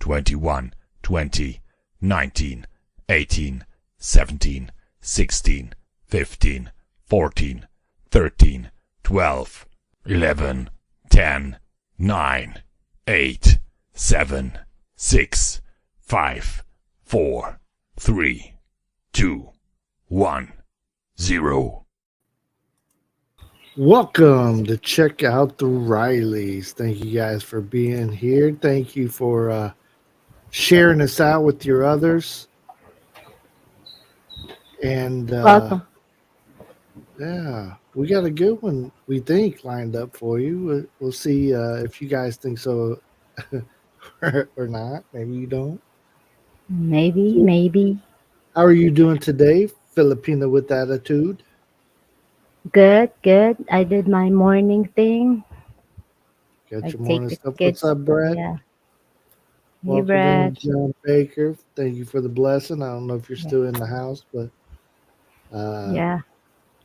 21, 20, 19, 18, 17, 16, 15, 14, 13, 12, 11, 10, 9, 8, 7, 6, 5, 4, 3, 2, 1, 0. Welcome to Check Out the Rileys. Thank you guys for being here. Thank you for sharing us out with your others. And Welcome. yeah, we got a good one, we think, lined up for you. We'll see if you guys think so or not. Maybe you don't. Maybe, So, maybe. how are you doing today, Filipina with attitude? Good, good. I did my morning thing. Got I your take morning the stuff. What's kids. up, Brett? Yeah. Hey, Welcome in, Brad. John Baker. Thank you for the blessing. I don't know if you're Yeah. still in the house, but uh, Yeah.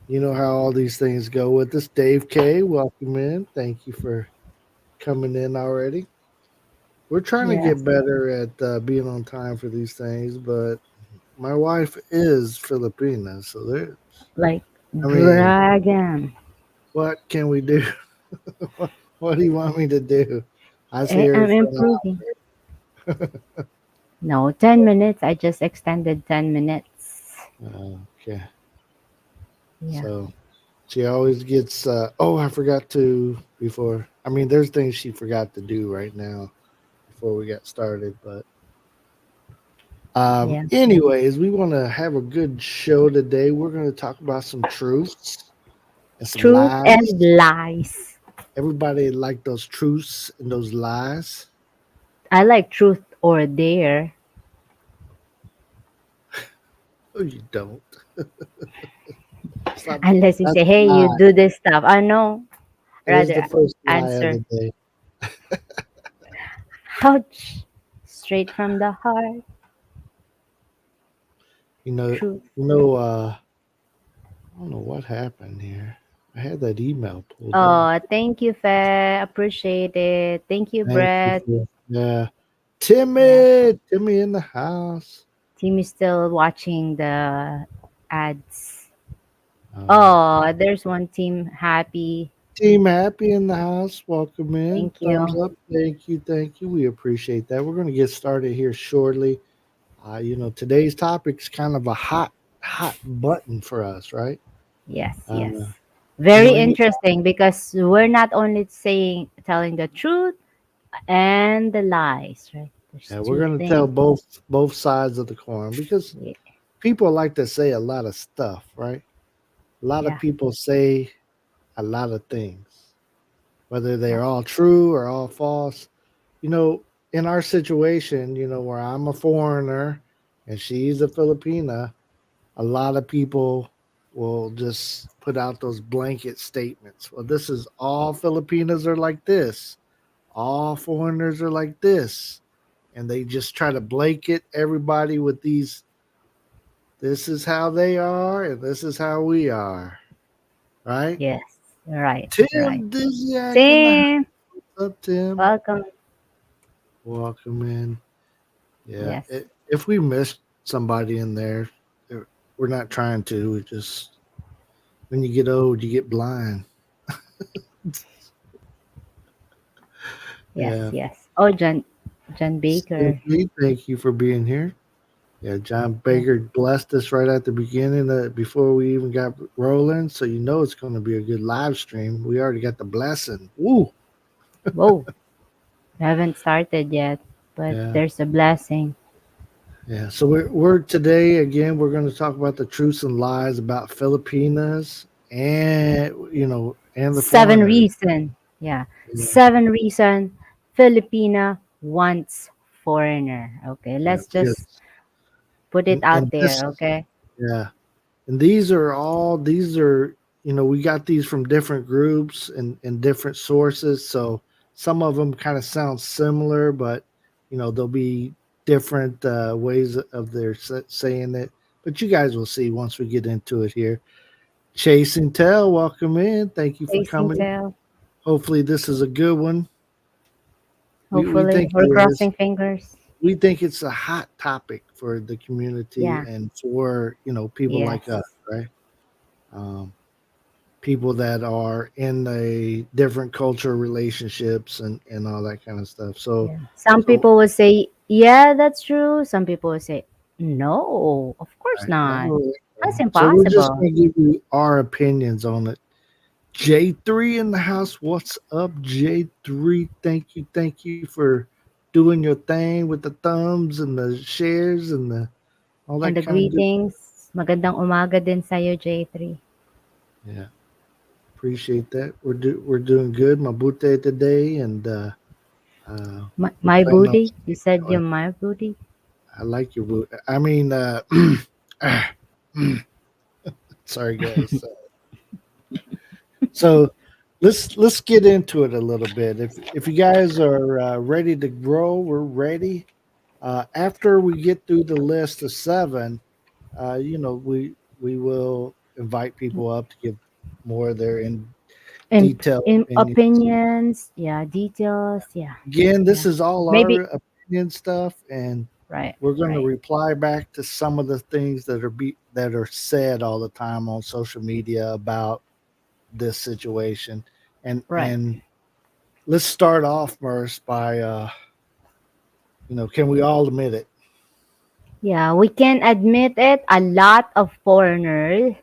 you know how all these things go with us. Dave K, welcome in. Thank you for coming in already. We're trying to get Yes. better at being on time for these things, but my wife is Filipina, so there. Like I mean, dragon. what can we do? What do you want me to do? I was here I'm for improving. No, 10 minutes. I just extended 10 minutes. okay. Yeah. So she always gets. Oh, I forgot to before. I mean, there's things she forgot to do right now before we got started, but Yeah. anyways, we want to have a good show today. We're going to talk about some truths and some Truth and lies. lies. Everybody like those truths and those lies. I like truth or dare. Oh, you don't. Stop. Unless you That's say, a hey, you lie. do this stuff. I know. There's the Rather first lie of answer, the day. ouch. Straight from the heart. You know. Truth. You know. I don't know what happened here. I had that email pulled up. Oh, thank you, Fe. Appreciate it. Thank you, Thank you Brett. for yeah. Yeah. Timmy in the house. Team is still watching the ads. Uh, Oh, there's one team happy. Team Happy in the house. Welcome in. Thank Thumbs you. up. Thank you. Thank you. We appreciate that. We're going to get started here shortly. Today's topic's kind of a hot button for us, right? Yes, Uh, yes. Very any interesting because we're not only telling the truth and the lies, right? There's yeah, we're two going to tell things. both sides of the coin because Yeah. people like to say a lot of stuff, right? A lot of Yeah. people say a lot of things, whether they're all true or all false. You know, in our situation, where I'm a foreigner and she's a Filipina, a lot of people will just put out those blanket statements. Well, this is all Filipinas are like this, all foreigners are like this. And they just try to blanket everybody with these, this is how they are, and this is how we are, right? Yes. Right. Right. Tim Dizyak in the house. Tim, What's up, Tim? welcome. Welcome in. Yeah. Yes. If we missed somebody in there, we're not trying to. We just, when you get old, you get blind. Yes. Yeah. Yes. Oh, John Baker. Simply, thank you for being here. Yeah, John Yeah. Baker blessed us right at the beginning, before we even got rolling. So you know it's going to be a good live stream. We already got the blessing. Woo! Whoa. We haven't started yet, but Yeah, there's a blessing. yeah. So we're today again. We're going to talk about the truths and lies about Filipinas and and the Seven foreigners. reason. Yeah. Yeah, 7 reason Filipina wants foreigner. Okay. yeah. Let's just Because put it and out this, there. Okay. yeah. And these are we got these from different groups and different sources. So some of them kind of sound similar, but there'll be different ways of their saying it. But you guys will see once we get into it here. Chase and Tell, welcome in. Thank you for Chasing coming. tail. Hopefully this is a good one. We Hopefully. think it We're is. crossing fingers. we think it's a hot topic for the community Yeah. and for people like us, Yes. right? Um, People that are in a different culture relationships and all that kind of stuff. So, Yeah. Some so people would say, yeah, that's true. Some people would say, no, of course right, not. no, That's so we're just impossible. gonna give you our opinions on it. J3 in the house. What's up, J3? Thank you for doing your thing with the thumbs and the shares and the all And that the kind of good. greetings. Magandang umaga din sa'yo, J3. Yeah, appreciate that. We're doing good. Mabute today, and we're My planning on booty. You staying said that you're way. my booty. I like your boot. I mean, sorry guys. So let's get into it a little bit. If you guys are ready to grow, we're ready. After we get through the list of seven, we will invite people up to give more of their in And detailed in opinions. opinions, yeah, details, yeah, Again, this yeah. is all our Maybe, opinion stuff, and right, we're going to right, reply back to some of the things that are said all the time on social media about this situation. right. And let's start off, Merce, by can we all admit it? Yeah, we can admit it. A lot of foreigners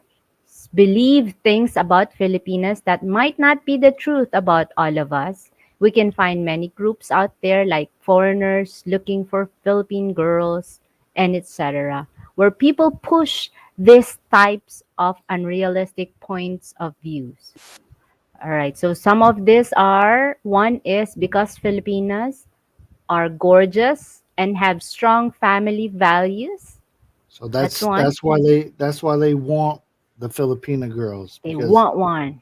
believe things about Filipinas that might not be the truth about all of us. We can find many groups out there like foreigners looking for Philippine girls and etc. where people push these types of unrealistic points of views. All right. So some of these are one is because Filipinas are gorgeous and have strong family values. So That's that's one. that's why they want the Filipina girls They because want one.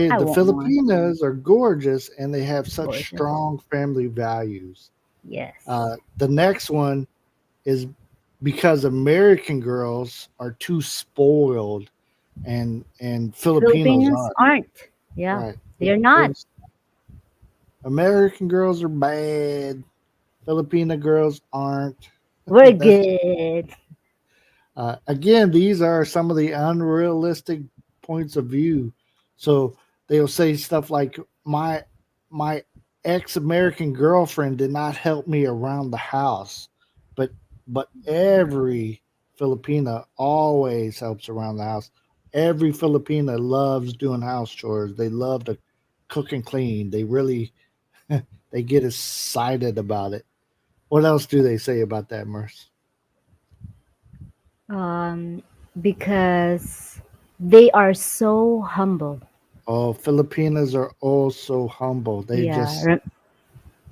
I the want one. Filipinas are gorgeous and they have such Gorgeous. strong family values. Yes. The next one is because American girls are too spoiled and Filipinos Filipinos aren't. aren't. Yeah. Right. They're not. American girls are bad. Filipina girls aren't. We're That's good. again, these are some of the unrealistic points of view. So they'll say stuff like my ex American girlfriend did not help me around the house, but every Filipina always helps around the house. Every Filipina loves doing house chores. They love to cook and clean. They really they get excited about it. What else do they say about that, Merce? Um, because they are so humble. Oh, Filipinas are all so humble. They Yeah. just,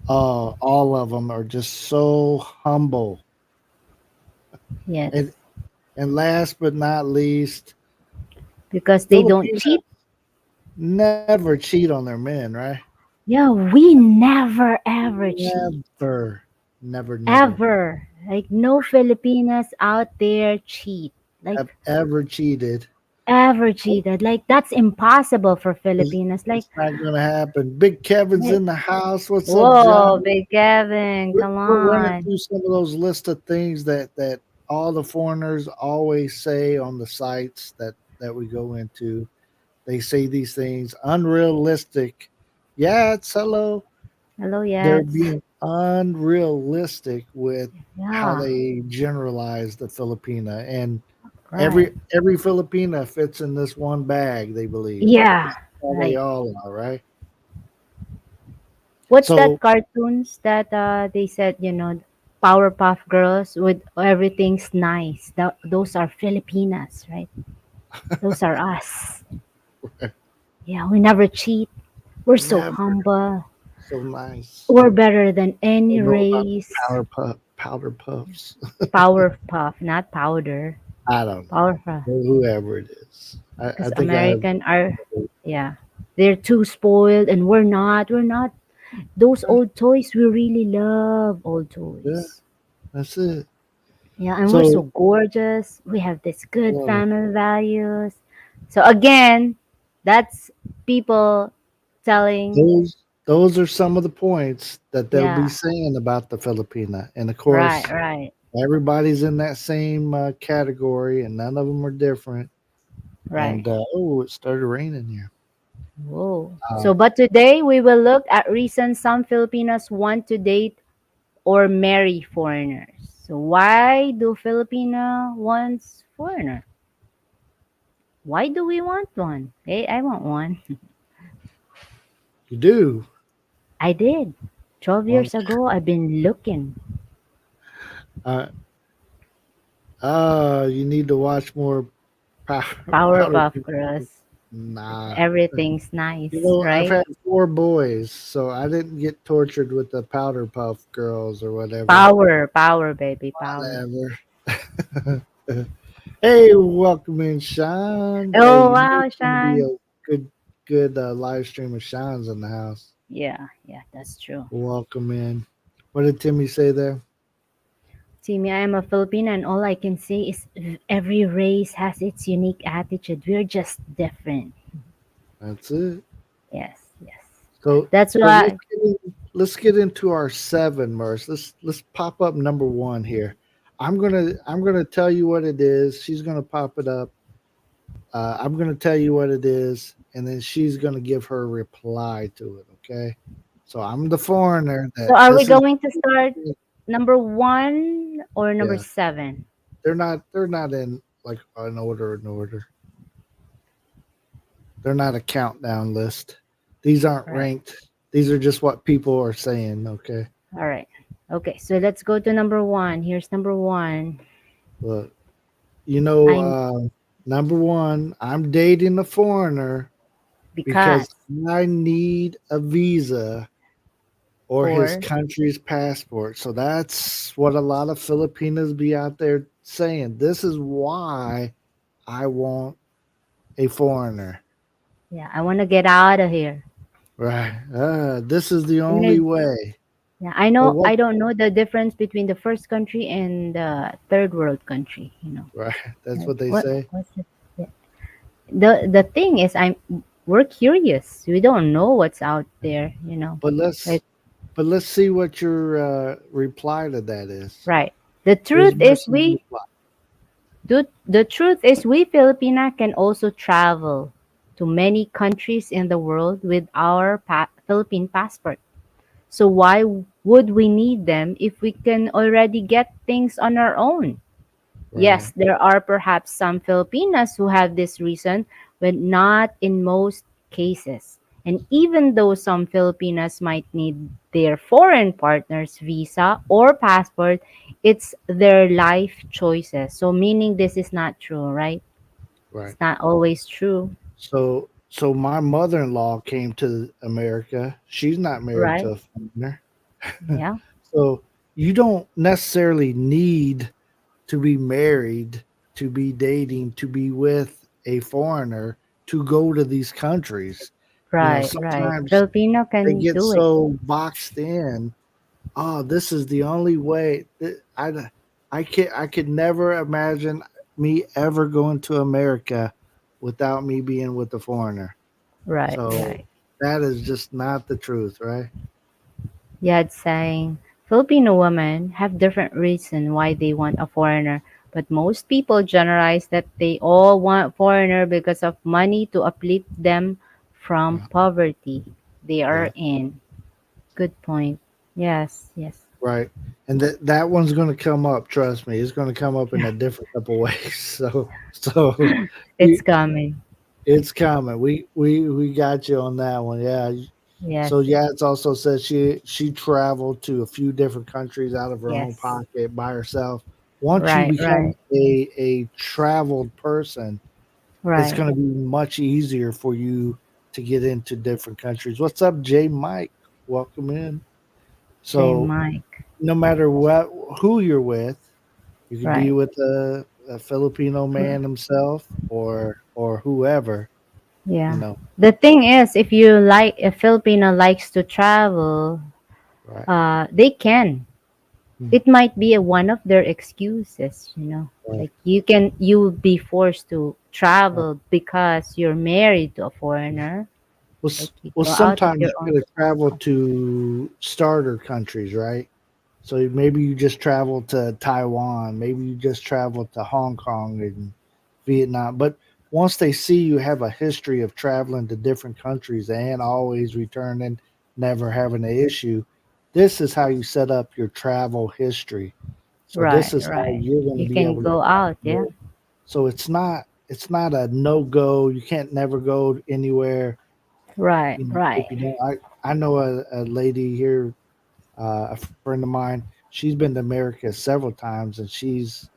all of them are just so humble. Yes. And last but not least, Because they don't Filipinas cheat. never cheat on their men, right? Yeah, we never ever cheat. Never, never Ever. Like no Filipinas out there cheat. have Like ever cheated. ever cheated. Like that's impossible for Filipinas. Like, It's not going to happen. Big Kevin's like in the house. What's up, whoa, John? Big Kevin, come We're running on. through some of those list of things that all the foreigners always say on the sites that we go into. They say these things unrealistic. Yeah, it's hello. Hello, They're yes. being unrealistic with how Yeah, they generalize the Filipina, and right. every Filipina fits in this one bag. They believe Yeah, this is how they right. all are, right? What's So that cartoons that they said, Powerpuff Girls with everything's nice. Those are Filipinas, right? Those are us. Yeah, we never cheat. We're so never humble. so nice. We're better than any Don't know about race. powder puffs. Powerpuff, not powder. I don't know. Powerpuff. Whoever it is. I Because think I have. American are, yeah, they're too spoiled, and we're not. We're not. Those old toys, we really love old Yeah, toys. that's it. Yeah, and we're So so gorgeous. We have this good uh, family values. So again, that's people telling, those those are some of the points that they'll be Yeah. saying about the Filipina. And of Right, course, right, everybody's in that same category, and none of them are different. right. And oh, it started raining here. Whoa. Uh, So, but today we will look at reasons some Filipinos want to date or marry foreigners. So, why do Filipino wants foreigner? Why do we want one? Hey, I want one. you do. I did. 12 Well, years ago, I've been looking. uh, you need to watch more powder. Powerpuff Girls. Nah. Everything's You nice, know, I've right? had four boys, so I didn't get tortured with the powder puff girls or whatever. Power, power, baby, power. Whatever. Hey, welcome in, Sean. Hey, Oh, you know wow, it's gonna be Sean. a good live stream of Sean's in the house. Yeah, yeah, that's true. Welcome in. What did Timmy say there? Timmy, I am a Filipino, and all I can say is every race has its unique attitude. We're just different. That's it. Yes, yes. So That's so why. let's get into our seven, Merce. Let's pop up number one here. I'm gonna tell you what it is. She's gonna pop it up. I'm gonna tell you what it is, and then she's gonna give her reply to it. Okay. So I'm the foreigner. So, That are we this is. going to start number one or number Yeah. seven? They're not in like an order in order. They're not a countdown list. These aren't All right. ranked. These are just what people are saying. Okay. All right. Okay, so let's go to number one. Here's number one. Look. You know, I number one, I'm dating a foreigner because because I need a visa or his or country's passport. So that's what a lot of Filipinos be out there saying. This is why I want a foreigner. yeah, I want to get out of here. Right. This is the I only mean, way. yeah, I But know. what? I don't know the difference between the first country and the third world country. Right. That's Like what they say. what's it? Yeah. The thing is, we're curious. We don't know what's out there. But let's Like but let's see what your reply to that is. right. The Here's truth is, Mercy's reply. the truth is we Filipina can also travel to many countries in the world with our Philippine passport. So why would we need them if we can already get things on our own? Right. Yes, there are perhaps some Filipinas who have this reason, but not in most cases. And even though some Filipinas might need their foreign partner's visa or passport, it's their life choices. So, meaning this is not true, right? Right. It's not always true, So my mother-in-law came to America. She's not married to right? a foreigner. Yeah, So you don't necessarily need to be married, to be dating, to be with a foreigner to go to these countries. right, right. Sometimes Filipino they can get do it, so boxed in. Oh, this is the only way. I could never imagine me ever going to America without me being with a foreigner. right, So right. that is just not the truth, right? Yet saying Filipino women have different reasons why they want a foreigner, but most people generalize that they all want foreigner because of money to uplift them from Yeah, poverty they are yeah, in. Good point. Yes, yes. right. And that one's going to come up. Trust me, it's going to come up in a different couple ways. So It's you, coming. it's coming. We got you on that one. Yeah. Yes, So yes, yeah, it's also said she traveled to a few different countries out of her own yes. pocket by herself. Once you Right, become right, a traveled person, it's right. going to be much easier for you to get into different countries. What's up, J Mike? Welcome in. J So Mike. no matter who you're with, you could be Right. with a Filipino man himself or whoever, you Yeah. know. The thing is, if you like, a Filipino likes to travel, Right. they can. Mm, It might be one of their excuses. right. Like you will be forced to Right. travel because you're married to a foreigner. Like you Well, go out of sometimes your you're own. going to travel to starter countries, right? So maybe you just travel to Taiwan, maybe you just travel to Hong Kong and Vietnam. But once they see you have a history of traveling to different countries and always returning, never having an issue, this is how you set up your travel history. So this Right, is how right. you're going to You be can able to go out, yeah. travel. So it's not a no go. You can't never go anywhere. Right, If right, you don't, I know a lady here, a friend of mine. She's been to America several times, and she's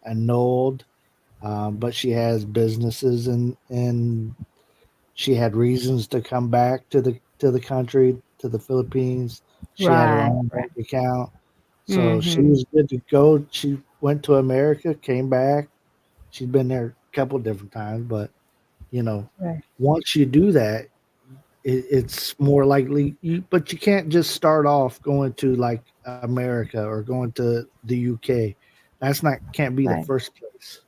annulled, but she has businesses, and she had reasons to come back to the country, to the Philippines. She had her right, own right. bank account, so she Mm-hmm. was good to go. She went to America, came back. She's been there a couple different times, but you know, Right, once you do that, it's more likely. But you can't just start off going to like America or going to the UK. That's not can't be the right. first place.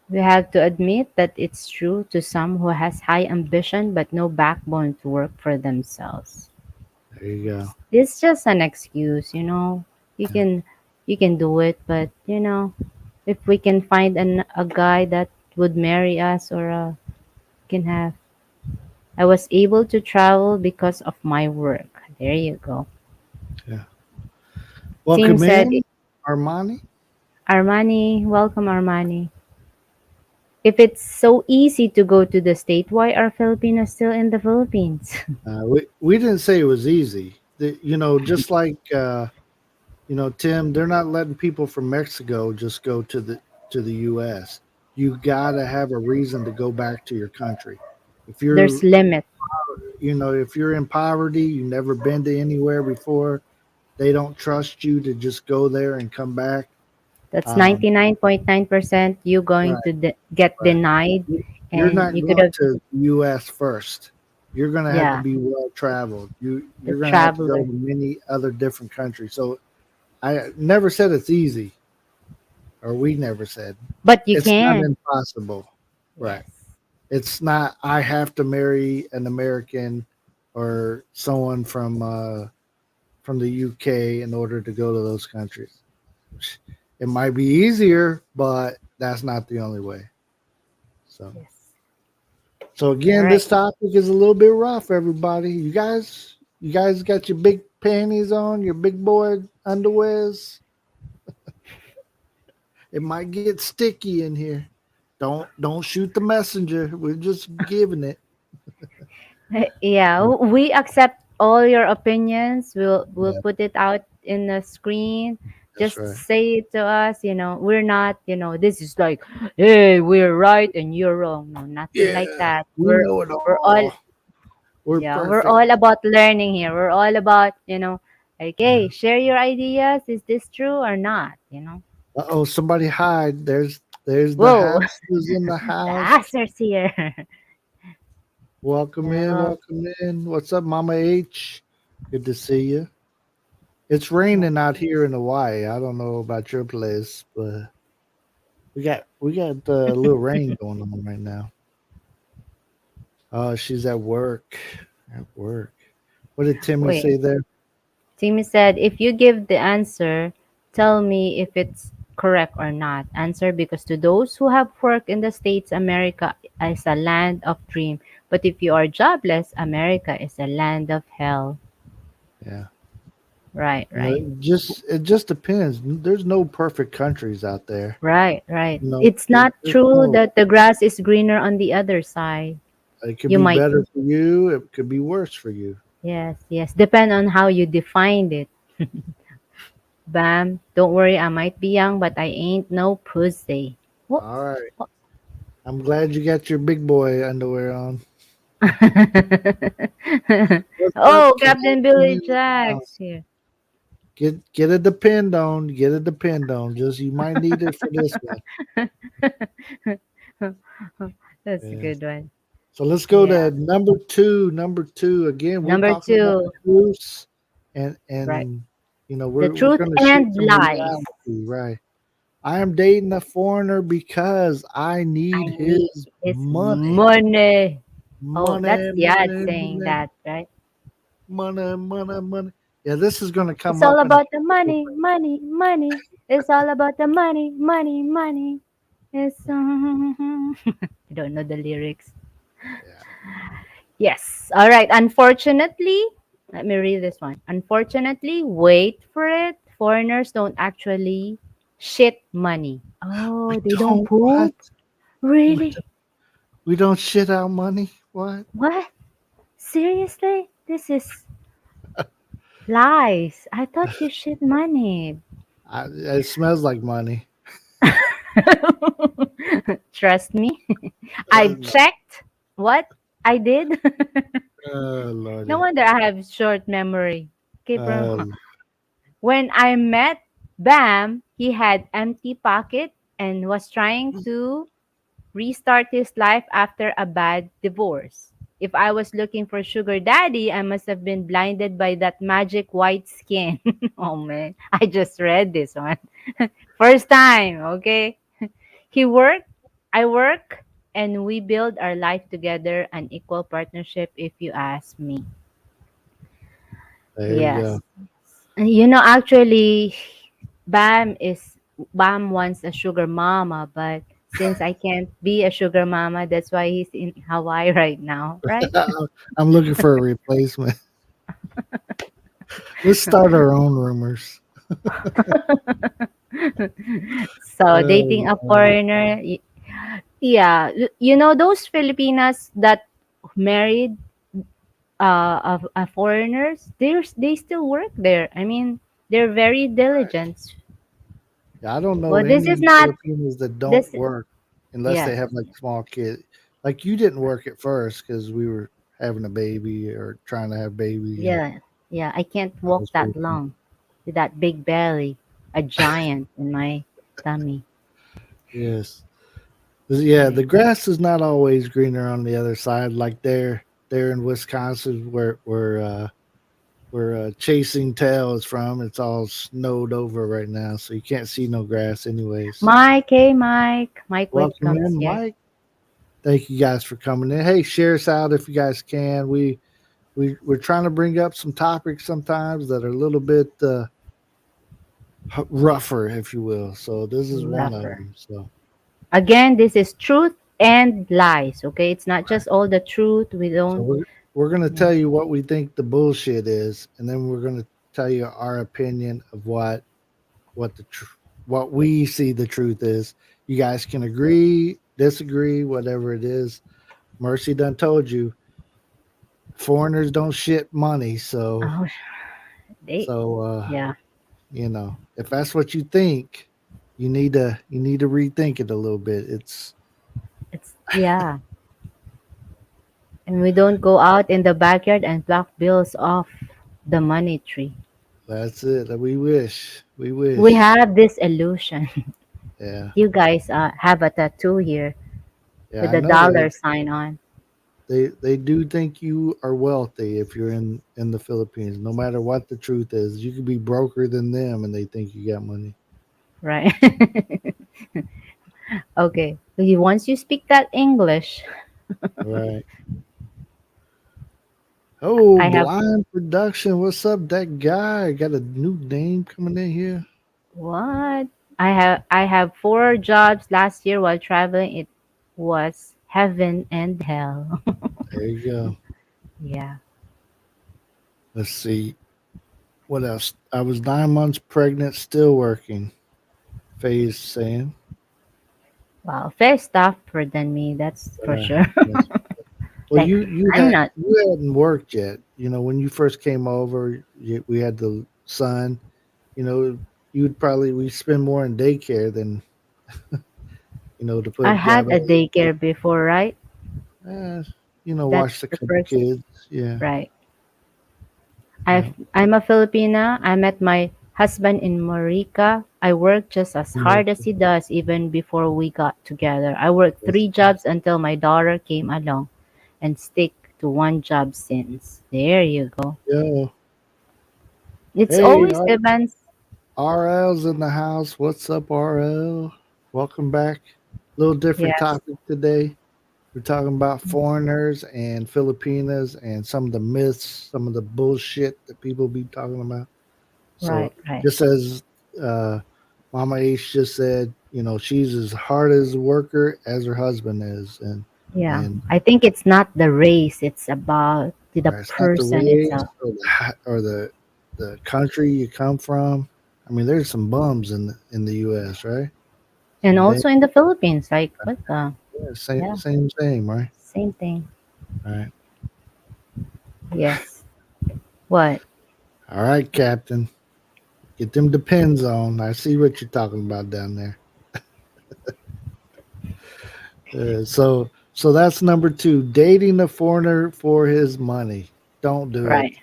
We have to admit that it's true to some who has high ambition but no backbone to work for themselves. There you go. It's just an excuse, you know. You Yeah, can you can do it, but if we can find a guy that would marry us or can have I was able to travel because of my work. There you go. yeah. Tim Welcome said, in, Armani. Armani, welcome Armani. If it's so easy to go to the state, why are Filipinos still in the Philippines? We didn't say it was easy. Just like Tim, they're not letting people from Mexico just go to the U.S. You gotta have a reason to go back to your country. If There's you're limit. if you're in poverty, you've never been to anywhere before, they don't trust you to just go there and come back. That's Um, 99.9% you going right, to get right. denied, You're and not you could going have, to the U.S. first. You're going to have to yeah, be well traveled. the You're going to have to go traveler. to many other different countries. So I never said it's easy, or we never said But you it's not can. impossible. Right. Yes. It's not. I have to marry an American or someone from the UK in order to go to those countries. It might be easier, but that's not the only way. So, Yes. so All again, right. this topic is a little bit rough, everybody. You guys got your big panties on, your big boy underwears. It might get sticky in here. Don't shoot the messenger. We're just giving it. Yeah, we accept all your opinions. We'll Yeah, put it out in the screen. that's Just right. say it to us. We're not. This is like, hey, we're right and you're wrong. No, nothing like Yeah, that. we We're know it we're all all. We're yeah. We're perfect. all about learning here. We're all about okay, Yeah. share your ideas. Is this true or not? Uh-oh, somebody hide. There's the Whoa, Hapsters in the the house. answers here. Welcome in, Yeah. welcome in. What's up, Mama H? Good to see you. It's raining out here in Hawaii. I don't know about your place, but we got a little rain going on right now. Oh, she's at work. At work. What did Timmy Wait. say there? Timmy said, if you give the answer, tell me if it's correct or not. Answer because to those who have work in the States, America is a land of dream. But if you are jobless, America is a land of hell. Yeah. Right, right. It just depends. There's no perfect countries out there. Right, right. You know, It's not there's true no. that the grass is greener on the other side. It could You be might, better for you. It could be worse for you. yes, yes. Depend on how you defined it. Bam. Don't worry, I might be young, but I ain't no pussy. What? All right. I'm glad you got your big boy underwear on. What's Oh, up, Captain Captain in Billy the Jacks house? here. Get a depend on. Get a depend on. Just you might need it for this one. That's a Yeah. good one. So let's go Yeah. to number two. Number two again. We're Number talking about two, truths, and right? we're The we're truth going to share and some lies. reality, right? I am dating a foreigner because I need I need his his money. money. Oh, that's Money, the ad money, saying money, that, right? money, money, money. Yeah, this is going to It's come all up in a about the couple money, different. money, money. It's all about the money, money, money. It's I don't know the lyrics. Yeah. Yes. All right. Unfortunately, let me read this one. Unfortunately, wait for it. Foreigners don't actually shit money. We Oh, they don't don't what? poop? We, Really? we don't shit out money. What? What? Seriously? This is lies. I thought you shit money. It smells like money. Trust me. Uh, I've checked what I did. No Lordy. wonder I have short memory. Okay, bro. Uh, When I met Bam, he had empty pocket and was trying to restart his life after a bad divorce. If I was looking for sugar daddy, I must have been blinded by that magic white skin. Oh man, I just read this one. First time, okay? He worked, I work, and we build our life together, an equal partnership if you ask me. there you go. Yes. You know, actually, Bam wants a sugar mama, but since I can't be a sugar mama, that's why he's in Hawaii right now, right? I'm looking for a replacement. Let's start our own rumors. So dating a Lordy. foreigner, yeah, you know those Filipinas that married of foreigners, they still work there. I mean, they're very diligent. Yeah, I don't know Well, this is any not Filipinos that don't this. work unless they Yes, have like small kids. Like you didn't work at first because we were having a baby or trying to have baby, and yeah, yeah. I can't I walk was that working. long with that big belly, a giant in my tummy. Yes, yeah. Right. The grass is not always greener on the other side. Like there in Wisconsin, where Chasing Tail is from. It's all snowed over right now, so you can't see no grass, anyways. Mike, hey Mike, Mike Welcome Whitcomb's in, here. Mike. Thank you guys for coming in. Hey, share us out if you guys can. We're trying to bring up some topics sometimes that are a little bit rougher, if you will. So this is one of Rougher. them. So Again, this is truth and lies. Okay, it's not just all the truth. We so don't. we're gonna Yeah. tell you what we think the bullshit is, and then we're gonna tell you our opinion of what what we see the truth is. You guys can agree, disagree, whatever it is. Mercy done told you foreigners don't shit money, Oh, they. so Yeah. if that's what you think, you need to rethink it a little bit. It's It's yeah. And we don't go out in the backyard and pluck bills off the money tree. That's it. We We wish. have this illusion. Yeah, You guys have a tattoo here yeah. with I a know dollar sign on. they do think you are wealthy if you're in the Philippines. No matter what the truth is, you could be broker than them, and they think you got money. Right. Okay. Once you speak that English, Right. Oh, I have Blind Production. What's up, that guy? Got a new name coming in here. what? I have four jobs last year while traveling. It was heaven and hell. There you go. Yeah. Let's see. What else? I was 9 months pregnant, still working. Faye's saying. Wow. Fair tougher than me, that's for sure. Yes. Well, Like you I'm had not. you hadn't worked yet. When you first came over, we had the son. You know, you'd probably we spend more in daycare than to I put had a Gabby. daycare before, right? Uh, That's watch the the couple first. kids. Yeah, Right. yeah. I'm a Filipina. I met my husband in Marica. I worked just as hard as he does even before we got together. I worked Yes. three jobs until my daughter came along and stick to one job since. There you go. Yo, It's hey, always depends. RL's in the house. What's up, RL? Welcome back. Little different Yes. topic today. We're talking about foreigners and Filipinas and some of the myths, some of the bullshit that people be talking about. So Right, right. just as uh, Mama H just said, she's as hard as a worker as her husband is, Yeah. and I think it's not the race, it's about the it's not the person race itself. or the country you come from. I mean, there's some bums in the U.S., right? And Some damn also in the Philippines, like what the yeah, same yeah, same, right? same thing. Right. Yes. What? All right, Captain. Get them depends on. I see what you're talking about down there. So that's number two. Dating a foreigner for his money. Don't do it. Right,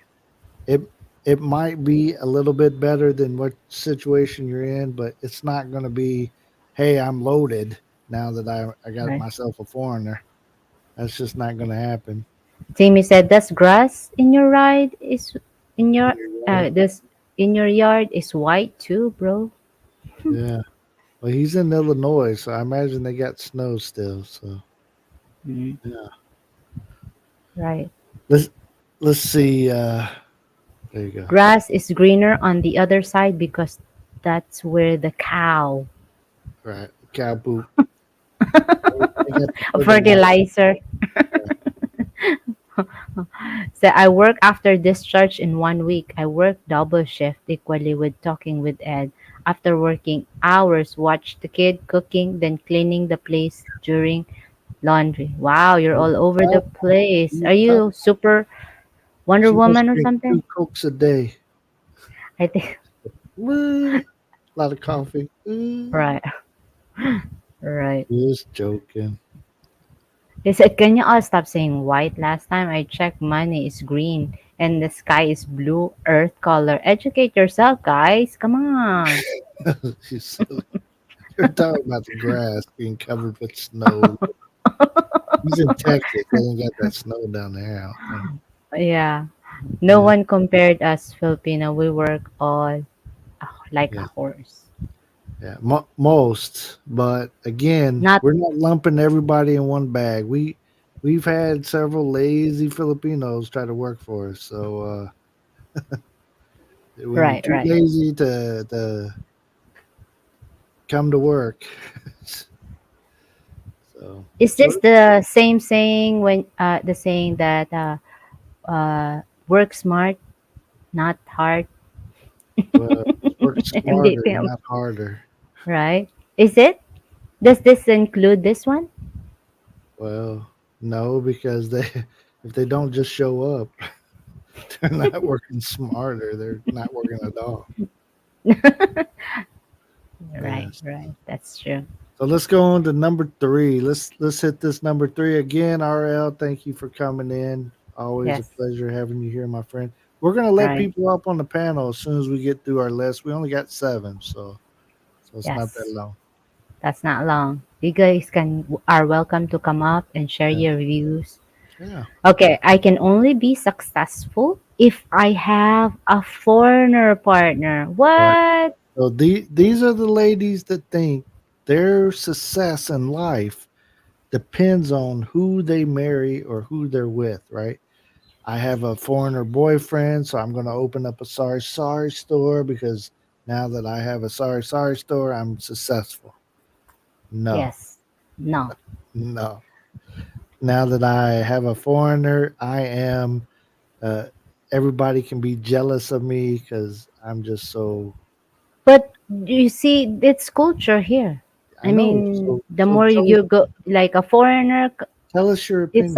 It it might be a little bit better than what situation you're in, but it's not going to be, hey, I'm loaded now that I got right. myself a foreigner. That's just not going to happen. Timmy said, "Does grass in your ride is in your this in your yard is white too, bro?" Yeah. Well, he's in Illinois, so I imagine they got snow still. So Mm, yeah. right. Let's let's see. There you go. Grass is greener on the other side because that's where the cow, Right. Cow poop. They got the a fertilizer. fertilizer. So I work after discharge in 1 week. I work double shift equally with talking with Ed. After working hours, watch the kid cooking, then cleaning the place during laundry. Wow, you're all over the Oh, place. Are oh, you super Wonder she must Woman or drink something? 2 Cokes a day. I think A lot of coffee. right, right. Just joking. He said, "Can you all stop saying white? Last time I checked, money is green and the sky is blue, earth color. Educate yourself, guys. Come on." She's silly. You're talking about the grass being covered with snow. He's in Texas. They ain't got that snow down there, I don't think. Yeah. No Yeah, one compared us Filipino. We work all like a yeah, horse. yeah. Most, but again, Not we're not lumping everybody in one bag. We've had several lazy Filipinos try to work for us. So when you're right, too right. lazy to come to work, so Is so this the same saying when the saying that work smart, not hard? well, work Hindi smarter, film, not harder. right? Is it? Does this include this one? Well, no, because they if they don't just show up, they're not working smarter. They're not working at all. Right, Yes. right. That's true. So let's go on to number three. Let's hit this number three again. RL, thank you for coming in. Always a Yes, pleasure having you here, my friend. We're gonna let right. people up on the panel as soon as we get through our list. We only got seven, so it's not that Yes. long. That's not long. You guys are welcome to come up and share Yeah, your views. yeah. Okay, I can only be successful if I have a foreigner partner. Right. What? So these are the ladies that think their success in life depends on who they marry or who they're with, right? I have a foreigner boyfriend, so I'm going to open up a sorry store because now that I have a sorry store, I'm successful. No, Yes. No. no. Now that I have a foreigner, I am. Uh, everybody can be jealous of me because I'm just so. But you see, it's culture here. I I know. mean, So the so more tell you go, like a foreigner, tell us your if opinion.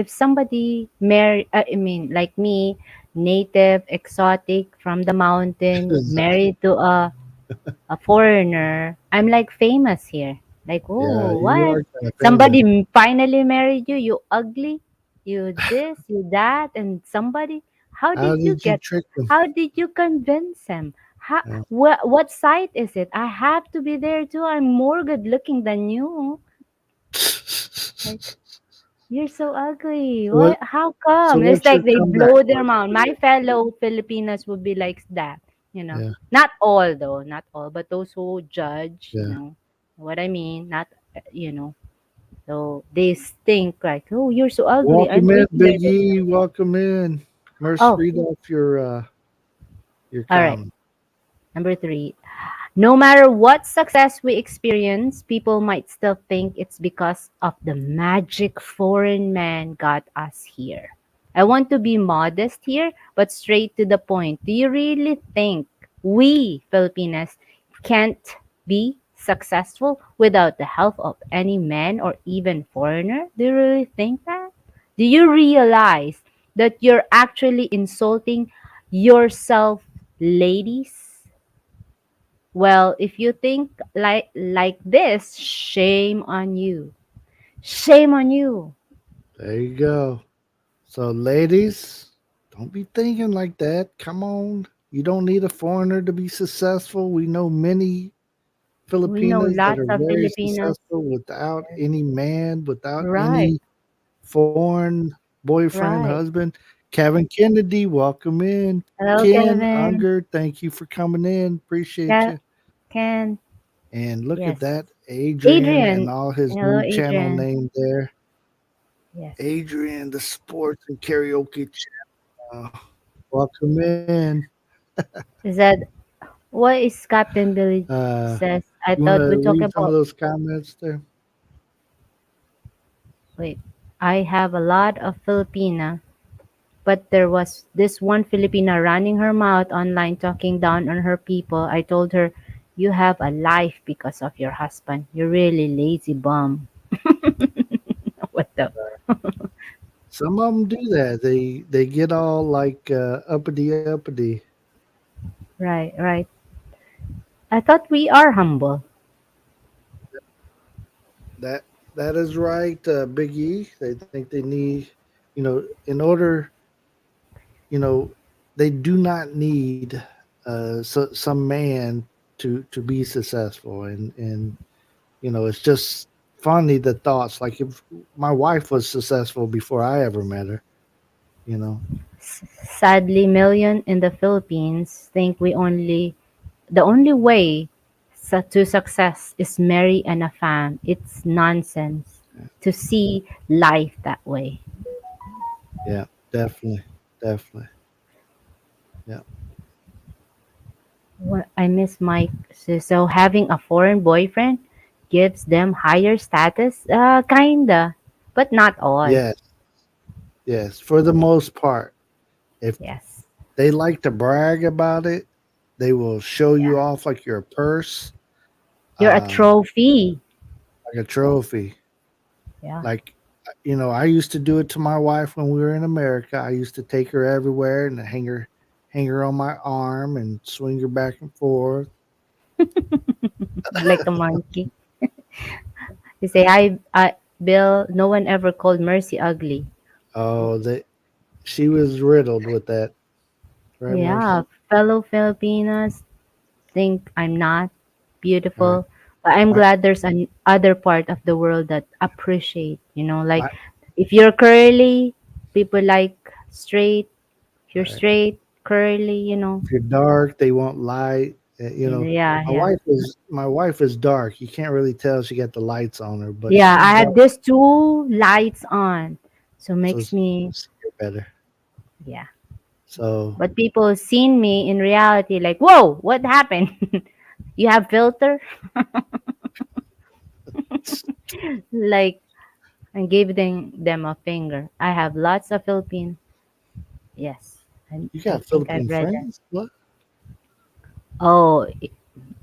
somebody marry, I mean, like me, native, exotic from the mountain, Exactly. married to a foreigner, I'm like famous here. Like, Yeah, oh, you what? are kind of famous. Somebody finally married you, you ugly, you this, you that, and somebody, how How did you did you get, trick them? how did you convince him? How, Yeah. what site is it? I have to be there too. I'm more good looking than you. Like, you're so ugly. So what? What? How So come? It's what's your like they comeback blow their mouth. My criteria? fellow Filipinas would be like that, you know. Yeah, Not all though, not all, but those who judge, yeah. what I mean, not, you know. So they think like, oh, you're so ugly. I'm Welcome in, prettier Big than E. you. Welcome in. Merce, Oh, read off your all right. comment. Number three. No matter what success we experience, people might still think it's because of the magic foreign man got us here. I want to be modest here, but straight to the point. Do you really think we Filipinas can't be successful without the help of any man or even foreigner? Do you really think that? Do you realize that you're actually insulting yourself, ladies? Well, if you think like this, shame on you. Shame on you. There you go. So, ladies, don't be thinking like that. Come on. You don't need a foreigner to be successful. We know many We know Filipinas that lots are of very Filipinas. successful without any man, without Right, any foreign boyfriend, right. husband. Kevin Kennedy, welcome in. Hello, Ken Kevin. Unger, thank you for coming in. Appreciate Ke- you. Ken. And look at Yes. that, Adrian and Adrian. all his Hello, new channel Adrian. name there. Yes. Adrian, the sports and karaoke channel. Welcome in. Is that what is Captain Billy Uh, says? I you want thought we to talk read some of about. those comments there? Wait. I have a lot of Filipina. But there was this one Filipina running her mouth online talking down on her people. I told her, you have a life because of your husband. You're really lazy bum. What the? Some of them do that. They get all like uppity uppity. Right, right. I thought we are humble. That that is right, Big E. They think they need, in order, you know, they do not need some man to be successful, and it's just funny the thoughts. Like if my wife was successful before I ever met her, you know. Sadly, million in the Philippines think the only way to success is marry and a fam. It's nonsense to see life that way. Yeah, definitely, definitely. Yeah, What I miss Mike. So having a foreign boyfriend gives them higher status? Kinda, but not all. yes, yes. For the most part, if Yes. they like to brag about it, they will show Yeah. you off like you're a purse, You're a um, trophy. like a trophy. Yeah. Like, I used to do it to my wife when we were in America. I used to take her everywhere and hang her on my arm and swing her back and forth. Like a monkey. You say, hi, Bill. No one ever called Mercy ugly. Oh, she was riddled with that, right, Yeah. Mercy? Fellow Filipinas think I'm not Right. beautiful. But I'm My glad there's an other part of the world that appreciate, like my if you're curly, people like straight. If you're right. straight, curly. If you're dark, they want light. Yeah, My yeah. wife is dark. You can't really tell she got the lights on her, but Yeah, she's I dark, have these two lights on. So so makes you me see her better. yeah. So But people seen me in reality like, "Whoa, what happened? You have filter?" Like and gave them a finger. I have lots of Philippine. Yes. you I got think I've Philippine read that. friends? What? Oh,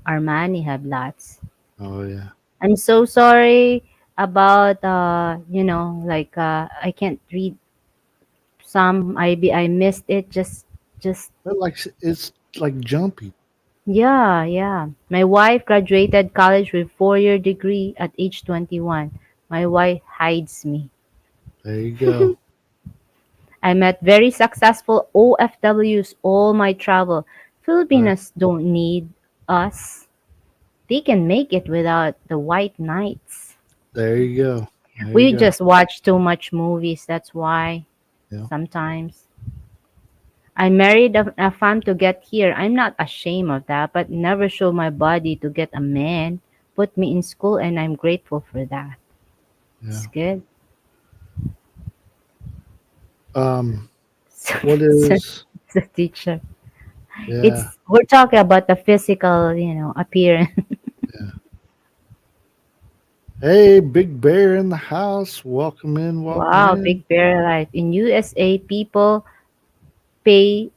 Armani have lots. Oh yeah. I'm so sorry about like I can't read some. I missed it. Just But like it's like jumpy. yeah, yeah. My wife graduated college with 4-year degree at age 21. My wife hides me. There you go. I met very successful OFWs all my travel. Right. Filipinos don't need us. They can make it without the white knights. There you go. There you We go. just watch too much movies. That's why Yeah. sometimes. I married a fam to get here. I'm not ashamed of that, but never show my body to get a man. Put me in school and I'm grateful for that. Yeah. It's good. Um. So, What so is? the teacher. Yeah. It's we're talking about the physical, appearance. Yeah. Hey, Big Bear in the house. Welcome in. Welcome Wow, in. big bear life. In USA, people pay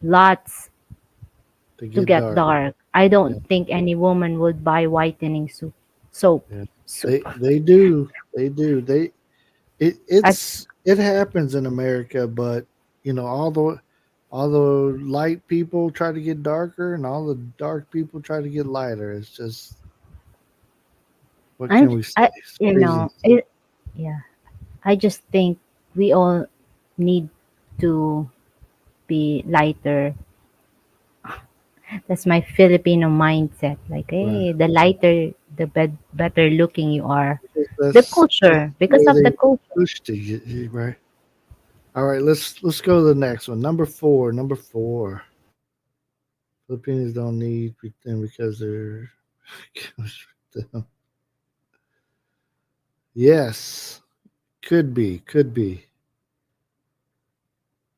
lots To to get get dark. dark. I Yeah. don't think any woman would buy whitening soap. Yeah. Soup. They do. They do. As It happens in America, but all the light people try to get darker, and all the dark people try to get lighter. It's just what I'm can we say? I It's you know, craziness, it yeah. I just think we all need to be lighter. That's my Filipino mindset. Like, right? hey, the lighter, the better looking you are. The That's culture, the because way of the they culture. push to you, right? All right, let's go to the next one. Number four. Number four. Filipinos don't need pretend because they're. Yes, could be.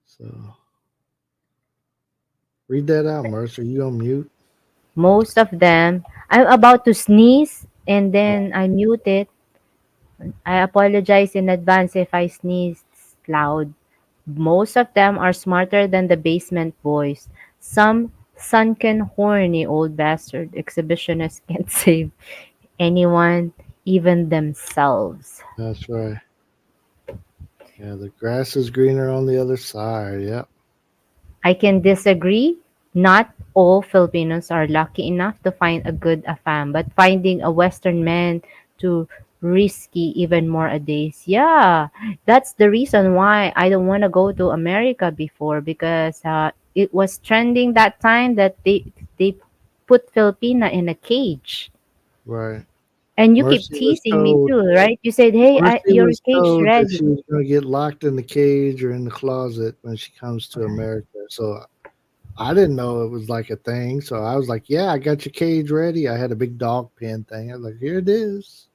So read that out, Mercer. You on mute? Most of them, I'm about to sneeze and then I mute it. I apologize in advance if I sneeze loud. Most of them are smarter than the basement boys. Some sunken, horny old bastard exhibitionists can't save anyone, even themselves. That's right. Yeah, the grass is greener on the other side. Yep. I can disagree. Not all Filipinos are lucky enough to find a good afam, but finding a Western man too risky even more a days. Yeah, that's the reason why I don't want to go to America before because it was trending that time that they put Filipina in a cage. Right. And you keep Mercy was teasing me told. too, right? You said, "Hey, Mercy your was cage told that ready." she was going to get locked in the cage or in the closet when she comes to Right. America. So I didn't know it was like a thing. So I was like, "Yeah, I got your cage ready." I had a big dog pen thing. I was like, "Here it is.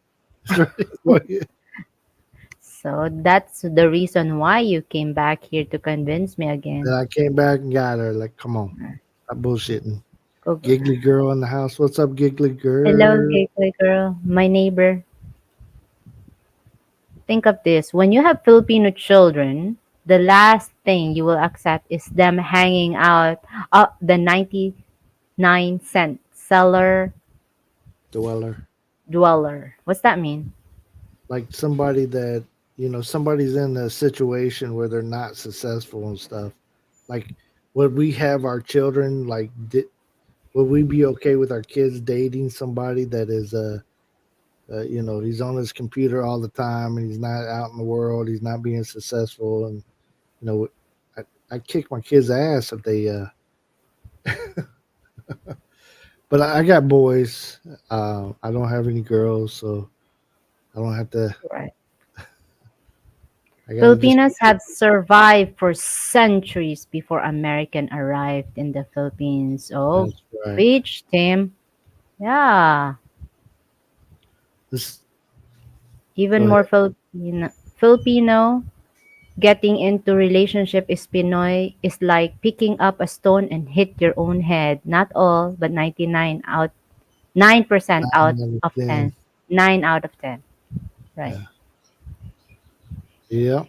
It's ready for you." So that's the reason why you came back here to convince me Then again. I came back and got her. Like, come on, stop bullshitting. Go- Giggly girl in the house. What's up, giggly Hello, girl? gateway girl, my neighbor. Think of this: when you have Filipino children, the last thing you will accept is them hanging out the 99-cent cellar Dweller. dweller. What's that mean? Like somebody that somebody's in a situation where they're not successful and stuff. Like, would we have our children would we be okay with our kids dating somebody that is he's on his computer all the time and he's not out in the world, he's not being successful, and you know I kick my kids ass if they but I got boys. I don't have any girls, so I don't have to. Right. I gotta just. Filipinos have survived for centuries before American arrived in the Philippines. Oh, That's right. preach, Tim. Yeah. This Even Go ahead. more Filipino getting into relationship is Pinoy is like picking up a stone and hit your own head. Not all, but 9% out Nine out of of 10. 10. 9 out of 10. Right. Yeah. Yeah.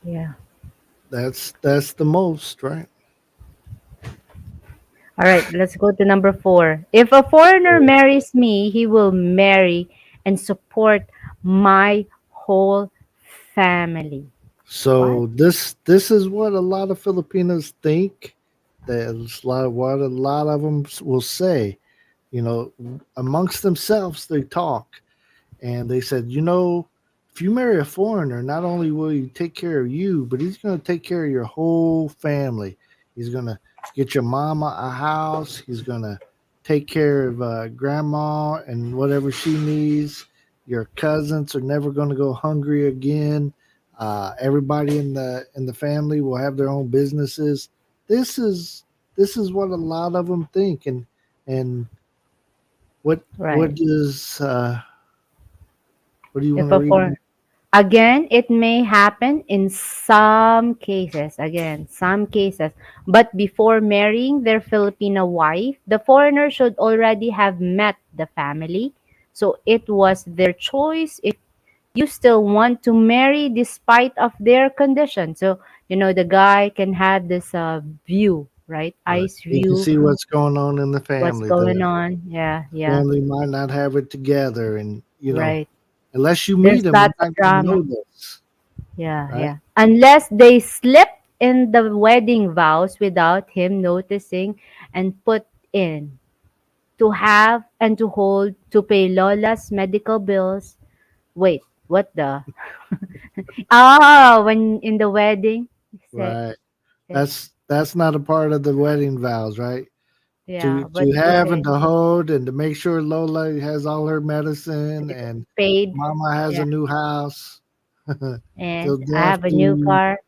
Yeah. That's the most, right? All right, let's go to number 4. If a foreigner marries me, he will marry and support my whole family. What? So this is what a lot of Filipinos think. That's what a lot of them will say. You know, amongst themselves, they talk. And they said, if you marry a foreigner, not only will he take care of you, but he's going to take care of your whole family. He's going to get your mama a house. He's going to take care of grandma and whatever she needs. Your cousins are never going to go hungry again. Everybody in the family will have their own businesses. This is this is what a lot of them think, and What Right. does what do you want If to a read? for Again, it may happen in some cases, again, some cases. But before marrying their Filipino wife, the foreigner should already have met the family. So it was their choice if you still want to marry despite of their condition. So, the guy can have this view, right? Right. Eyes You can view, see what's going on in the what's family. going The on. Yeah, yeah, family might not have it together, and right. unless you meet There's them, you're lots of not going to drama. know this, Yeah, right? yeah. Unless they slipped in the wedding vows without him noticing and put in to have and to hold to pay Lola's medical bills. Wait, what the? Oh, when in the wedding, say, Right. say That's not a part of the wedding vows, right? yeah. What To did you have and say? to hold and to make sure Lola has all her medicine and Paid. Mama has a Yeah. new house till And I death have a new do. car.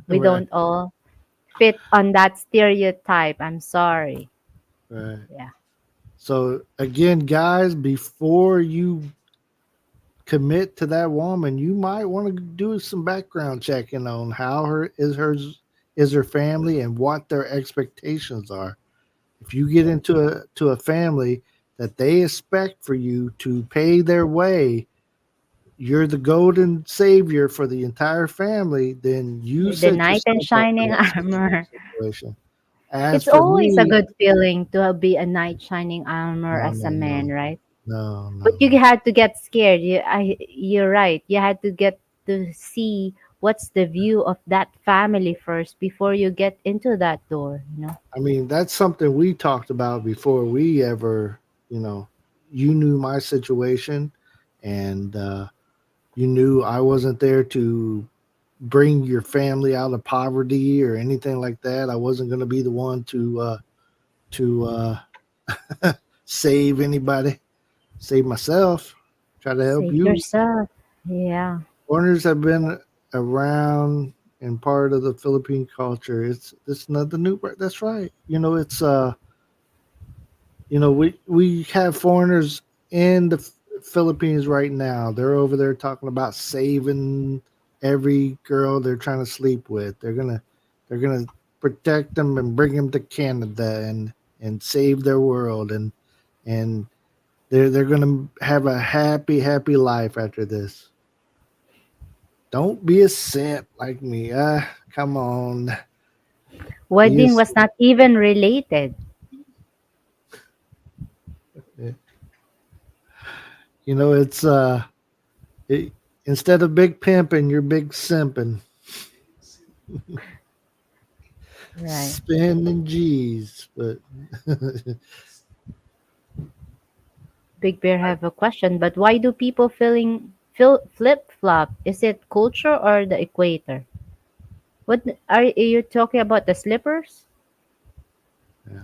We Right. don't all fit on that stereotype. I'm sorry. Right. Yeah. So again, guys, before you commit to that woman, you might want to do some background checking on how her family and what their expectations are. If you get into a family that they expect for you to pay their way, you're the golden savior for the entire family, then you The set knight in yourself up for shining that armor. situation. As It's for always a me, good feeling to be a knight shining armor no, as a no, man, no, right? no, But no, you no. had to get scared. You're right. You had to get to see what's the view of that family first before you get into that door. I mean, that's something we talked about before we ever, you know, you knew my situation, and you knew I wasn't there to bring your family out of poverty or anything like that. I wasn't going to be the one to save anybody, save myself, try to help Save you. yourself. Yeah. Foreigners have been around and part of the Philippine culture. It's nothing new. That's right. We have foreigners in the Philippines right now. They're over there talking about saving every girl they're trying to sleep with. They're gonna protect them and bring them to Canada and save their world, and they're gonna have a happy life after this. Don't be a simp like me. Come on. Be a Wedding was simp. not even related. It's it, instead of big pimping, you're big simping. Right. Spending G's, but Big Bear have a question, but why do people feel flip flop? Is it culture or the equator? What are you talking about? The slippers? yeah.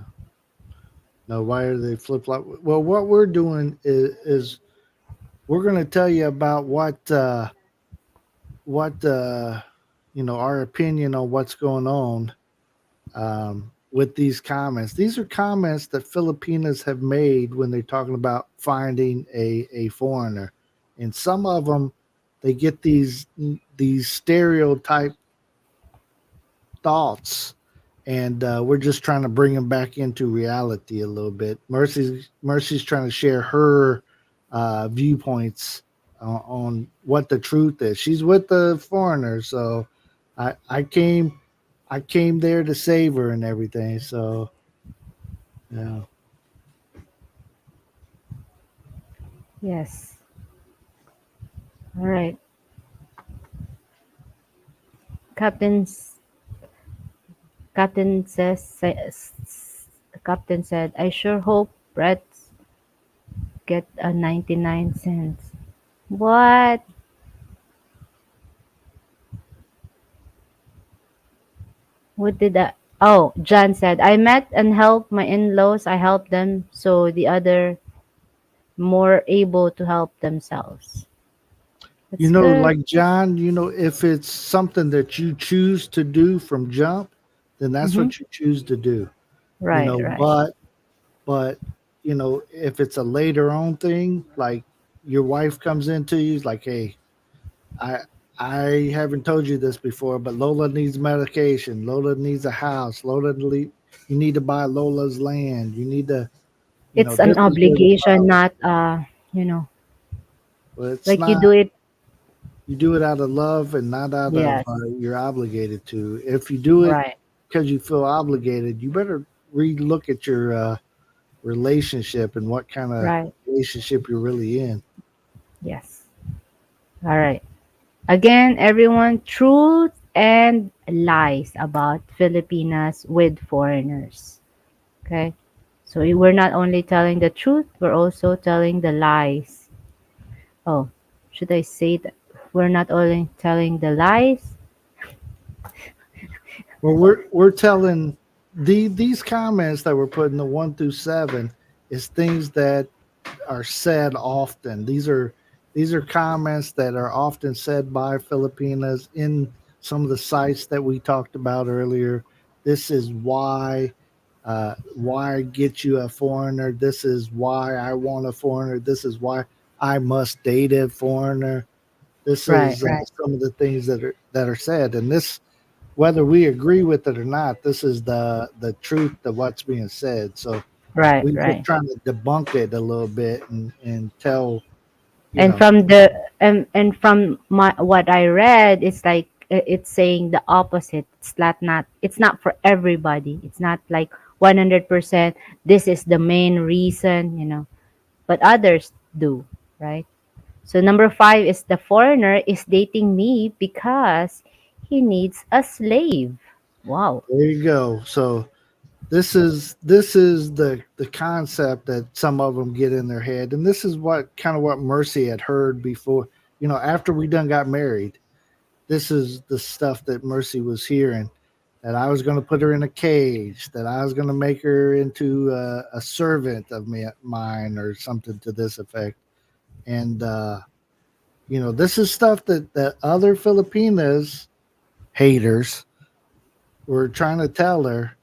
No, why are they flip flop? Well, what we're doing is we're going to tell you about what our opinion on what's going on with these comments. These are comments that Filipinas have made when they're talking about finding a foreigner, and some of them they get these stereotype thoughts, and we're just trying to bring them back into reality a little bit. Mercy's trying to share her viewpoints on what the truth is. She's with the foreigner, so I came there to save her and everything. So yeah, Yes. All right. Captain's Captain said, I sure hope Brett's get a 99 cents. What? What did that? Oh, John said, I met and helped my in-laws. I helped them so the other more able to help themselves. That's good. like John, if it's something that you choose to do from jump, then that's Mm-hmm. what you choose to do. Right, right. But but if it's a later on thing, like your wife comes into you, like, hey, I I haven't told you this before, but Lola needs medication. Lola needs a house. You need to buy Lola's land. You need to, It's this an is where the obligation, problem. not you know, Well, it's like you not. do it. You do it out of love and not out of Yes, you're obligated to. If you do it right, because you feel obligated, you better relook at your relationship and what kind of right. relationship you're really in. Yes. All right. Again, everyone, truth and lies about Filipinas with foreigners. Okay. So we're not only telling the truth, we're also telling the lies. Oh, should I say that we're not only telling the lies? Well, we're telling these comments that we're putting the 1 through 7 is things that are said often. These are comments that are often said by Filipinas in some of the sites that we talked about earlier. This is why get you a foreigner. This is why I want a foreigner. This is why I must date a foreigner. This Right, is right, some of the things that are said, and this, whether we agree with it or not, this is the truth of what's being said. So right, we just right. trying to debunk it a little bit and tell you And know from the and from my what I read, it's like it's saying the opposite. It's not for everybody. It's not like 100% this is the main reason, but others do, right? So number 5 is the foreigner is dating me because he needs a slave. Wow. there you go. So this is the concept that some of them get in their head, and this is what Mercy had heard before. After we done got married, this is the stuff that Mercy was hearing. That I was going to put her in a cage. That I was going to make her into a servant of mine, or something to this effect. And this is stuff that other Filipinas haters were trying to tell her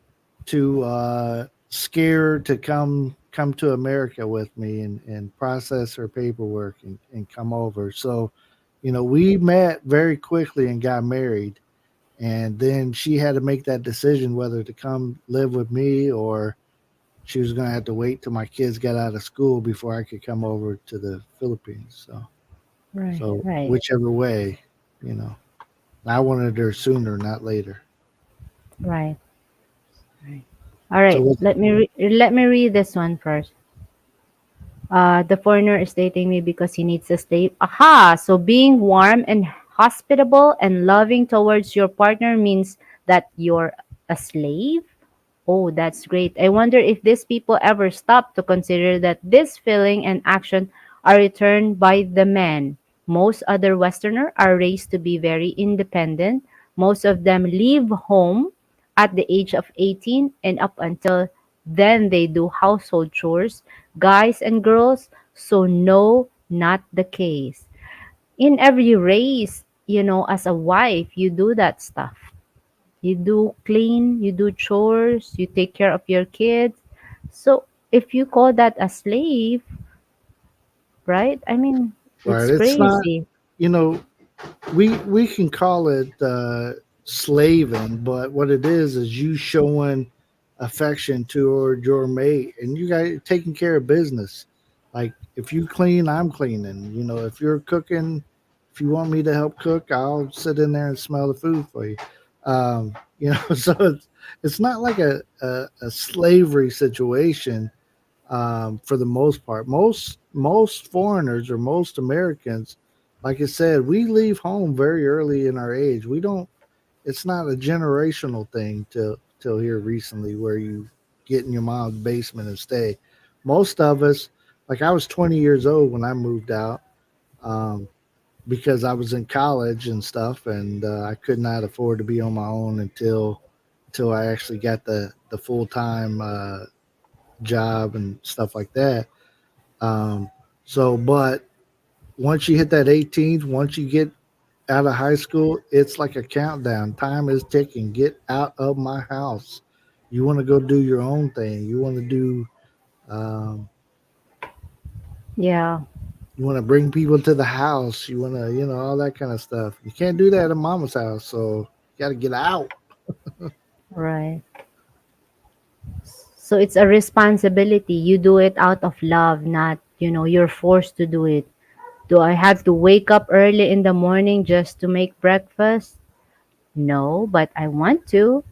to scare her to come to America with me and process her paperwork and come over. So, we met very quickly and got married. And then she had to make that decision whether to come live with me, or she was going to have to wait till my kids got out of school before I could come over to the Philippines. So, Right, so right, whichever way, you know, I wanted her sooner, not later. right, right. All So, right, what, let me read this one first. The foreigner is dating me because he needs a slave. Aha! So being warm and hospitable and loving towards your partner means that you're a slave? Oh, that's great. I wonder if these people ever stop to consider that this feeling and action are returned by the man. Most other Westerners are raised to be very independent. Most of them leave home at the age of 18, and up until then they do household chores, guys and girls. So no, not the case. In every race, as a wife, you do that stuff. You do clean, you do chores, you take care of your kids. So if you call that a slave, right? I mean, right? it's It's not, crazy. you know, we can call it slaving, but what it is you showing affection toward your mate, and you guys taking care of business. Like, if you clean, I'm cleaning. If you're cooking, if you want me to help cook, I'll sit in there and smell the food for you. So it's not like a slavery situation, for the most part. Most foreigners, or most Americans, like I said, we leave home very early in our age. We don't. It's not a generational thing till here recently, where you get in your mom's basement and stay. Most of us, like, I was 20 years old when I moved out, um, because I was in college and stuff, and I could not afford to be on my own until I actually got the full time job and stuff like that. Um, but once you hit that 18th, once you get out of high school, it's like a countdown. Time is ticking. Get out of my house. You want to go do your own thing. You want to do Yeah. You want to bring people to the house. You want to, all that kind of stuff. You can't do that at mama's house. So you got to get out. Right. So it's a responsibility. You do it out of love, not, you're forced to do it. Do I have to wake up early in the morning just to make breakfast? No, but I want to,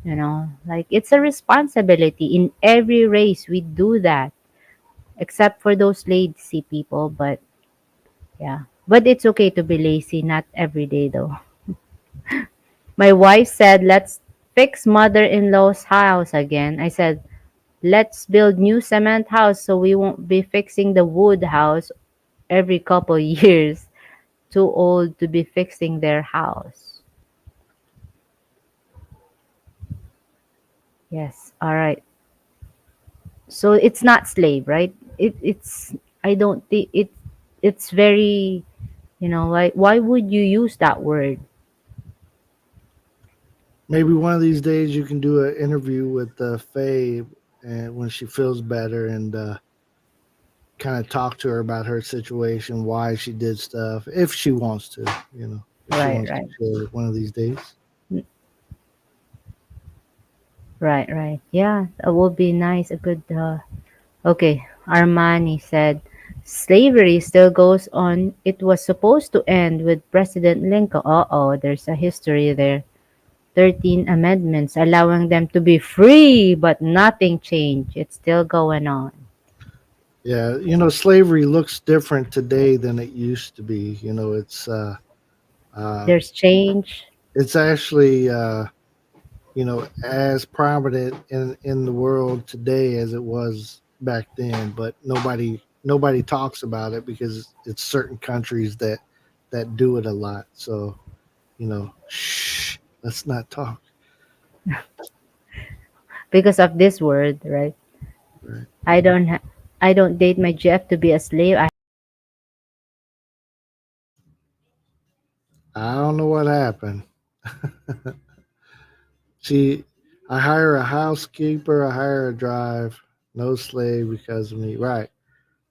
like it's a responsibility. In every race, we do that, except for those lazy people. But yeah, but it's okay to be lazy, not every day though. My wife said, let's fix mother in law's house again. I said, let's build new cement house so we won't be fixing the wood house every couple years. Too old to be fixing their house. Yes. All right. So it's not slave, right? It's I don't think it's very, why would you use that word? Maybe one of these days you can do an interview with Faye, and when she feels better, and kind of talk to her about her situation, why she did stuff, if she wants to, if she Right, wants to right. share it one of these days. N- Right, right. Yeah, that would be nice. A good okay. Armani said slavery still goes on. It was supposed to end with President Lincoln. Uh-oh, there's a history there. 13 amendments allowing them to be free, but nothing changed. It's still going on. Yeah, slavery looks different today than it used to be. Uh, There's change. it's actually as prominent in the world today as it was back then, but nobody talks about it because it's certain countries that do it a lot. So shh, let's not talk. Because of this word, right? Right? I don't ha- I don't date my Jeff to be a slave. I don't know what happened. See, I hire a housekeeper, I hire a drive, no slave because of me. Right?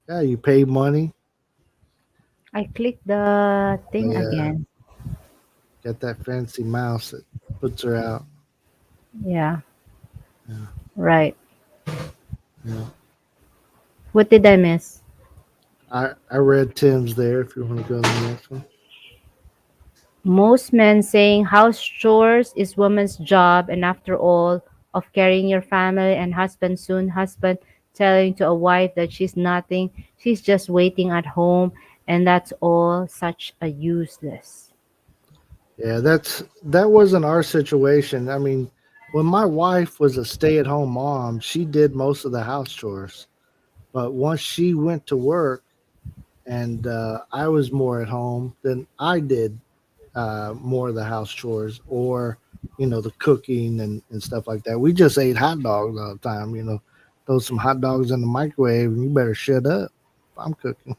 Yeah, you pay money. I clicked the thing Yeah, again. got that fancy mouse that puts her out. Yeah, Yeah, right. yeah. What did I miss? I read Tim's there. If you want to go to the next one. Most men saying house chores is woman's job, and after all of carrying your family and husband, soon husband telling to a wife that she's nothing, she's just waiting at home, and that's all such a useless. Yeah, that wasn't our situation. I mean, when my wife was a stay-at-home mom, she did most of the house chores. But once she went to work and I was more at home, then I did more of the house chores or the cooking and stuff like that. We just ate hot dogs all the time. Throw some hot dogs in the microwave and you better shut up. If I'm cooking.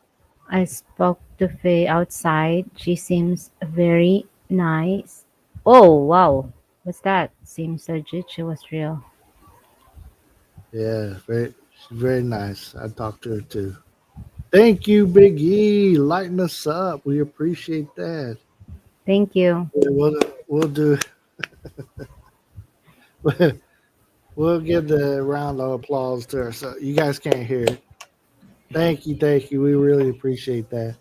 I spoke to Faye outside. She seems very nice. Oh, wow. What's that? Seems legit. She was real. Yeah, she's very nice. I talked to her too. Thank you, Big E. Lighten us up. We appreciate that. Thank you. Yeah, we'll do. We'll give the round of applause to her. So you guys can't hear it. Thank you, thank you. We really appreciate that.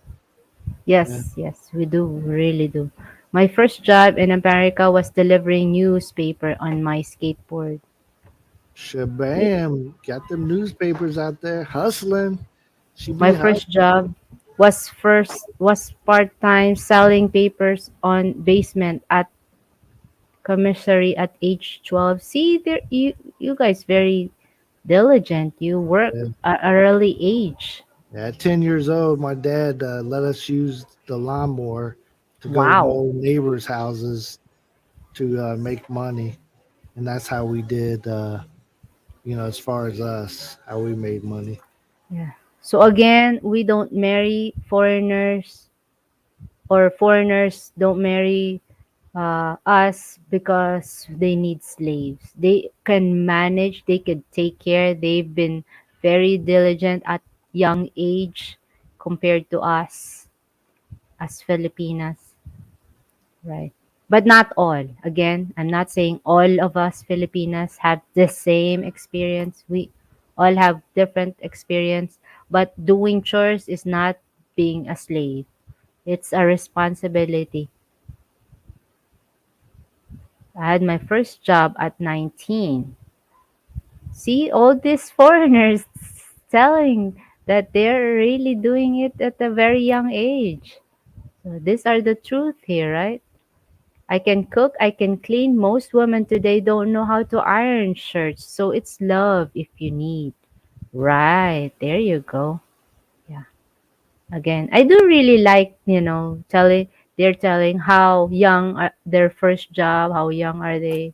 Yeah. Yes, yes, we do. We really do. My first job in America was delivering newspaper on my skateboard. Y- Shabam. Got them newspapers out there hustling. She My be first hustling. job was part-time selling papers on basement at commissary at age 12. See there you guys very diligent. You work Yeah. at an early age. At 10 years old, my dad let us use the lawnmower to go Wow. mow neighbors' houses to make money. And that's how we did, as far as us, how we made money. Yeah. So again, we don't marry foreigners, or foreigners don't marry us because they need slaves. They can manage, they could take care. They've been very diligent at young age. compared to us as Filipinas, right? But not all. Again, I'm not saying all of us Filipinas have the same experience. We all have different experience, but doing chores is not being a slave. It's a responsibility. I had my first job at 19. See, all these foreigners telling that they're really doing it at a very young age. So these are the truth here, right? I can cook, I can clean. Most women today don't know how to iron shirts. So it's love if you need. Right, there you go. Yeah. Again, I do really like, telling they're telling how young are their first job, how young are they.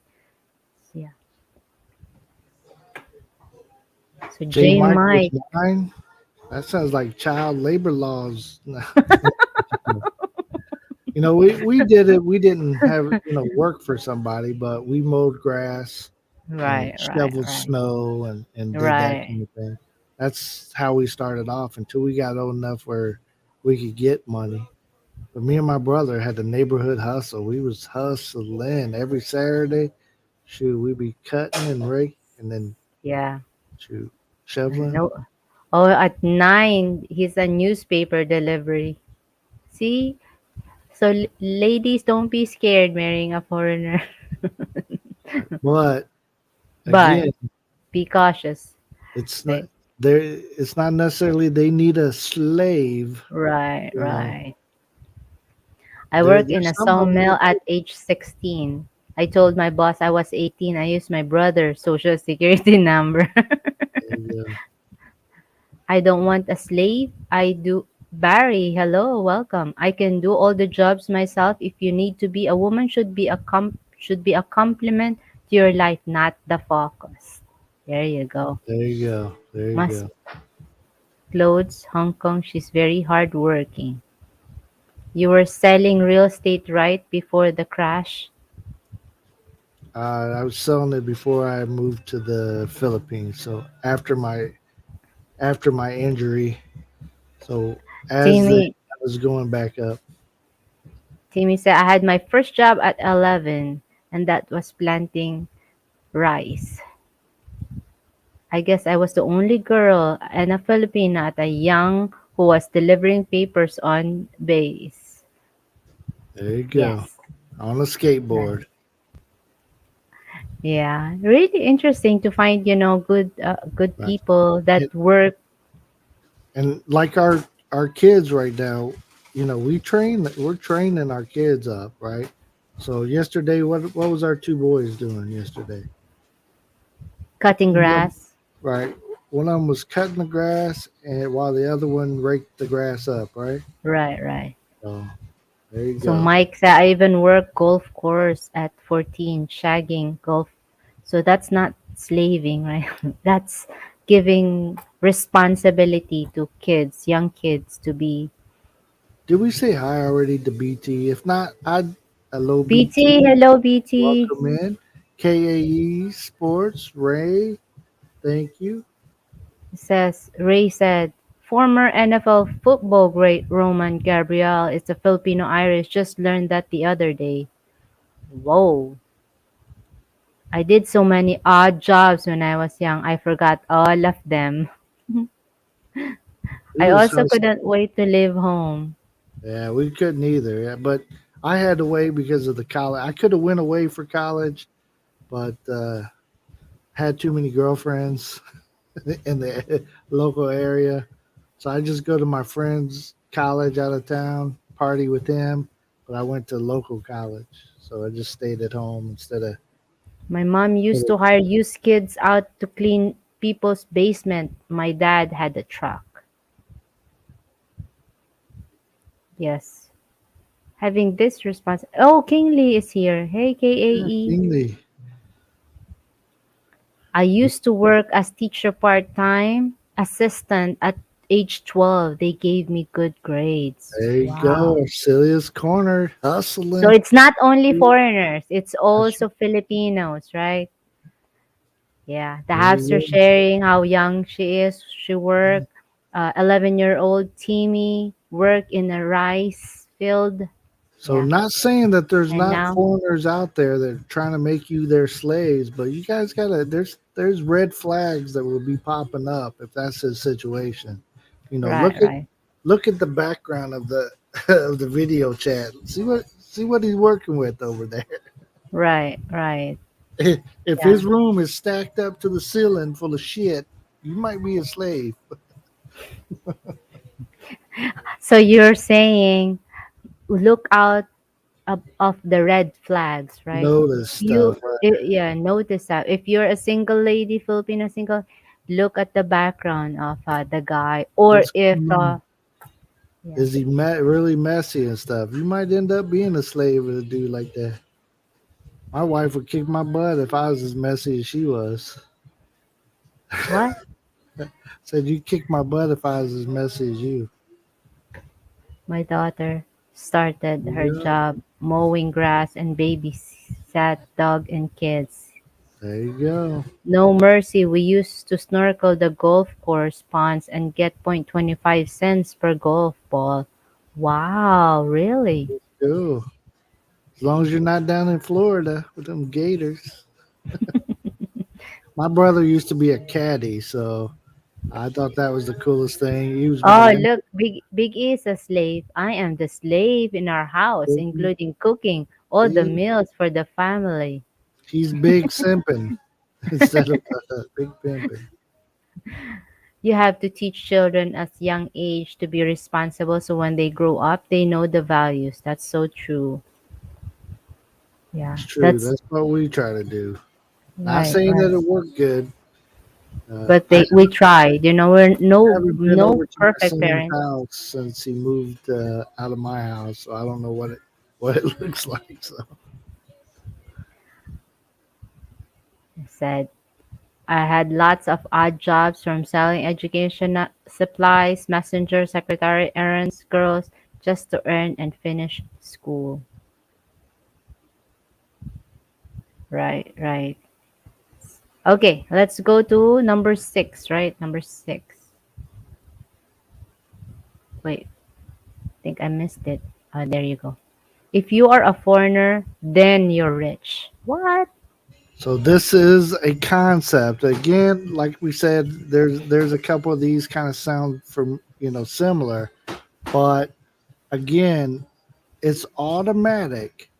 Yeah. So J. J Mike was Mike. 9. That sounds like child labor laws. We did it. We didn't have, work for somebody, but we mowed grass and Right, right, shoveled right. snow and did that Right. kind of thing. That's how we started off until we got old enough where we could get money. But me and my brother had the neighborhood hustle. We was hustling every Saturday. Shoot, we'd be cutting and raking and then Yeah. shoot I shoveling. know. Oh, at 9, he's a newspaper delivery. See? So, ladies, don't be scared marrying a foreigner. But But again, be cautious. it's not Right, there. It's not necessarily they need a slave. right, You know, right. I worked in there's a some of them sawmill that at age 16. I told my boss I was 18. I used my brother's social security number. they, I don't want a slave. I do. Barry, hello, welcome. I can do all the jobs myself. If you need to be a woman, should be a complement to your life, not the focus. There you go. there you go. There you Must go. clothes, Hong Kong. She's very hardworking. You were selling real estate right before the crash. I was selling it before I moved to the Philippines. So after my injury, so as the Timmy, I was going back up, Timmy said I had my first job at 11, and that was planting rice. I guess I was the only girl and a Filipina at a young who was delivering papers on base. there you go, Yes. on a Right. skateboard. Yeah. Really interesting to find, good Right. people that And, work. and like our kids right now, we're training our kids up, right? So yesterday, what was our two boys doing yesterday? Cutting One of them, grass. right. One of them was cutting the grass, and while the other one raked the grass up, right? Right, right. So there you So go. Mike said I even worked golf course at 14, shagging golf. So that's not slaving, right? That's giving responsibility to kids, young kids to be. Did we say hi already to BT? If not, hello BT, BT. hello BT. Welcome in. KAE Sports, Ray, thank you. Says Ray said former NFL football great Roman Gabriel is a Filipino Irish. Just learned that the other day. Whoa. I did so many odd jobs when I was young. I forgot all of them. We I was also hustling. couldn't wait to leave home. Yeah, we couldn't either. Yeah, but I had to wait because of the college. I could have went away for college, but had too many girlfriends in the local area. So I just go to my friend's college out of town, party with him. But I went to local college, so I just stayed at home instead of. My mom used to hire used kids out to clean people's basement. My dad had a truck. Yes. Having this response. Oh, Kingsley is here. Hey, Yeah, KAE. Kingley. I used to work as teacher part-time assistant at age 12. They gave me good grades. There you go, Wow. Arcelia's Corner, So hustling. it's not only foreigners, it's That's also Filipinos, right? Yeah. The there Habs are you sharing how young she is. She worked. 11-year-old Timmy worked in a rice field. So, Yeah. not saying that there's And not now, foreigners out there that are trying to make you their slaves, but you guys gotta. There's red flags that will be popping up if that's his situation. You know, right, right, look at the background of the of the video chat. See what he's working with over there. right, right. If Yeah. his room is stacked up to the ceiling full of shit, you might be a slave. So you're saying look out of the red flags, right? Notice You, stuff. Right? yeah, notice that. If you're a single lady, Filipino single, look at the background of the guy. Or What's if, going on? yeah, Is he really messy and stuff? You might end up being a slave with a dude like that. My wife would kick my butt if I was as messy as she was. what? Said you kick my butt if I was as messy as you. My daughter started her Yeah, job mowing grass and babysat dog and kids. there you go. No mercy. We used to snorkel the golf course ponds and get 0.25 cents per golf ball. Wow, really? Cool. As long as you're not down in Florida with them gators. My brother used to be a caddy, so I thought that was the coolest thing. He was my Oh, young. look, Big E is a slave. I am the slave in our house, including cooking all the See, meals for the family. he's big simping instead of big pimping. You have to teach children at young age to be responsible so when they grow up, they know the values. That's so true. Yeah, It's true. that's That's what we try to do. Not right, saying right. that it worked good. But I we tried. We're haven't been no over to my perfect son's parents. house since he moved out of my house, so I don't know what it looks like. So I said I had lots of odd jobs from selling education supplies, messenger, secretary, errands, girls, just to earn and finish school. Right, right. Okay, let's go to number six, right? Number six. Wait, I think I missed it. There you go. If you are a foreigner, then you're rich. What? this is a concept again. Like we said, there's a couple of these kind of sound from similar, but again, it's automatic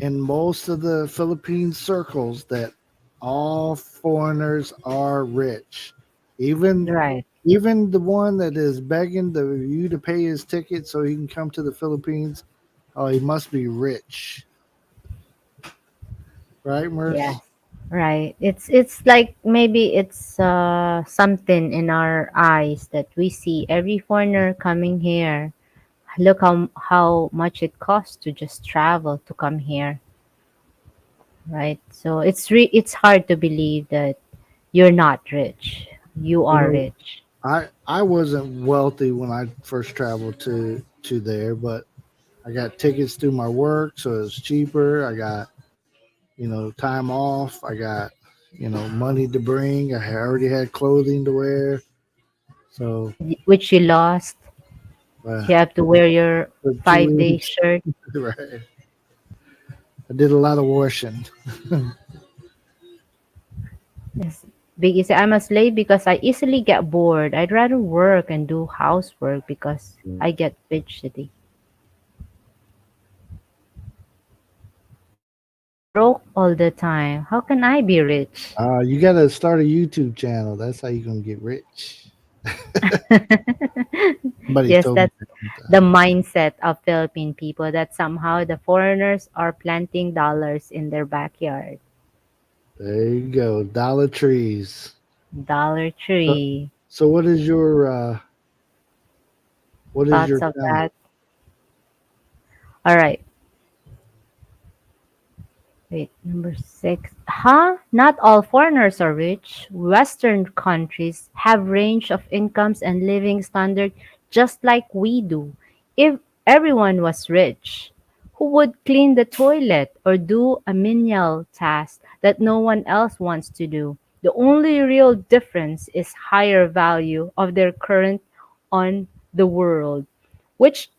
in most of the Philippine circles that all foreigners are rich. Even Right. even the one that is begging you to pay his ticket so he can come to the Philippines, oh, he must be rich, right, Yes. Merce? Right. It's like maybe it's something in our eyes that we see every foreigner coming here. Look how much it costs to just travel to come here, right? So it's hard to believe that you're not rich. You You are know, rich. I wasn't wealthy when I first traveled to there, but I got tickets through my work, so it's cheaper. I got time off. I got money to bring. Already had clothing to wear, so Which you lost. uh, You have to wear your for 5 day 2 weeks, shirt. right? I did a lot of washing. Yes. Big is I'm a slave because I easily get bored. I'd rather work and do housework because I get fidgety. I'm broke all the time. How can I be rich? You got to start a YouTube channel. That's how you're gonna get rich. Somebody Yes, told me that's that one the time. mindset of Philippine people that somehow the foreigners are planting dollars in their backyard. There you go, Dollar Trees. Dollar So, tree. so what is Thoughts your of channel? that? All right. Wait, number six. Huh? Not all foreigners are rich. Western countries have range of incomes and living standard just like we do. If everyone was rich, who would clean the toilet or do a menial task that no one else wants to do? The only real difference is higher value of their current on the world, which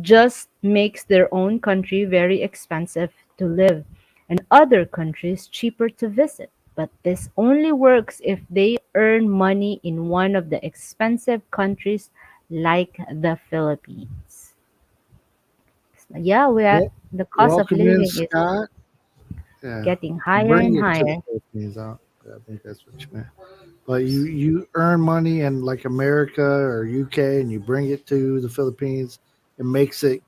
just makes their own country very expensive to live and other countries cheaper to visit. But this only works if they earn money in one of the expensive countries like the Philippines. Yeah, Well, the cost of welcome in, living is Scott. Yeah, getting higher bring and it to the higher. Philippines. I think that's what you meant. But you earn money in like America or UK, and you bring it to the Philippines. It makes it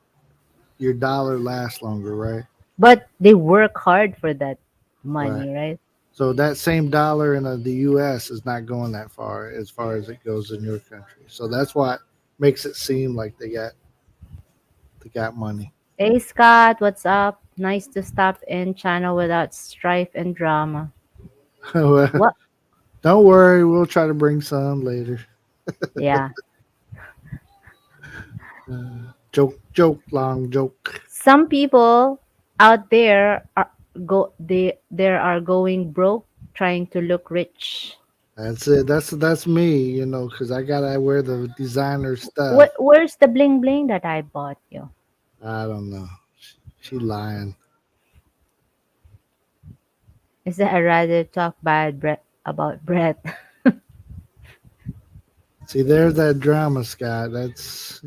your dollar last longer, right? But they work hard for that Right. money, right? So that same dollar in the U.S. is not going that far as it goes in your country. So that's what makes it seem like they got money. Hey Scott, what's up? Nice to stop in channel without strife and drama. Well, What? don't worry, we'll try to bring some later. Yeah. Joke, long joke. Some people out there are there are going broke trying to look rich. That's it. That's me, because I gotta wear the designer stuff. Where's the bling bling that I bought you? I don't know. She lying. Is that I rather talk bad about Brett? See, there's that drama, Scott. That's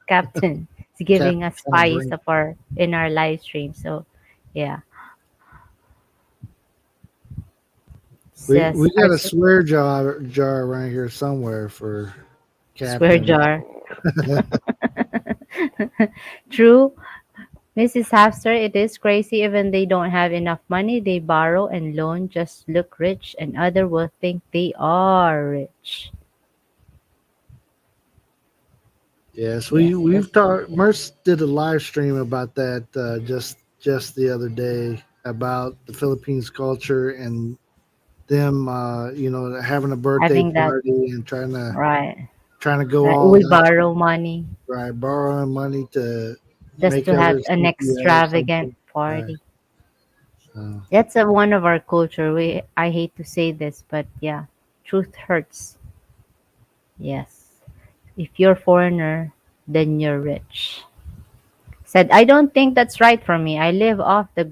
Captain is giving Captain us trying to spice bring. of our in our live stream. So yeah. We Says got a swear jar around here somewhere for swear Captain. jar. True, Mrs. Hafster, it is crazy even they don't have enough money, they borrow and loan just look rich and other will think they are rich. Yes, Yes, we've that's talked. Merce did a live stream about that just the other day about the Philippines culture and them, having a birthday having that party and trying to right. trying to go Right. all We out, borrow money right? Borrowing money to just make to have others an think you have extravagant something, right? party. So, That's one of our culture. We I hate to say this, but yeah, truth hurts. Yes. If you're foreigner, then you're rich. Said, I don't think that's right for me. I live off the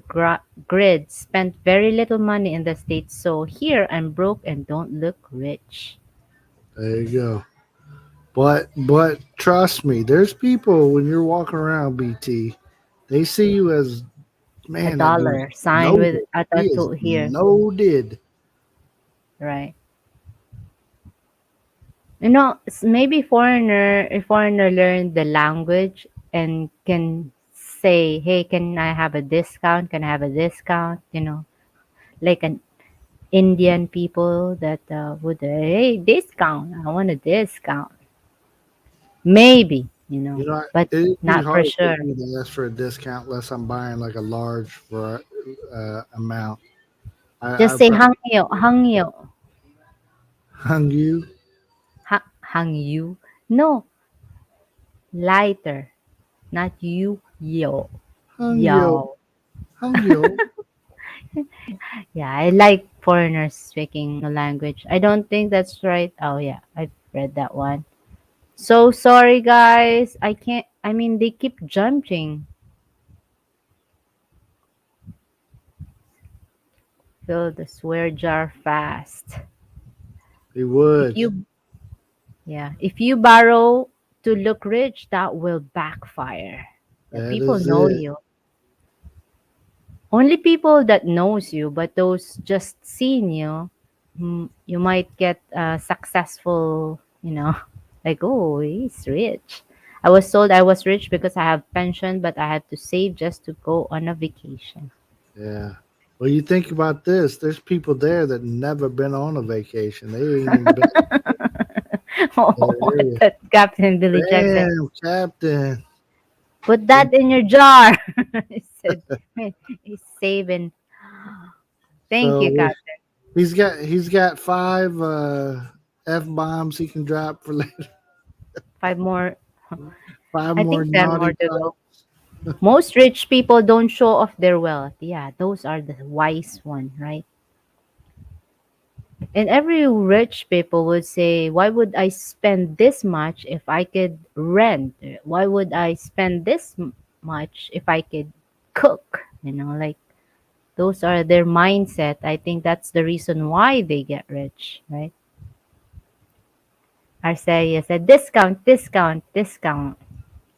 grid, spent very little money in the States, so here I'm broke and don't look rich. there you go. But trust me, there's people when you're walking around, BT, they see you as, A man, that dude's dollar sign with loaded. a He is tattoo here, loaded. right? Maybe a foreigner learned the language and can say, hey, can I have a discount? Can I have a discount? Like an Indian people that would, hey, discount. I want a discount. Maybe, but It'd be not for hard for sure. me to ask for a discount unless I'm buying like a large amount. I Just say probably hangyo, hangyo, hung you, hangyu. No, lighter, not you, yo, hung you, yo. hung you. Yeah, I like foreigners speaking a language. I don't think that's right. Oh yeah, I've read that one. So sorry, guys. I can't. I mean, they keep jumping. Fill the swear jar fast. He If would. you, yeah, if you borrow to look rich, that will backfire. The That people is know it. you. Only people that knows you, but those just seeing you, you might get successful. Like, oh, he's rich. I was told I was rich because I have pension, but I had to save just to go on a vacation. Yeah. Well, you think about this. There's people there that never been on a vacation. They ain't even been in Oh, the area. that Captain Billy Jackson. Damn, Captain. Put They, that in your jar. He said, he's saving. Thank so you, we, Captain. he's got five f bombs he can drop for later. Five more. Five I more think 10 more naughty to pops. go. Most rich people don't show off their wealth. Yeah, those are the wise one, right? And every rich people would say, why would I spend this much if I could rent? Why would I spend this much if I could cook? Like those are their mindset. I think that's the reason why they get rich, right? Arcelia said, discount, discount, discount.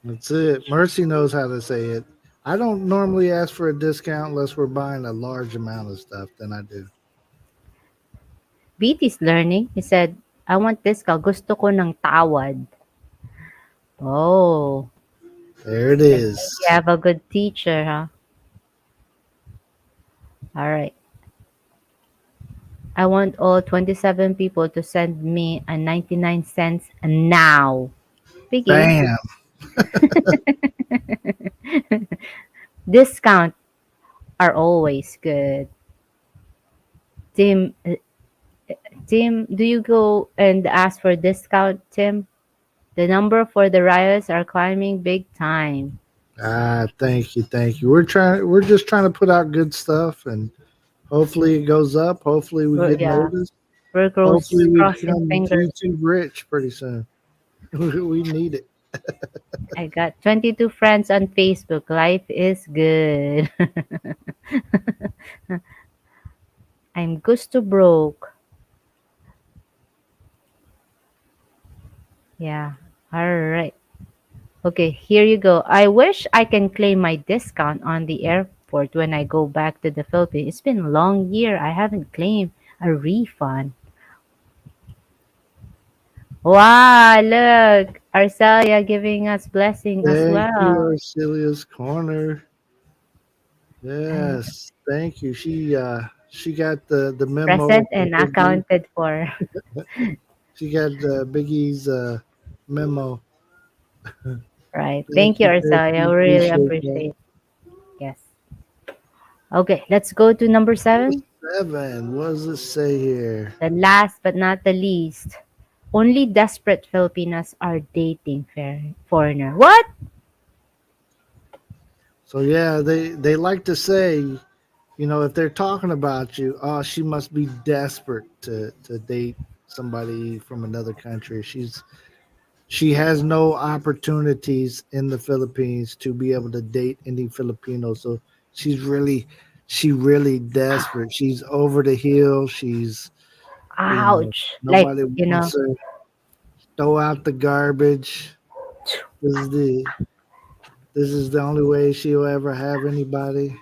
That's it. Mercy knows how to say it. I don't normally ask for a discount unless we're buying a large amount of stuff. Then I do. BT's learning. He said, I want discount. Gusto ko ng tawad. Oh, There it I think you is. have a good teacher, huh? All right. I want all 27 people to send me a 99 cents now. Biggie. Bam. Discount are always good. Tim, Tim, do you go and ask for discount, Tim? The number for the riots are climbing big time. Thank you, thank you. We're just trying to put out good stuff, and hopefully it goes up. Hopefully we get Yeah, noticed. we're Hopefully we crossing become fingers. YouTube rich pretty soon. We need it. I got 22 friends on Facebook. Life is good. I'm gusto broke. Yeah. All right. Okay, here you go. I wish I can claim my discount on the airport when I go back to the Philippines. It's been a long year. I haven't claimed a refund. Wow, look. Arcelia giving us blessing as Thank you, well. Arcelia's Corner. And Yes, thank you. She got the memo present for and Biggie. accounted for. She got Biggie's memo. Right. Thank Thank you, you, thank Arcelia. you. We really Appreciate that. appreciate. Yes. Okay, let's go to number Number 7. 7. What does it say here? The last but not the least. Only desperate Filipinas are dating foreigner. What? So yeah, they like to say, if they're talking about you, oh, she must be desperate to date somebody from another country. She has no opportunities in the Philippines to be able to date any Filipino. So she really desperate. She's over the hill. Ouch. Like, Nobody wants her. Throw out the garbage. This is the this is the only way she'll ever have anybody.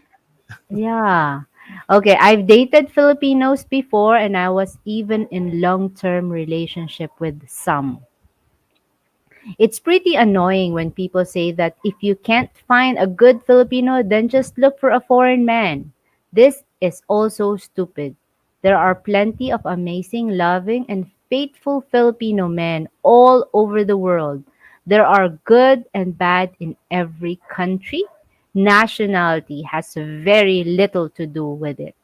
yeah. Okay, I've dated Filipinos before and I was even in long-term relationship with some. It's pretty annoying when people say that if you can't find a good Filipino, then just look for a foreign man. This is also stupid. There are plenty of amazing, loving, and faithful Filipino men all over the world. There are good and bad in every country. Nationality has very little to do with it.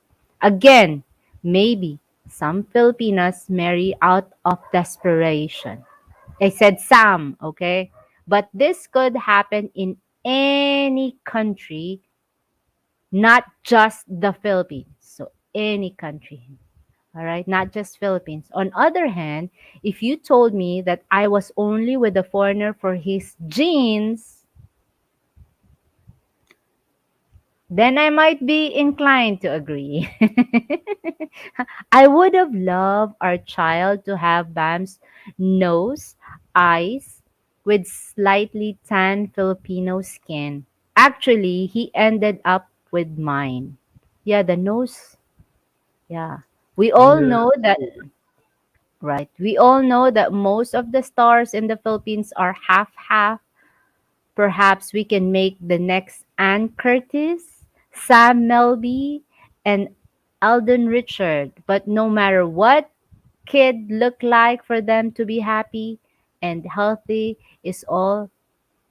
Again, maybe some Filipinas marry out of desperation. I said some, okay? But this could happen in any country, not just the Philippines. So any country. All right, not just Philippines. On other hand, if you told me that I was only with a foreigner for his genes, then I might be inclined to agree. I would have loved our child to have Bam's nose, eyes, with slightly tan Filipino skin. Actually, he ended up with mine. Yeah, the nose. Yeah. We all Yeah. know that, right? We all know that most of the stars in the Philippines are half half. Perhaps we can make the next Ann Curtis, Sam Melby, and Alden Richard. But no matter what kid look like, for them to be happy and healthy is all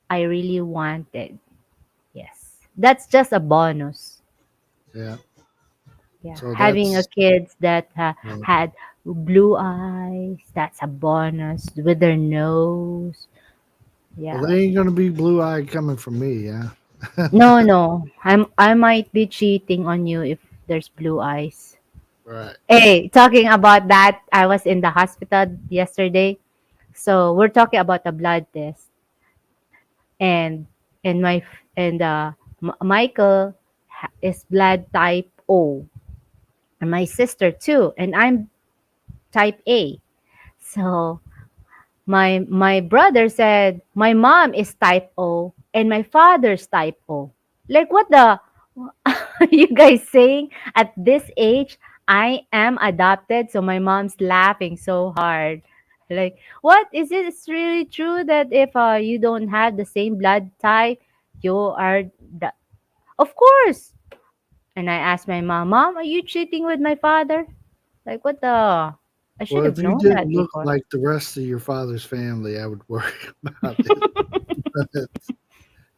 I really wanted. Yes. That's just a bonus. Yeah. Yeah. So Having a that's kids that yeah. had blue eyes, that's a bonus with their nose. Well, Yeah. they ain't gonna be blue eyed coming from me, yeah. No, no. I might be cheating on you if there's blue eyes. Right. Hey, talking about that, I was in the hospital yesterday. So we're talking about the blood test, and and my and Michael is blood type O, and my sister too, and I'm type A. So my brother said my mom is type O and my father's type O. Like what the are you guys saying at this age I am adopted? So my mom's laughing so hard. Like what is it? It's really true that if you don't have the same blood type, you are the of course. And I asked my mom, Mom, are you cheating with my father? Like what the I should Well, have if you known didn't that look before. like the rest of your father's family, I would worry about it. But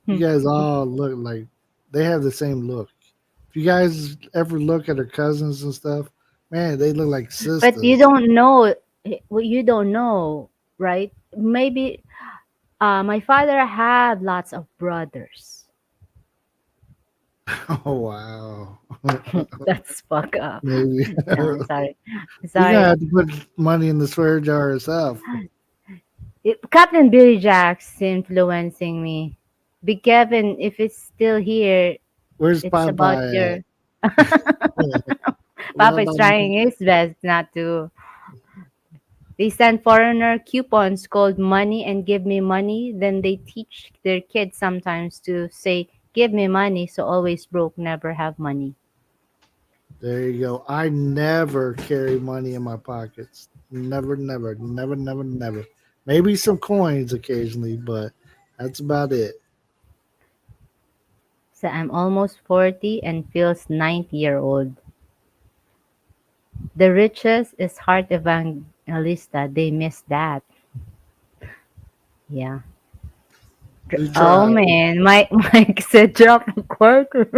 you guys all look like they have the same look. If you guys ever look at her cousins and stuff, man, they look like But you sisters. don't know, well, you don't know, right? Maybe my father have lots of brothers. Oh wow. That's fuck up. Maybe No, sorry, you're gonna sorry. have to put money in the swear jar yourself. Captain Billy Jack's influencing me. Big Kevin, if it's still here, Where's it's about Popeye your at? What Papa is about trying his best not to. They send foreigner coupons called money and give me money. Then they teach their kids sometimes to say, give me money. So always broke, never have money. there you go. I never carry money in my pockets. Never, never, never, never, never. Maybe some coins occasionally, but that's about it. So I'm almost 40 and feels 90-year old. The richest is Heart Evangelista. They miss that. Yeah. We Oh try. man, Mike said drop a quarter.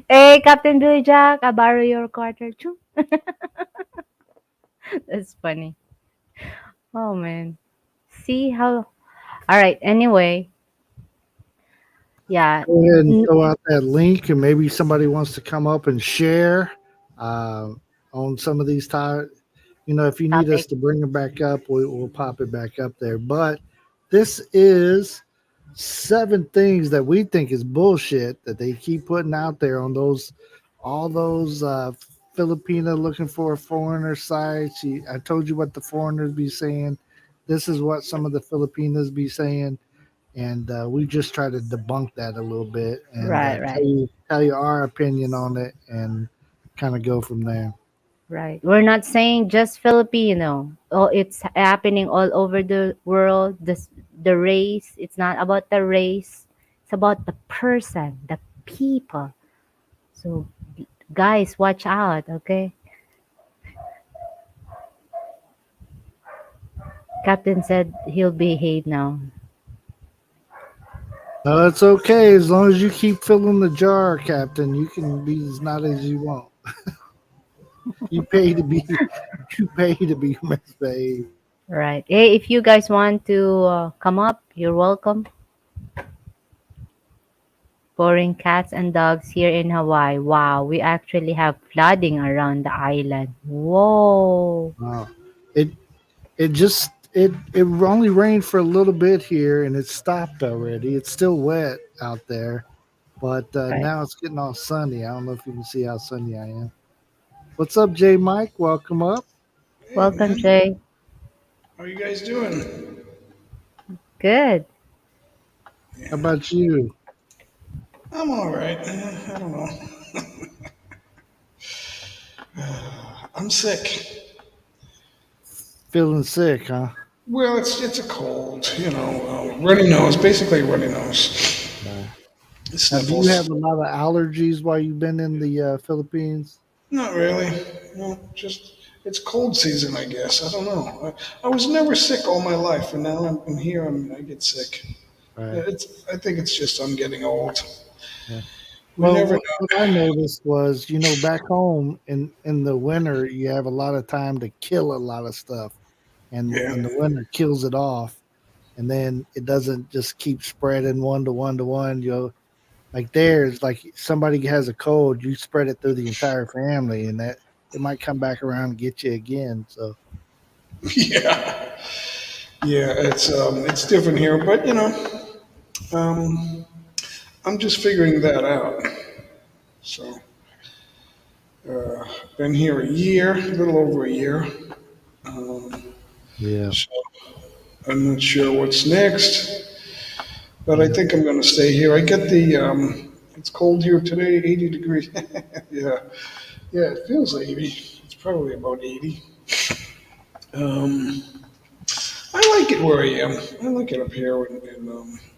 Hey, Captain Billy Jack, I borrow your quarter too. That's funny. Oh man. See how all right, anyway. Yeah. Go ahead and throw out that link, and maybe somebody wants to come up and share uh, on some of these if you need us Topic. to bring it back up, we'll pop it back up there. But this is 7 things that we think is bullshit that they keep putting out there on all those Filipina looking for a foreigner sites. I told you what the foreigners be saying. This is what some of the Filipinas be saying, and we just try to debunk that a little bit and Right, right. tell you our opinion on it and kind of go from there. Right. We're not saying just Filipino. Oh, it's happening all over the world. The race. It's not about the race. It's about the person, the people. So, guys, watch out. Okay. Captain said he'll behave now. It's okay as long as you keep filling the jar, Captain. You can be as not as you want. You pay to be you pay to be misbehaved. Right. Hey, if you guys want to come up, you're welcome. Boring cats and dogs here in Hawaii. Wow, we actually have flooding around the island. Whoa. Uh, it it only rained for a little bit here and it stopped already. It's still wet out there, but Right. now it's getting all sunny. I don't know if you can see how sunny I am. What's up, J Mike? Welcome up. Hey Welcome, man, Jay. how are you guys doing? Good. How about you? I'm all right. I don't know. I'm sick. Feeling sick, huh? Well, it's a cold, runny nose, basically runny nose, Uh, do you have sniffles. a lot of allergies while you've been in the Philippines? Not really. Just it's cold season, I guess. I don't know. I was never sick all my life, and now I'm here. I get sick. Right. I think it's just I'm getting old. Yeah. We Well, never what I noticed was, back home in the winter, you have a lot of time to kill a lot of stuff, know. and the winter kills it off, and then it doesn't just keep spreading one to one to one. Like theirs, like somebody has a cold, you spread it through the entire family, and that it might come back around and get you again. So Yeah, yeah, it's different here, but um, I'm just figuring that out. So, been here a year, a little over a year. Um, yeah, so I'm not sure what's next, but I yeah. think I'm going to stay here. I get the it's cold here today, 80 degrees. Yeah, yeah, it feels 80. It's probably about 80. Um, I like it where I am. I like it up here.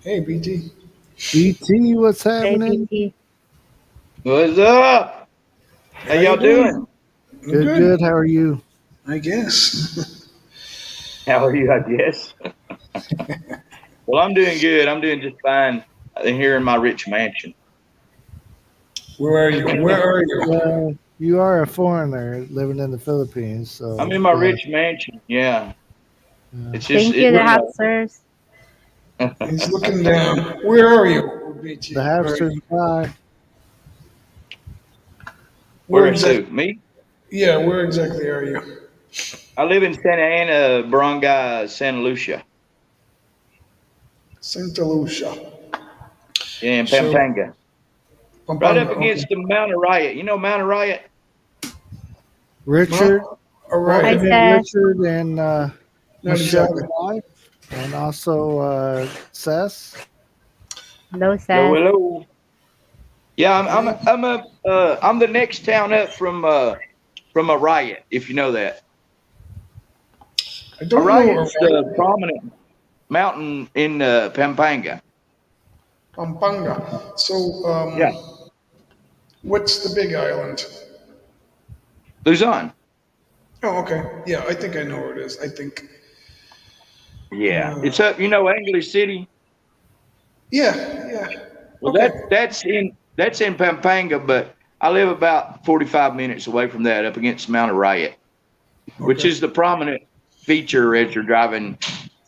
Hey, BT. BT, what's Hey, happening? BT. What's up? How How you y'all doing? doing? I'm Good, good, good. How are you? I guess. How are you, I guess? Well, I'm doing good. I'm doing just fine here in my rich mansion. Where are you? Where are you? Well, you are a foreigner living in the Philippines, I'm so in my yeah, rich mansion. Yeah. yeah. It's just, Thank you, the you hot know. sirs. He's looking down. Where are you, The BT? Where are you? hamsters fly. Where Where's who? exactly? Me? Yeah, where exactly are you? I live in Santa Ana, Barangay, Santa Lucia. Santa Lucia. Yeah, in So, Pampanga. Right Pampanga. up Okay. against the Mount Riot. You know Mount Riot? Huh? Richard, All Hi, right. Ultimate Seth. Richard, and Not Michelle's exactly. wife, and also Sess. Hello, Hello, Seth. hello. Yeah, Yeah. I'm the next town up from a riot, if you know that. I A don't know. riot's the prominent mountain in Pampanga. Pampanga. So, Yeah, what's the big island? Luzon. Oh, okay. Yeah, I think I know where it is. I think. Yeah, Uh, it's up. You know English City. yeah, yeah. Well, Okay. that's in Pampanga, but I live about 45 minutes away from that, up against Mount Riot, which Okay. is the prominent feature as you're driving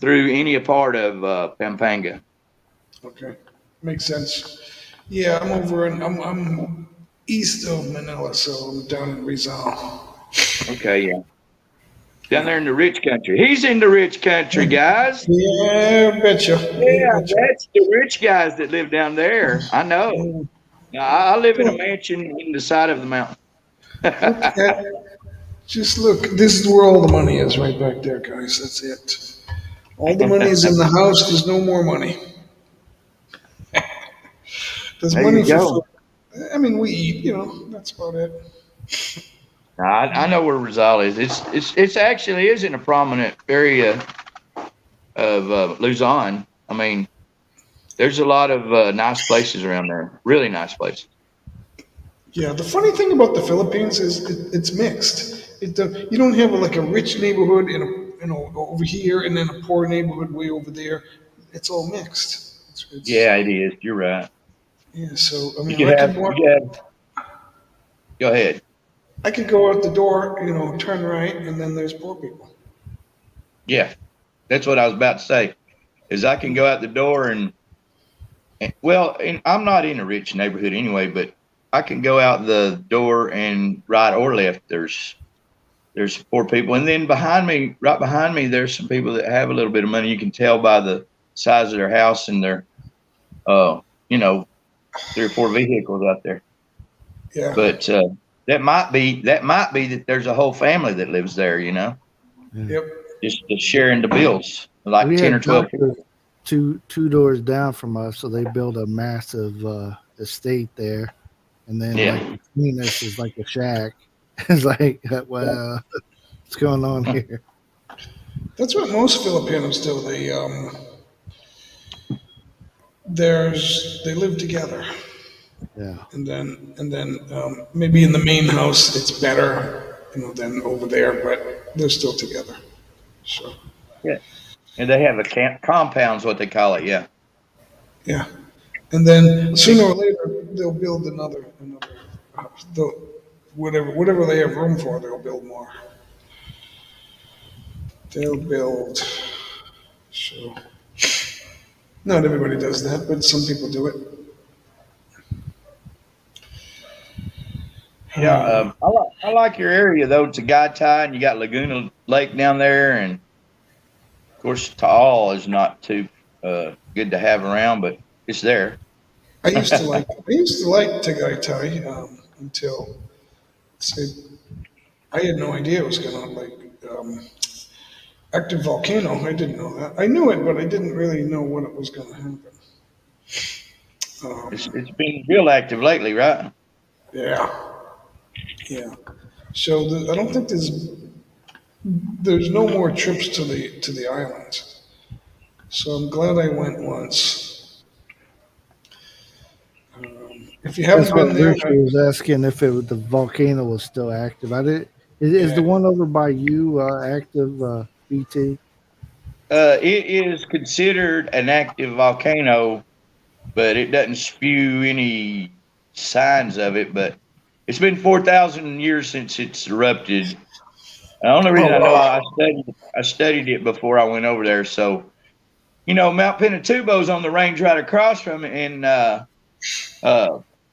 through any part of Pampanga. Okay. Makes sense. Yeah, I'm over in I'm east of Manila, so I'm down in Rizal. Okay, yeah, down there in the rich country. He's in the rich country, guys. Yeah, betcha. Yeah, Yeah, betcha. that's the rich guys that live down there. I know. Yeah. Now, I live in a Look, mansion in the side of the mountain. look at just look. This is where all the money is, right back there, guys. That's it. All the money is in the house. There's no more money. There's There money you for go. food. I mean, we eat. That's about it. Now, I know where Rizal is. It's actually is in a prominent area of Luzon. I mean, there's a lot of nice places around there. Really nice places. Yeah, the funny thing about the Philippines is it's mixed. You don't have like a rich neighborhood in a over here and then a poor neighborhood way over there. It's all mixed. Yeah, it is. You're right. Yeah. So I You mean, could have. You could have. Go ahead. I could go out the door, turn right, and then there's poor people. Yeah, that's what I was about to say. Is I can go out the door and I'm not in a rich neighborhood anyway, but I can go out the door and right or left. There's poor people, and then right behind me, there's some people that have a little bit of money. You can tell by the size of their house and their, uh, you know, 3 or 4 vehicles out there. Yeah. But that might be that there's a whole family that lives there. Yeah. Yep. Just sharing the bills, like We 10 or had 12 doctors people. two doors down from us, so they built a massive estate there, and then like Yeah, between us is like a shack. It's like, well, what's going on here? That's what most Filipinos do. They live together, Yeah, and then maybe in the main house it's better, than over there, but they're still together. So yeah, and they have a compound's what they call it. Yeah, yeah, and then sooner or later they'll build another house. Whatever they have room for, they'll build more. They'll build. So not everybody does that, but some people do it. Yeah, Uh, I like your area though. It's a guy tie, and you got Laguna Lake down there, and of course Taal is not too good to have around, but it's there. I used to like Tagaytay until say I had no idea it was gonna active volcano. I didn't know that. I knew it, but I didn't really know what it was gonna happen. Um, It's been real active lately, right? yeah, yeah. So I don't think there's no more trips to the island. So I'm glad I went once. If you that's haven't what been there, Richard was asking if the volcano was still active. I did. Is the yeah, one over by you active, BT? It is considered an active volcano, but it doesn't spew any signs of it. But it's been 4,000 years since it's erupted. The only oh reason I know wow, I studied it before I went over there. So Mount Pinatubo's on the range right across from it, and uh,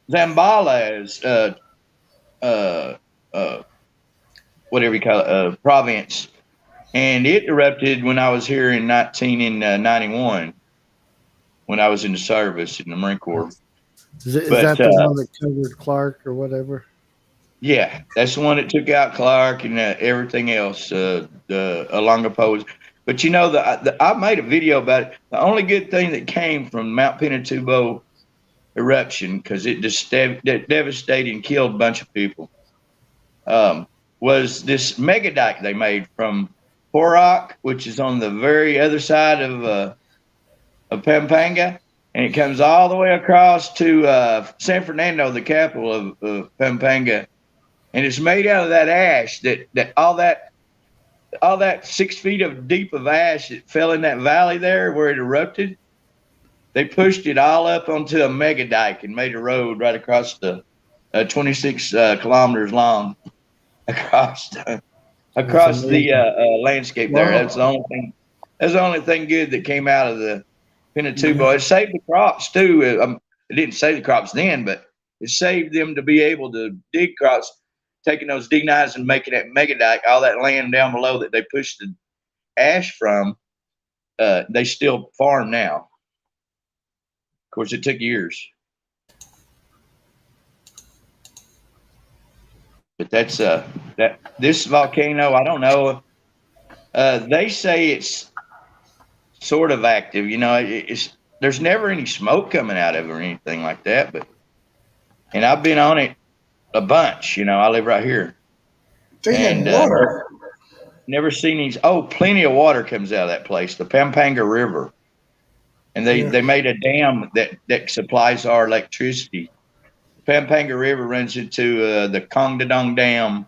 Zambala is uh, uh, whatever you call it, province, and it erupted when I was here in 1991 when I was in the service in the Marine Corps. Is But that the one that covered Clark or whatever? yeah, that's the one that took out Clark and everything else, the along the pose. But I made a video about it. The only good thing that came from Mount Pinatubo eruption, because it just devastated and killed a bunch of people, was this mega dike they made from Porak, which is on the very other side of Pampanga, and it comes all the way across to San Fernando, the capital of Pampanga, and it's made out of that ash that all that 6 feet of deep of ash that fell in that valley there where it erupted. They pushed it all up onto a mega dike and made a road right across the 26 kilometers long across That's across the amazing. landscape there. That's the wow, only thing. That's the only thing good that came out of the Pinatubo. yeah. It saved the crops too. It didn't save the crops then, but it saved them to be able to dig crops, taking those dig knives and making that mega dike, all that land down below that they pushed the ash from. They still farm now. Of course, it took years, but that's that this volcano. I don't know. They say it's sort of active. It's there's never any smoke coming out of it or anything like that. And I've been on it a bunch. I live right here, They had and water. never seen these. Oh, plenty of water comes out of that place, the Pampanga River, and they Yeah, they made a dam that supplies our electricity. Pampanga River runs into the Kongdadong Dam,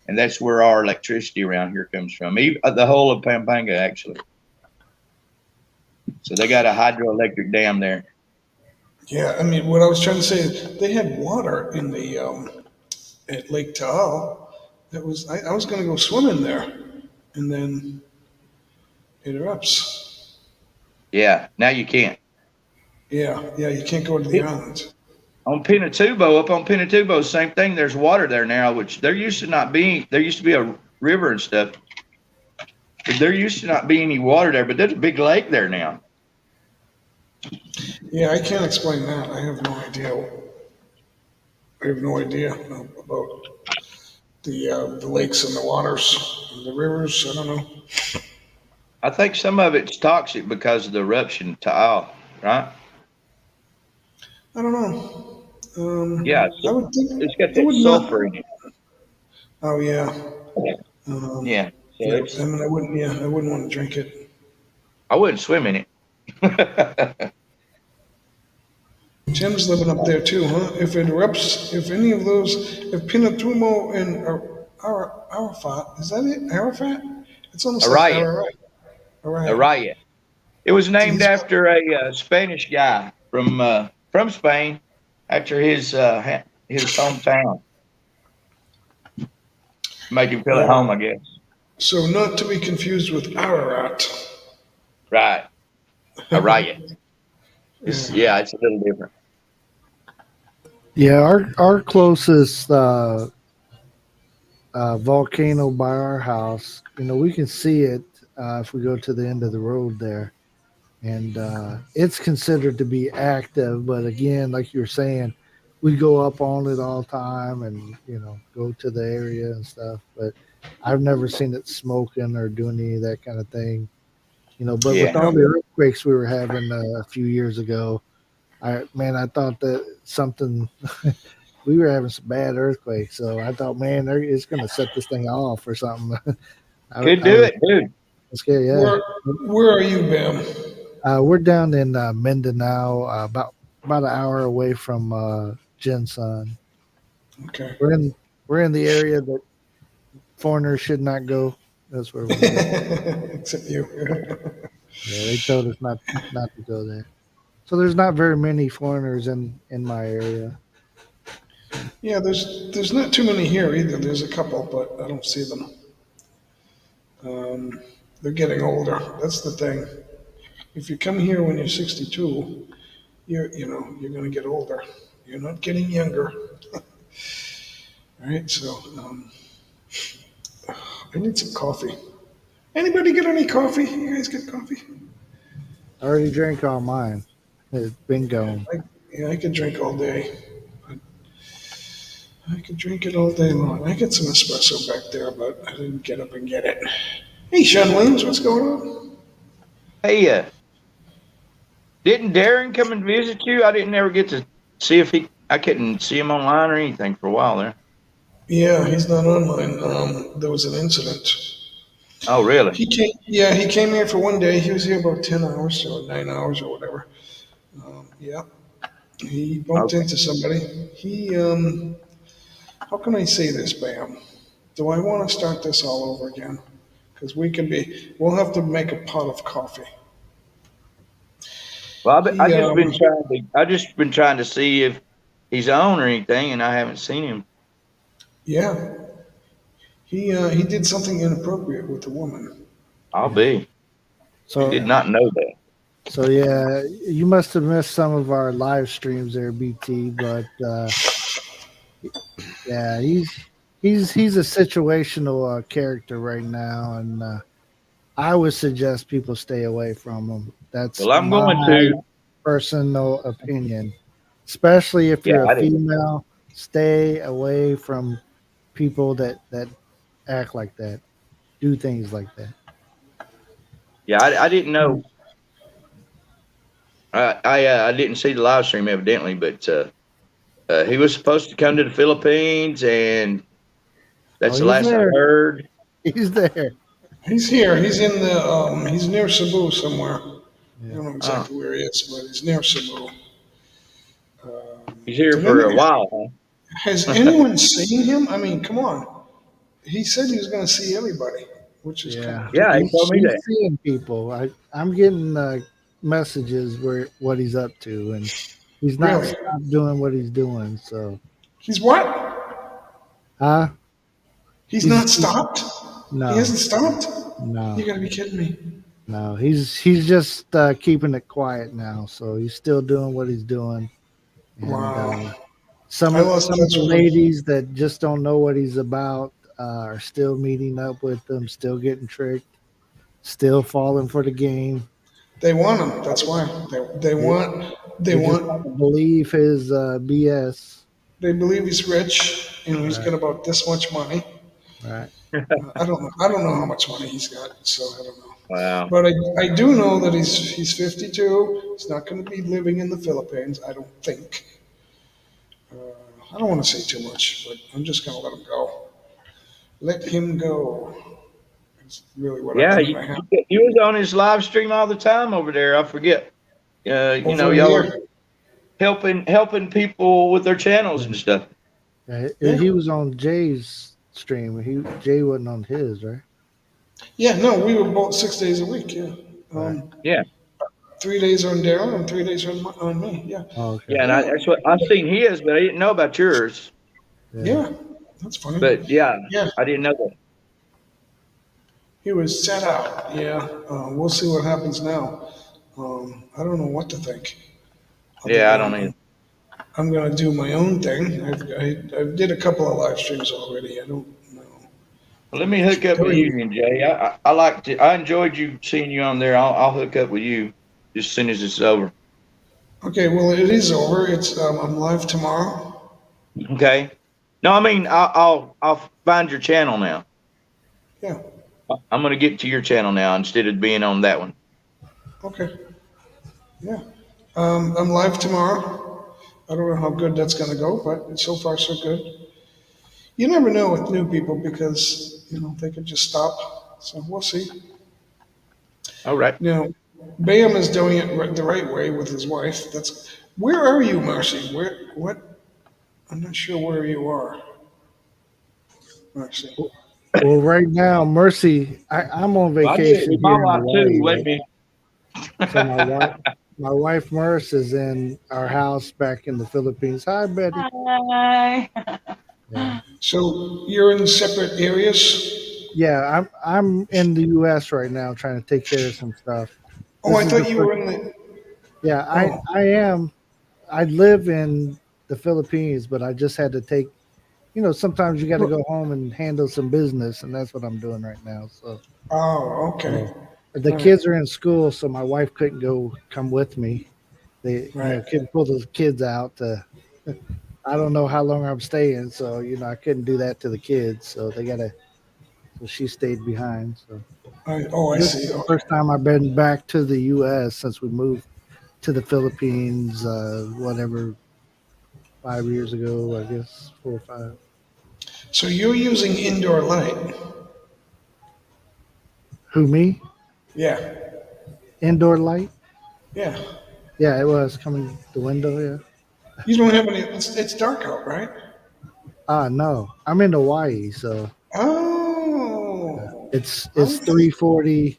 and that's where our electricity around here comes from. Even, the whole of Pampanga, actually. So they got a hydroelectric dam there. yeah. I mean, what I was trying to say is they had water in the at Lake Tahoe. I was going to go swimming there, and then it erupts. Yeah, now you can't. Yeah, yeah. You can't go to the island. On Pinatubo, up on Pinatubo, same thing. There's water there now, which there used to not be. There used to be a river and stuff. But there used to not be any water there, but there's a big lake there now. Yeah, I can't explain that. I have no idea. I have no idea about the lakes and the waters, and the rivers. I don't know. I think some of it's toxic because of the eruption to all, right? I don't know. Yeah, I would it's think got it that would sulfur not. in it. Oh yeah. Um, Yeah, so yeah. I it's. mean, I wouldn't. Yeah, I wouldn't want to drink it. I wouldn't swim in it. Jim's living up there too, huh? If it erupts, if any of those, if Pinatumo and Arafat, is that it? Arafat? It's almost like Araya, Ararat. Araya. Araya. It was So named these, after a Spanish guy from Spain, after his hometown. Make him feel at home, oh, I guess. so not to be confused with Ararat. Right, Araya. Yeah. Yeah, it's a little different. Yeah, our closest volcano by our house. We can see it if we go to the end of the road there, and it's considered to be active. But again, like you were saying, we go up on it all the time, and go to the area and stuff. But I've never seen it smoking or doing any of that kind of thing. But with Yeah. all No, the earthquakes we were having a few years ago, I thought that something we were having some bad earthquakes, so I thought, man, it's going to set this thing off or something. Could I do was it, dude. scared. Yeah, where where are you, Bam? we're down in Mindanao, about an hour away from Jinsan. Okay. We're in we're in the area that foreigners should not go. That's where we go. Except you. Yeah, they told us not to go there. So there's not very many foreigners in my area. Yeah, there's not too many here either. There's a couple, but I don't see them. Um, they're getting older. That's the thing. If you come here when you're 62, you're going to get older. You're not getting younger, right? So I need some coffee. Anybody get any coffee? You guys get coffee? I already drank all mine. It's been gone. Yeah, I could drink all day. I could drink it all day long. I get some espresso back there, but I didn't get up and get it. Hey, Sean Williams, what's going on? Hey, didn't Darren come and visit you? I didn't ever get to see if he. I couldn't see him online or anything for a while there. Yeah, he's not online. There was an incident. Oh, really? He came. Yeah, he came here for one day. He was here about 10 hours or 9 hours or whatever. Yeah, he bumped Okay. into somebody. How can I say this, Bam? Do I want to start this all over again? Because we'll have to make a pot of coffee. Well, I He, just been trying to. I just been trying to see if he's on or anything, and I haven't seen him. yeah, he did something inappropriate with a woman. I'll Yeah. be. I So did Yeah, not know that. yeah, you must have missed some of our live streams there, BT. But yeah, he's a situational character right now, and I would suggest people stay away from him. That's Well, I'm going my to. personal opinion. Especially if Yeah, you're a I didn't. female, stay away from people that act like that, do things like that. Yeah, I didn't know. I didn't see the live stream evidently, but he was supposed to come to the Philippines, and Oh, that's the he's last I there. heard. He's there. he's here. He's near Cebu somewhere. I Yeah. don't know Oh, exactly where he is, but he's near Cebu. he's here Did for a any, while, has huh? anyone seen him? I mean, come on. He said he was going to see everybody, which is kind of Yeah. Yeah, he ridiculous. told me He's that. seeing people. I'm getting messages where what he's up to, and he's not Really? stopped doing what he's doing. So, He's what? huh? He's He's not stopped? He no, hasn't stopped? You no, got to be kidding me. no. He's just keeping it quiet now. So he's still doing what he's doing, and Wow. some I of lost some of touch the with him. ladies that just don't know what he's about are still meeting up with him, still getting tricked, still falling for the game. They want him. That's why. They They want, they they just want want, to believe his BS. they believe he's rich. He's Right, got about this much money. right. I don't know. I don't know how much money he's got, so I don't know. Wow. But I do know that he's 52. He's not going to be living in the Philippines, I don't think. I don't want to say too much, but I'm just going to let him go. Let him go. That's really what I Yeah, think might happen. you was on his live stream all the time over there. I forget. Over Y'all are here, helping people with their channels and stuff. Yeah, yeah, he was on Jay's stream. Jay wasn't on his, right? yeah. No, we were both 6 days a week. Yeah, Right. 3 days on Daryl and 3 days on me. Yeah, Oh, okay. Yeah, and yeah, that's what I seen his, but I didn't know about yours. Yeah. yeah. That's funny. But yeah, Yeah, I didn't know that. he was set out. Yeah, we'll see what happens now. I don't know what to think. Other Yeah, I than don't either. I'm gonna do my own thing. I did a couple of live streams already. I don't know. Well, let me hook up with you, Three. then, Jay. I enjoyed you seeing you on there. I'll hook up with you as soon as it's over. Okay, well, it is over. I'm live tomorrow. Okay. No, I mean I'll find your channel now. Yeah. I'm gonna get to your channel now instead of being on that one. Okay. Yeah. I'm live tomorrow. I don't know how good that's going to go, but so far so good. You never know with new people because they could just stop. So we'll see. All right. Bayham is doing it the right way with his wife. That's Where are you, Marcy? Where? What? I'm not sure where you are, Marcy. Well, right now, Mercy, I'm on Well, I did it vacation with my here in wife too. Hawaii, Let right? me. So my wife Merce is in our house back in the Philippines. Hi, Betty. Hi. Yeah, So you're in separate areas. yeah. I'm in the U.S. right now, trying to take care of some stuff. Oh, This I is the thought you first. were in the. Yeah, I Oh, I am. I live in the Philippines, but I just had to take. Sometimes you got to look. go home and handle some business, and that's what I'm doing right now. So Oh, okay. uh, the All right. kids are in school, so my wife couldn't come with me. They, Right. couldn't pull the kids out. I don't know how long I'm staying, so I couldn't do that to the kids. So they gotta. So she stayed behind. So Oh, I this is see. the Okay. first time I've been back to the U.S. since we moved to the Philippines. Whatever, 5 years ago, I guess 4 or 5. So you're using indoor light. Who, me? Yeah. Indoor light? Yeah. Yeah, it was coming the window. Yeah. You don't have any. It's dark out, right? No, I'm in Hawaii, so Oh. it's I'm think. 3:40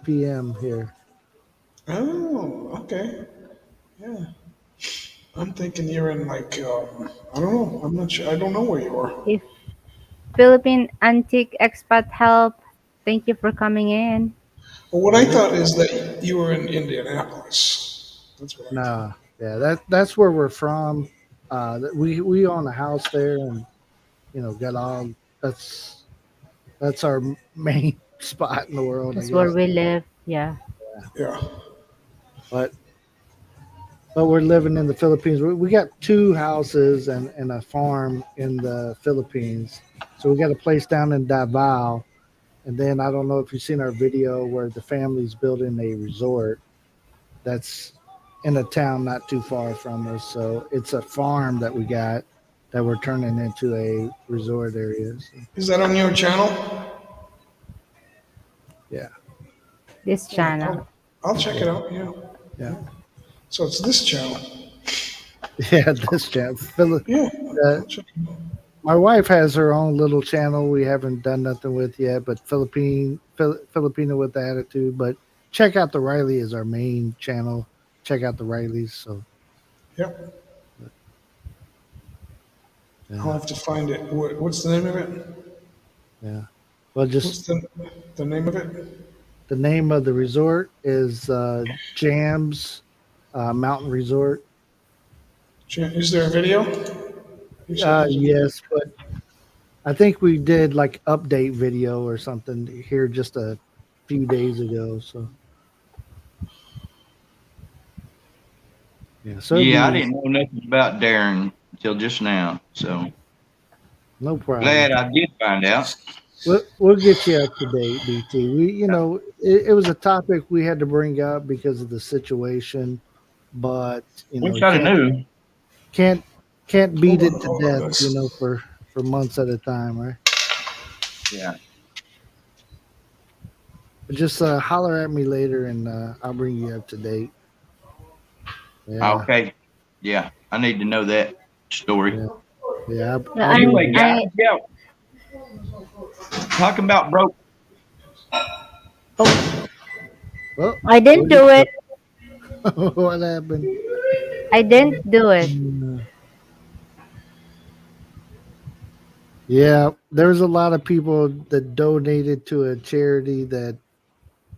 p.m. here. Oh. Okay. Yeah. I'm thinking you're in like. I don't know. I'm not sure. I don't know where you are. If Philippine Antique Expat Help, thank you for coming in. But what I Yeah, thought is that you were in Indianapolis. That's what I thought. nah, yeah, that's where we're from. We own a house there, and got all. That's that's our main spot in the world, I That's where guess. we live. Yeah. Yeah. But we're living in the Philippines. We got two houses and a farm in the Philippines. So we got a place down in Davao, and then I don't know if you've seen our video where the family's building a resort that's in a town not too far from us. So it's a farm that we got that we're turning into a resort area. So, Is that on your channel? yeah, This All right. channel. I'll check yeah, it out. Yeah. yeah, So it's this channel. yeah. This channel, Yeah. uh, I'll check it out. my wife has her own little channel we haven't done nothing with yet, but Filipino with attitude. But check out the Riley is our main channel. Check out the Rileys. So Yep. I'll yeah, have to find it. What's the name of it? yeah. Well, What's just the name of it? the name of the resort is Jams Mountain Resort. Is there a video? You said there's a video. Yes, but I think we did like update video or something here just a few days ago. So yeah, so it'd Yeah, I be didn't know nothing about Darren until just now. So no problem. glad I did find out. We'll get you up to date, BT. It was a topic we had to bring up because of the situation, but Wish you I'd have knew. can't can't beat Hold it on, to hold on, death, guys. for months at a time, right? Yeah. But just holler at me later, and I'll bring you up to date. Yeah, Okay. Yeah, I need to know that story. yeah, yeah. Yeah, I'll bring I'm Anyway, you. guys, I yeah, talking about broke. Oh, well, I didn't do it. what happened? I didn't do it. Yeah, there was a lot of people that donated to a charity that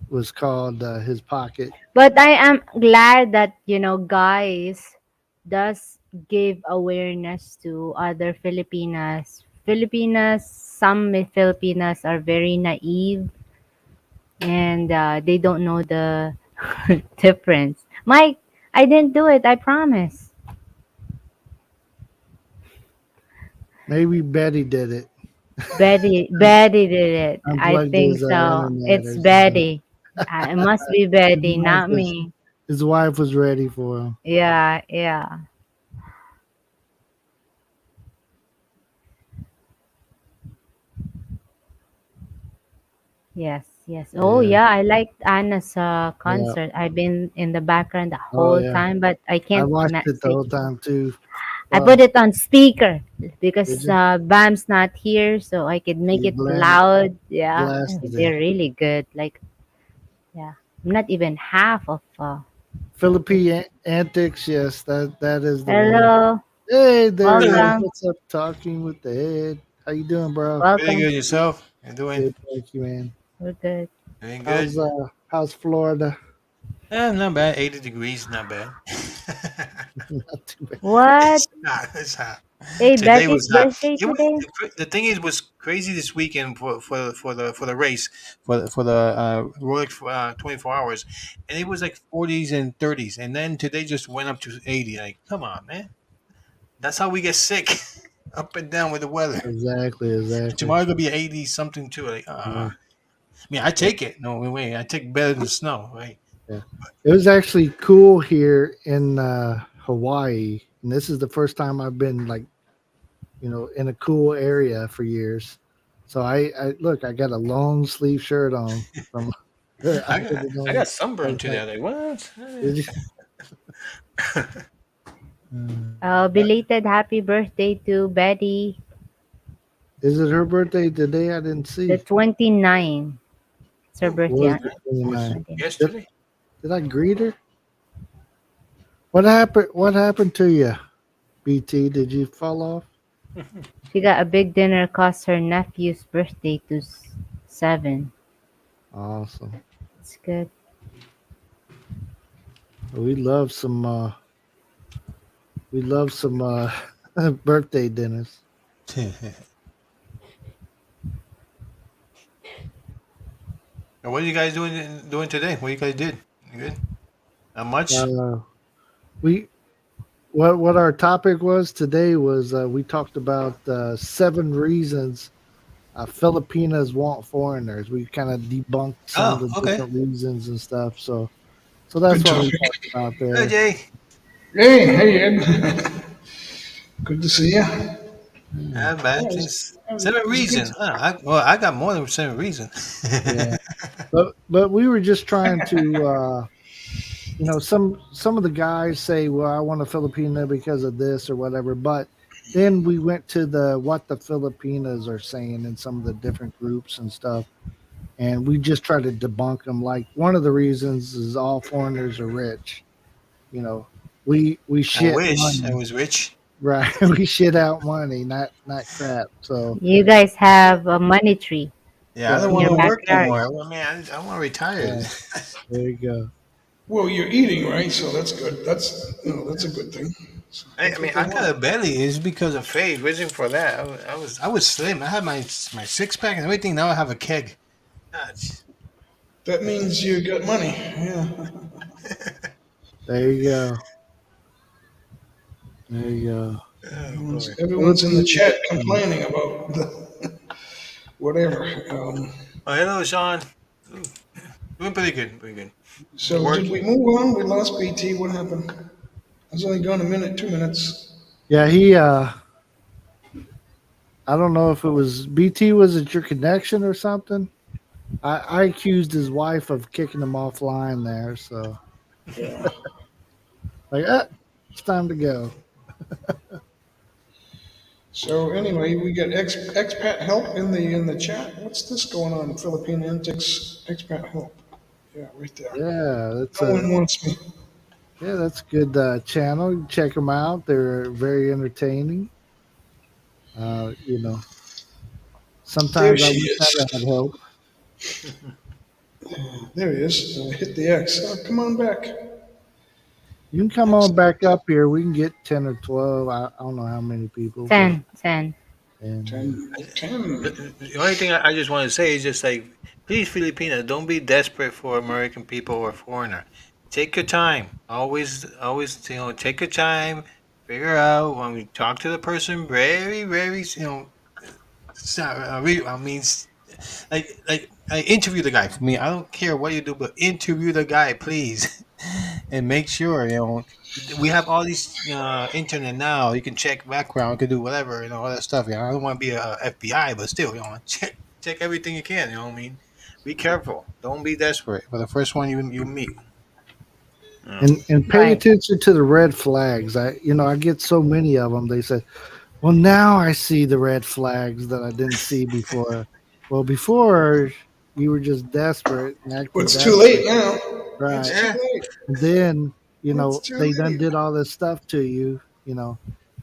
was called His Pocket. But I am glad that, guys does give awareness to other Filipinas. Filipinas some Filipinas are very naive and they don't know the difference. Mike, I didn't do it. I promise. Maybe Betty did it. Betty did it. I Unplugged think his so. internet It's or something. Betty. It must be His Betty, wife not was me. his wife was ready for him. Yeah, yeah. Yes, yes. Oh, Yeah, yeah. I liked Anna's yeah. concert. I've been in the background the Oh whole yeah. time, but I I can't watched it the see. whole time too. I put Well, it on speaker did because you? Bam's not here, so I could make You it loud. Yeah, blasted it. they're really good. Like, yeah, I'm not even half of. Philippine antics. Yes, that is the one. Hello, Hey, there he is. Hello. welcome, What's up? Talking with the head. How you doing, bro? Pretty welcome. good yourself? You doing? Good, thank you, man. We're good. Doing good? How's Florida? Not bad. 80 degrees, not bad. Not too bad. What? It's hot. It's hot. Hey, Today Betty's was hot. birthday It was, today. the thing is was crazy this weekend for the race for the Rolex 24 hours, and it was like 40s and 30s, and then today just went up to 80. Like, come on, man. That's how we get sick, up and down with the weather. Exactly, exactly. Tomorrow gonna be 80 something too. Like, Yeah, I mean, I take it. No way. I take better than snow, right? yeah. It was actually cool here in Hawaii, and this is the first time I've been like in a cool area for years. So I look, I got a long sleeve shirt on from I put it I on got sunburned last night. today. I'm like, what? Did you? Belated happy birthday to Betty. Is it her birthday today? I didn't The see. 29. It's her Oh, birthday Was on the was 29? 29. Did, yesterday? did I greet her? What happened? What happened to you, BT? Did you fall off? She got a big dinner cost her nephew's birthday to 7. Awesome. It's good. We love some. We love some birthday dinners. What are you guys doing today? What you guys did? You good? Not much. Uh, we what our topic was today was we talked about 7 reasons Filipinas want foreigners. We kind of debunked some of Oh, the okay. different reasons and stuff. So that's Good what we topic. talked about Hey, there. Jay. Hey, Ed. Good to see you. Yeah. Not bad. Yeah, Just it seven was a good. reason. Well, I got more than 7 reason. Yeah. But we were just trying to some of the guys say, well, I want a Filipina because of this or whatever, but then we went to the what the Filipinas are saying in some of the different groups and stuff, and we just try to debunk them. Like one of the reasons is all foreigners are rich. You know, we I shit wish I money, was rich. right? We shit out money, not crap. So You guys have a money tree Yeah, I yeah, don't in want your to work no backyard. more. I want to retire. yeah, there you go. Well, you're eating, right? So that's good. That's a good thing. So I that's mean, what they I got want. a belly. It's because of faith. Reason for that. I was slim. I had my 6 pack and everything. Now I have a keg. God. That means you got money. Yeah. There you go. There you go. Oh Everyone's, boy. everyone's in the Philippines. chat complaining about whatever. Oh, hello, Sean. Ooh, doing pretty good. Pretty good. So did we Working. move on? We lost BT. What happened? I was only gone a minute, 2 minutes. Yeah, he I don't know if it was BT. Was it your connection or something? I accused his wife of kicking him offline there. So Yeah. like, it's time to go. So anyway, we got expat help in the chat. What's this going on? Philippine antics expat help. Yeah, right there. Yeah, No one wants me. that's a good channel. You check them out. They're very entertaining. Uh, you know, There sometimes I she wish I is. had help. There he is. Hit the X. Come on back. You can come X. on back up here. We can get 10 or 12. I don't know how many people, but 10, 10. And 10, 10. The only thing I just want to say is just like, please, Filipina, don't be desperate for American people or foreigner. Take your time. Always, take your time. Figure out when we talk to the person. Very, very, I mean, I interview the guy. For me, I don't care what you do, but interview the guy, please, and make sure we have all these internet now. You can check background, you can do whatever, all that stuff. I don't want to be a FBI, but still, check everything you can. You know what I mean? Be careful. Don't be desperate for the first one you meet. Yeah. and pay Right. attention to the red flags. I get so many of them. They say, "Well, now I see the red flags that I didn't see before." Well, before you were just desperate and Well, acting it's too desperate, late now. It's right? too Yeah. late. And then It's too they done late. did all this stuff to you.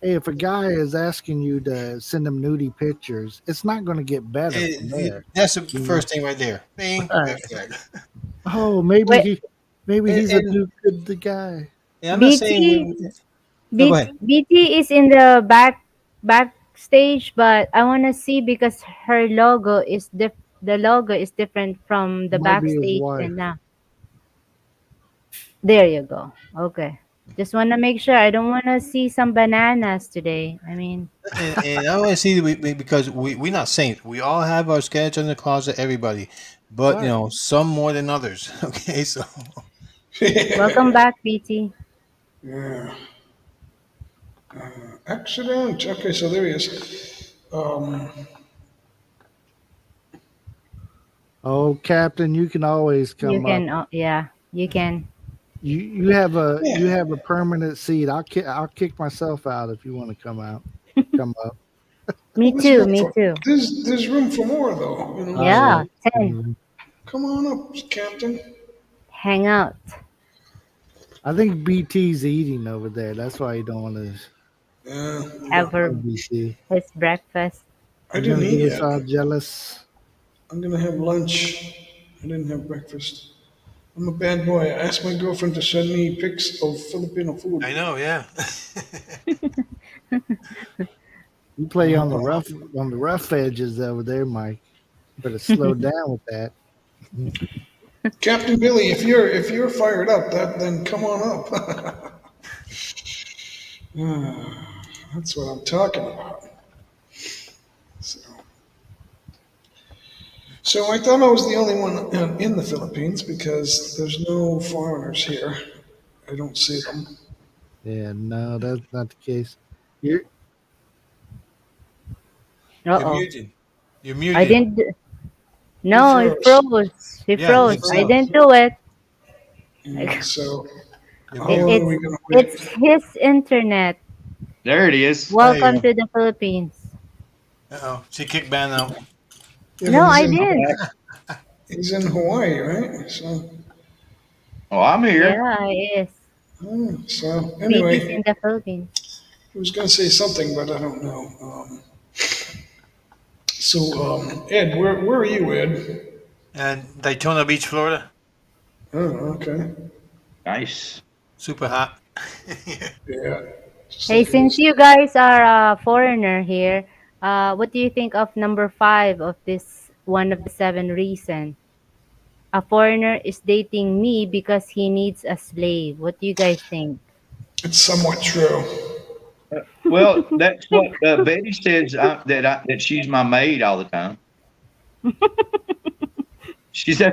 Hey, if a guy is asking you to send him nudie pictures, it's not going to get better from there. That's the You know, first thing right there. Bing, red right? flag. Oh, Wait, maybe And, he's a and, new good guy. and I'm not saying BT, no. Go ahead. BT is in the backstage, but I want to see because her logo is the logo is different from the Might be his backstage wife. and now. There you go. Okay. Just want to make sure I don't want to see some bananas today. I mean, And I want to see because we're not saints. We all have our skeleton in the closet, everybody, but Right. some more than others. Okay, so welcome back, BT. Yeah. Accident. Okay, so there he is. Oh, Captain, you can always You come up. can, yeah, you can. You Yeah. have a permanent seat. I'll kick myself out if you want to come up. Me Well, too, me too. there's room for more though. Yeah, Oh, So 10. come on up, Captain. Hang out. I think BT's eating over there. That's why you don't want to. Yeah. Have her BT. his breakfast. I You're didn't gonna eat get us yet. all jealous. I'm gonna have lunch. I didn't have breakfast. I'm a bad boy. I asked my girlfriend to send me pics of Filipino food. I know, yeah. You play on the rough edges over there, Mike. Better slow down with that. Captain Billy, if you're fired up, then come on up. That's what I'm talking about. So, so I thought I was the only one in the Philippines because there's no foreigners here. I don't see them. Yeah, no, that's not the case. You're Uh You're oh. muted. You're I muted. didn't. He No, it froze. froze. He Yeah, I He froze. think I so. froze. didn't do it. So You're how It, muted. long are we it's gonna it's wait? his internet. There it is. There you Welcome go. to the Philippines. Uh-oh. She kicked Ban out. Yeah, but No, I didn't. he's in Hawaii, right? So Oh, I'm here. Yeah, it is. so BT's anyway, in the Philippines. I was gonna say something, but I don't know. So Ed, where are you, Ed? And Daytona Beach, Florida. Oh, okay. Nice. Super hot. Yeah, just Hey, like it since is. you guys are a foreigner here, what do you think of number 5 of this one of the 7 reason? A foreigner is dating me because he needs a slave. What do you guys think? It's somewhat true. Well, that's what Betty says that she's my maid all the time. That's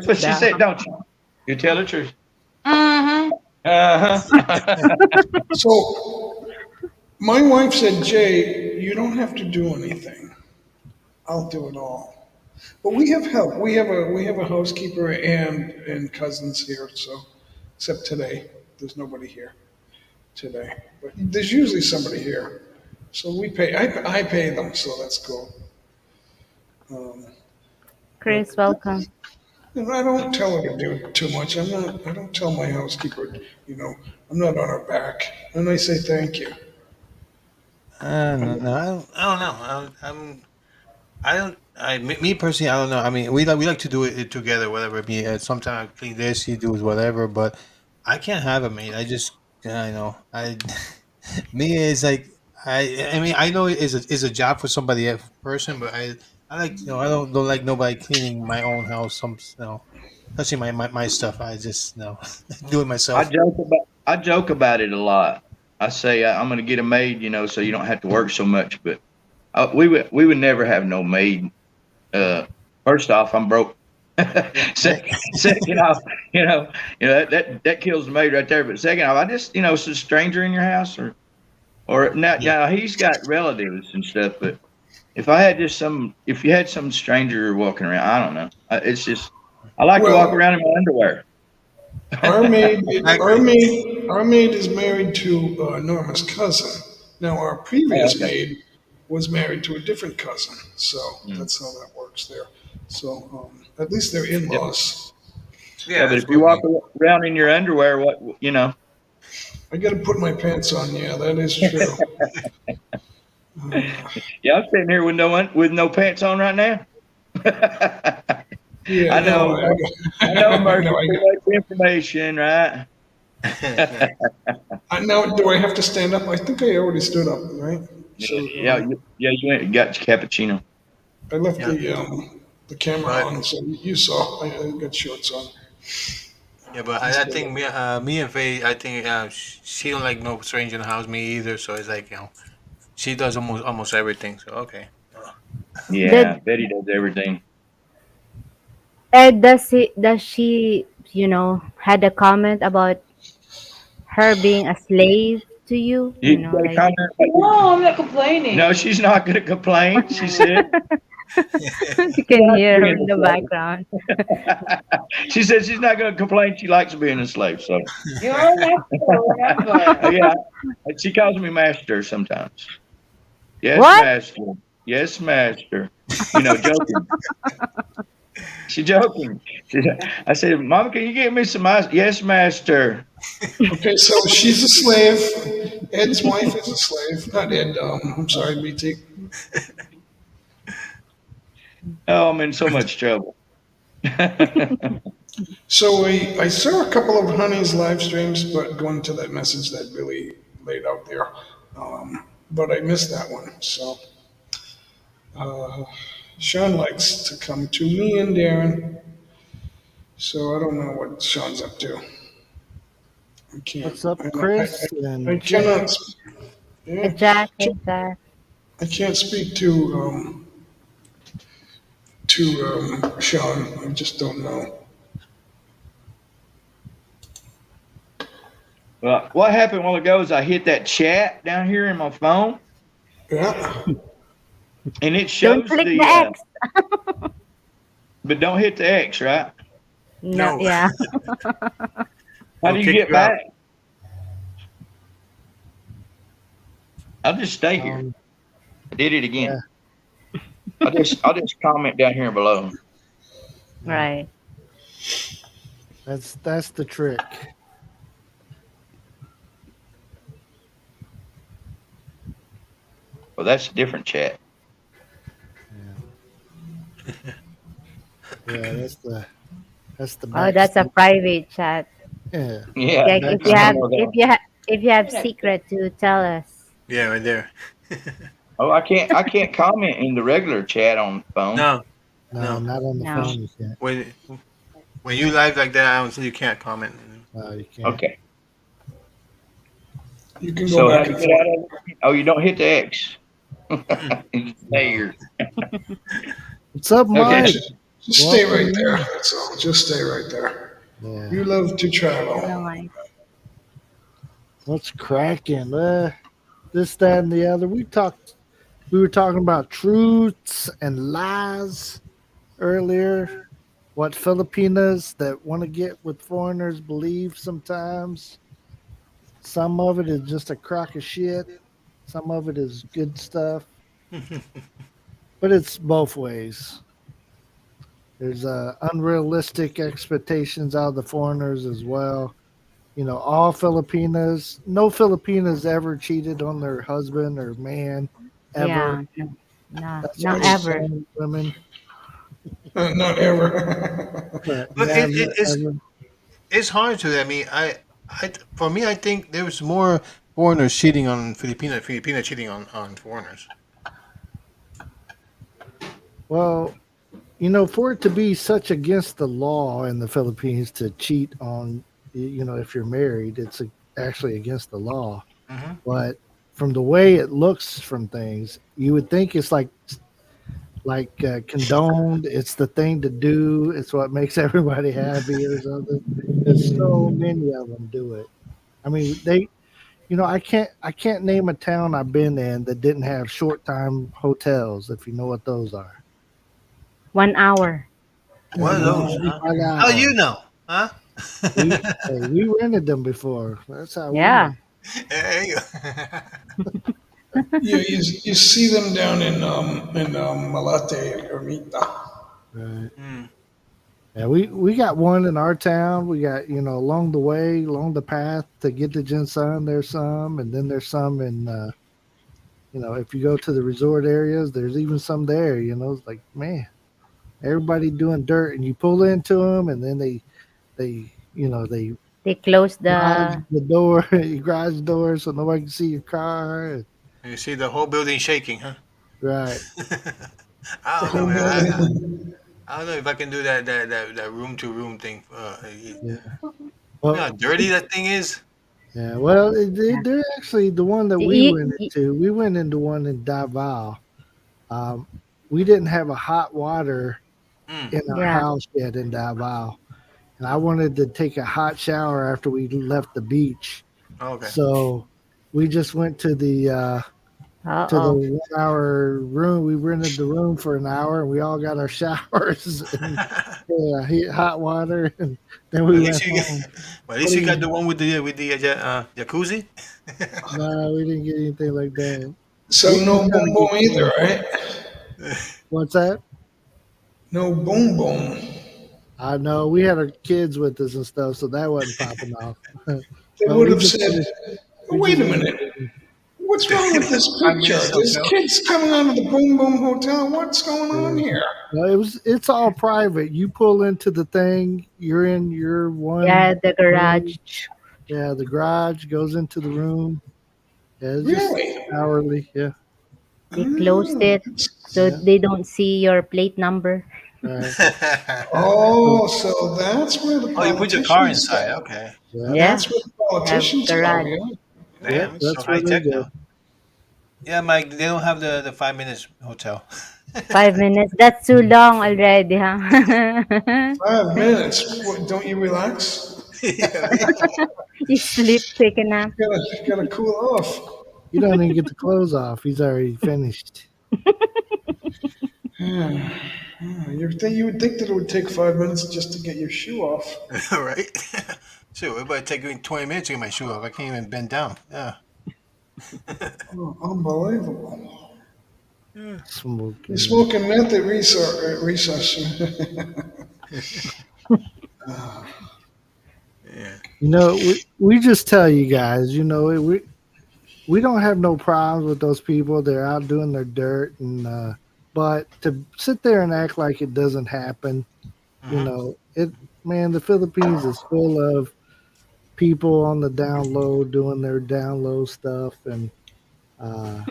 what she The, said, don't you? You tell the truth. Mm-hmm. Uh-huh. So my wife said, Jay, you don't have to do anything. I'll do it all. But we have help. We have a housekeeper and cousins here. So except today, there's nobody here today. But there's usually somebody here. So we pay. I pay them, so that's cool. Um, but Chris, welcome. and I don't tell her to do too much. I'm not. I don't tell my housekeeper. You know, I'm not on her back, and I say thank you. No, I'm, no, I don't know. I don't. Me personally, I don't know. I mean, we like to do it together, whatever. Me, sometimes I clean this, he does whatever. But I can't have a mate. I just, I know. I me is like I mean I know it is a job for somebody else person, but I like I don't like nobody cleaning my own house. Especially my stuff. I just do it myself. I joke about it a lot. I say I'm going to get a maid, so you don't have to work so much. But we would never have no maid. Uh, First off, I'm broke. Second off, that kills the maid right there. But second off, I just it's a stranger in your house or Yeah. now he's got relatives and stuff. But if you had some stranger walking around, I don't know. It's just I like to walk Well, around in my underwear. our maid, our Exactly. maid, our maid is married to Norma's cousin. Now, our Oh, previous okay. maid was married to a different cousin, so Mm. that's how that works there. So at least they're Yep. in-laws. Yeah, Yeah, but that's if you good, walk man. around in your underwear, I got to put my pants on. Yeah, that is true. yeah, I'm sitting here with no pants on right now. Yeah, I no, know, I know, no, Mercy, too much information, right? now do I have to stand up? I think I already stood up, right? Yeah, So yeah, yeah. You went and got your cappuccino. I left Yeah, the camera but on, so you saw I got shorts on. yeah, but I I stood think up. me and Faye, I think she don't like no stranger in the house. Me either. So it's like she does almost everything. So okay. Yeah, Did Betty does everything. does she, had a comment about her being a slave to you? You got a Like comment? No, I'm not complaining. No, she's not going to complain. She said, you can "She likes hear her being in the a background. slave." She said she's not going to complain. She likes being a slave. So, you are not remember. Yeah, she calls me master sometimes. Yes, What? master. Yes, master. Joking. She joking. I said, Mama, can you get me some ice? Yes, master. Okay, so she's a slave. Ed's wife is a slave. Not Ed. I'm sorry, BT. Oh, I'm in so much trouble. So I saw a couple of Honey's live streams, but going to that message that Billy laid out there. But I missed that one. So uh, Sean likes to come to me and Darren. So I don't know what Sean's up to. I can't. What's up, I, Chris I and Jack? cannot. Hey Yeah, Jack, hey Jack. I can't speak to Sean. I just don't know. Well, what happened a while ago is I hit that chat down here in my phone, Yeah. and it Don't shows click the the, X. but don't hit the X, right? No, No, yeah. How it'll do you kick get you out. back? I'll just stay here. Um, I did it yeah, again. I'll just comment down here below. yeah. Right. That's the trick. Well, that's a different chat. Yeah, that's the Oh, that's a backstage. private chat. Yeah, Yeah, Jack, if you I backstage. have know if that. you have if you have secret to tell us. Yeah, right there. Oh, I can't comment in the regular chat on the phone. No, No, no. not on the No. phone. You can't. When you live like that, I don't think you can't comment. No, you can't. Okay. You can go So how back to and get forth. out of it? Oh, you don't hit the X. Mm-mm. You stay No. here. What's up, Okay. Mike? Just stay Welcome right there. in. That's all. Just stay right there. Yeah. You love to Hello, travel. Mike. What's cracking? This, that, and the other. We were talking about truths and lies earlier. What Filipinas that want to get with foreigners believe sometimes. Some of it is just a crock of shit. Some of it is good stuff. But it's both ways. There's unrealistic expectations out of the foreigners as well. All Filipinas, no Filipinas ever cheated on their husband or man ever. Yeah. No, no, That's not why they That's ever. send women. not ever. But it, Never it, it's ever. it's hard to. I mean, for me, I think there's more foreigners cheating on Filipina cheating on foreigners. Well, for it to be such against the law in the Philippines to cheat on, if you're married, it's actually against the law. Hmm. But from the way it looks from things, you would think it's like condoned. It's the thing to do. It's what makes everybody happy or something. There's so many of them do it. I mean, I can't name a town I've been in that didn't have short time hotels. If you know what those are, 1 hour. What are those, huh? 45 How do hours. you know, huh? We rented them before. That's how we know. Yeah. There you go. You see them down in Malate or Mita. Right. Mm. Yeah, we got one in our town. We got along the way, along the path to get to Jinsan. There's some, and then there's some in if you go to the resort areas, there's even some there. It's like, man, everybody doing dirt, and you pull into them, and then they They close garage the the door, your garage door, so nobody can see your car. You see the whole building shaking, huh? Right. I The don't know, whole man. building. I don't know if I can do that room to room thing. Yeah. You know Well, how dirty that thing is. yeah. Well, they're actually the one that we you, went into. We went into one in Davao. Um, we didn't have a hot water Mm. in our yeah. house yet in Davao, and I wanted to take a hot shower after we left the beach. Okay. So we just went to the Uh-oh. 1 hour room. We rented the room for an hour, and we all got our showers and hot water, and then we At went least you got, home. well, at What least do you got you? the one with the jacuzzi. No, we didn't get anything like that. So We no try to boom get boom either, clean. right? What's that? No boom boom. I know we had our kids with us and stuff, so that wasn't popping off. They But would we have just said, finished. oh, We wait just a finished. minute. What's wrong with this 5 minutes picture? There's hotel. kids coming out of the Boom Boom Hotel. What's going on Yeah. here? No, it's all private. You pull into the thing, you're in your Yeah, one the garage. room. Yeah, the garage goes into the room. Yeah, it's just Really? hourly. Yeah, They closed Oh, it so yeah, they don't see your plate number. right. So, oh, so that's where the Oh, you put your car politicians inside. go. Okay. yeah, Yeah, That's where the have politicians go, garage. yeah? yep, Damn, it's so that's high where they tech go. now. Yeah, Mike, they don't have the 5 minutes hotel. 5 minutes. That's too long already, huh? 5 minutes. What, don't you relax? Yeah, You sleep, take a nap. You gotta cool off. You don't even get the clothes off. He's already finished. You would think that it would take 5 minutes just to get your shoe off. right. Sure, it might take me 20 minutes to get my shoe off. I can't even bend down. Yeah. Oh, unbelievable. Yeah. You're Smoking. smoking meth at recess. Yeah. We just tell you guys. We don't have no problems with those people. They're out doing their dirt, and but to sit there and act like it doesn't happen, Hmm. it. Man, the Philippines is full of people on the down low doing their down low stuff, and uh,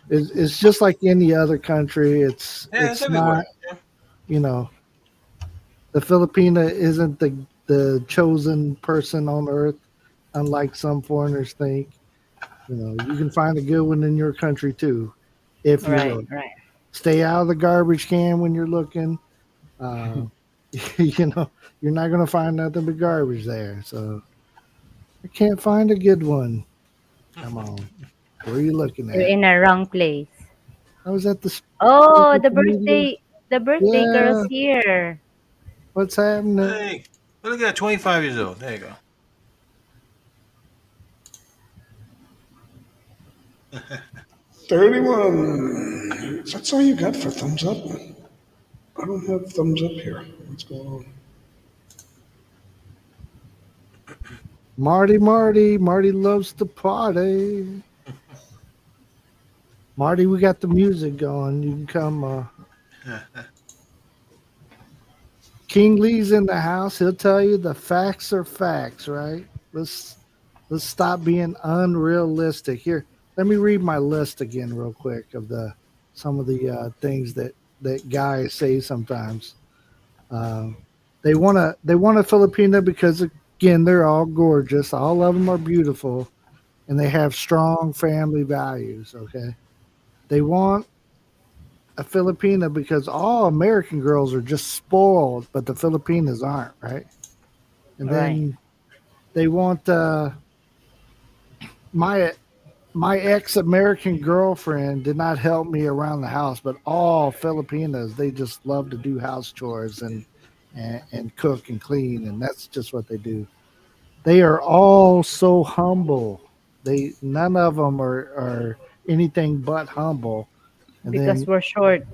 it's just like any other country. It's Yeah, it's it's everywhere. not. You know, the Filipina isn't the chosen person on earth, unlike some foreigners think. You can find a good one in your country too, if you Right, look. right. Stay out of the garbage can when you're looking. Uh, you're not going to find nothing but garbage there. So I can't find a good one. Come on, where are you looking You're at? in a wrong place. I was at the Oh, social media. the birthday girl's Yeah, here. what's happening? Hey, well, look at that, 25 years old. There you go. 31. That's all you got for thumbs up? I don't have thumbs up here. What's going on? Marty loves to party. Marty, we got the music going. You can come. King Lee's in the house. He'll tell you the facts are facts, right? Let's stop being unrealistic. Here, let me read my list again real quick of the some of the things that guys say sometimes. Um, they want a Filipina because again they're all gorgeous. All of them are beautiful, and they have strong family values. Okay, they want a Filipina because all American girls are just spoiled, but the Filipinas aren't, right? And Right. then they want my my ex American girlfriend did not help me around the house, but all Filipinas they just love to do house chores and cook and clean, and that's just what they do. They are all so humble. They none of them are anything but humble. And Because then, we're short.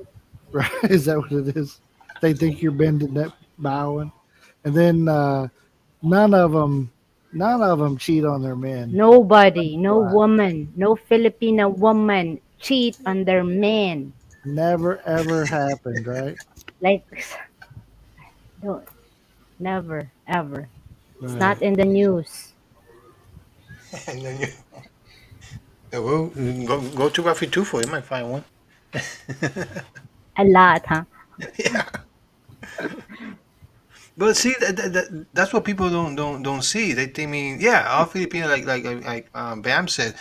right, is that what it is? They think you're bending that bowing, and then none of them cheat on their men. Nobody, no Wow. woman, no Filipina woman cheat on their man. Never ever happened, right? Like, don't, never, ever. It's Right. not in the news. And then you, yeah, well, go to Roughly Twofold. You might find one. A lot, huh? Yeah. But see, that's what people don't see. They think, I mean, yeah, all Filipino, like Bam said,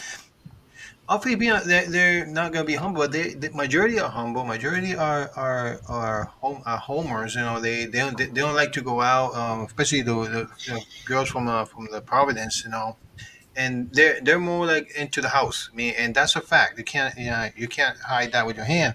all Filipino, they're not gonna be humble. But the majority are humble. Majority are homers. You know, they don't like to go out, especially the girls from the Providence. You know, and they're more like into the house. I mean, and that's a fact. You can't hide that with your hand.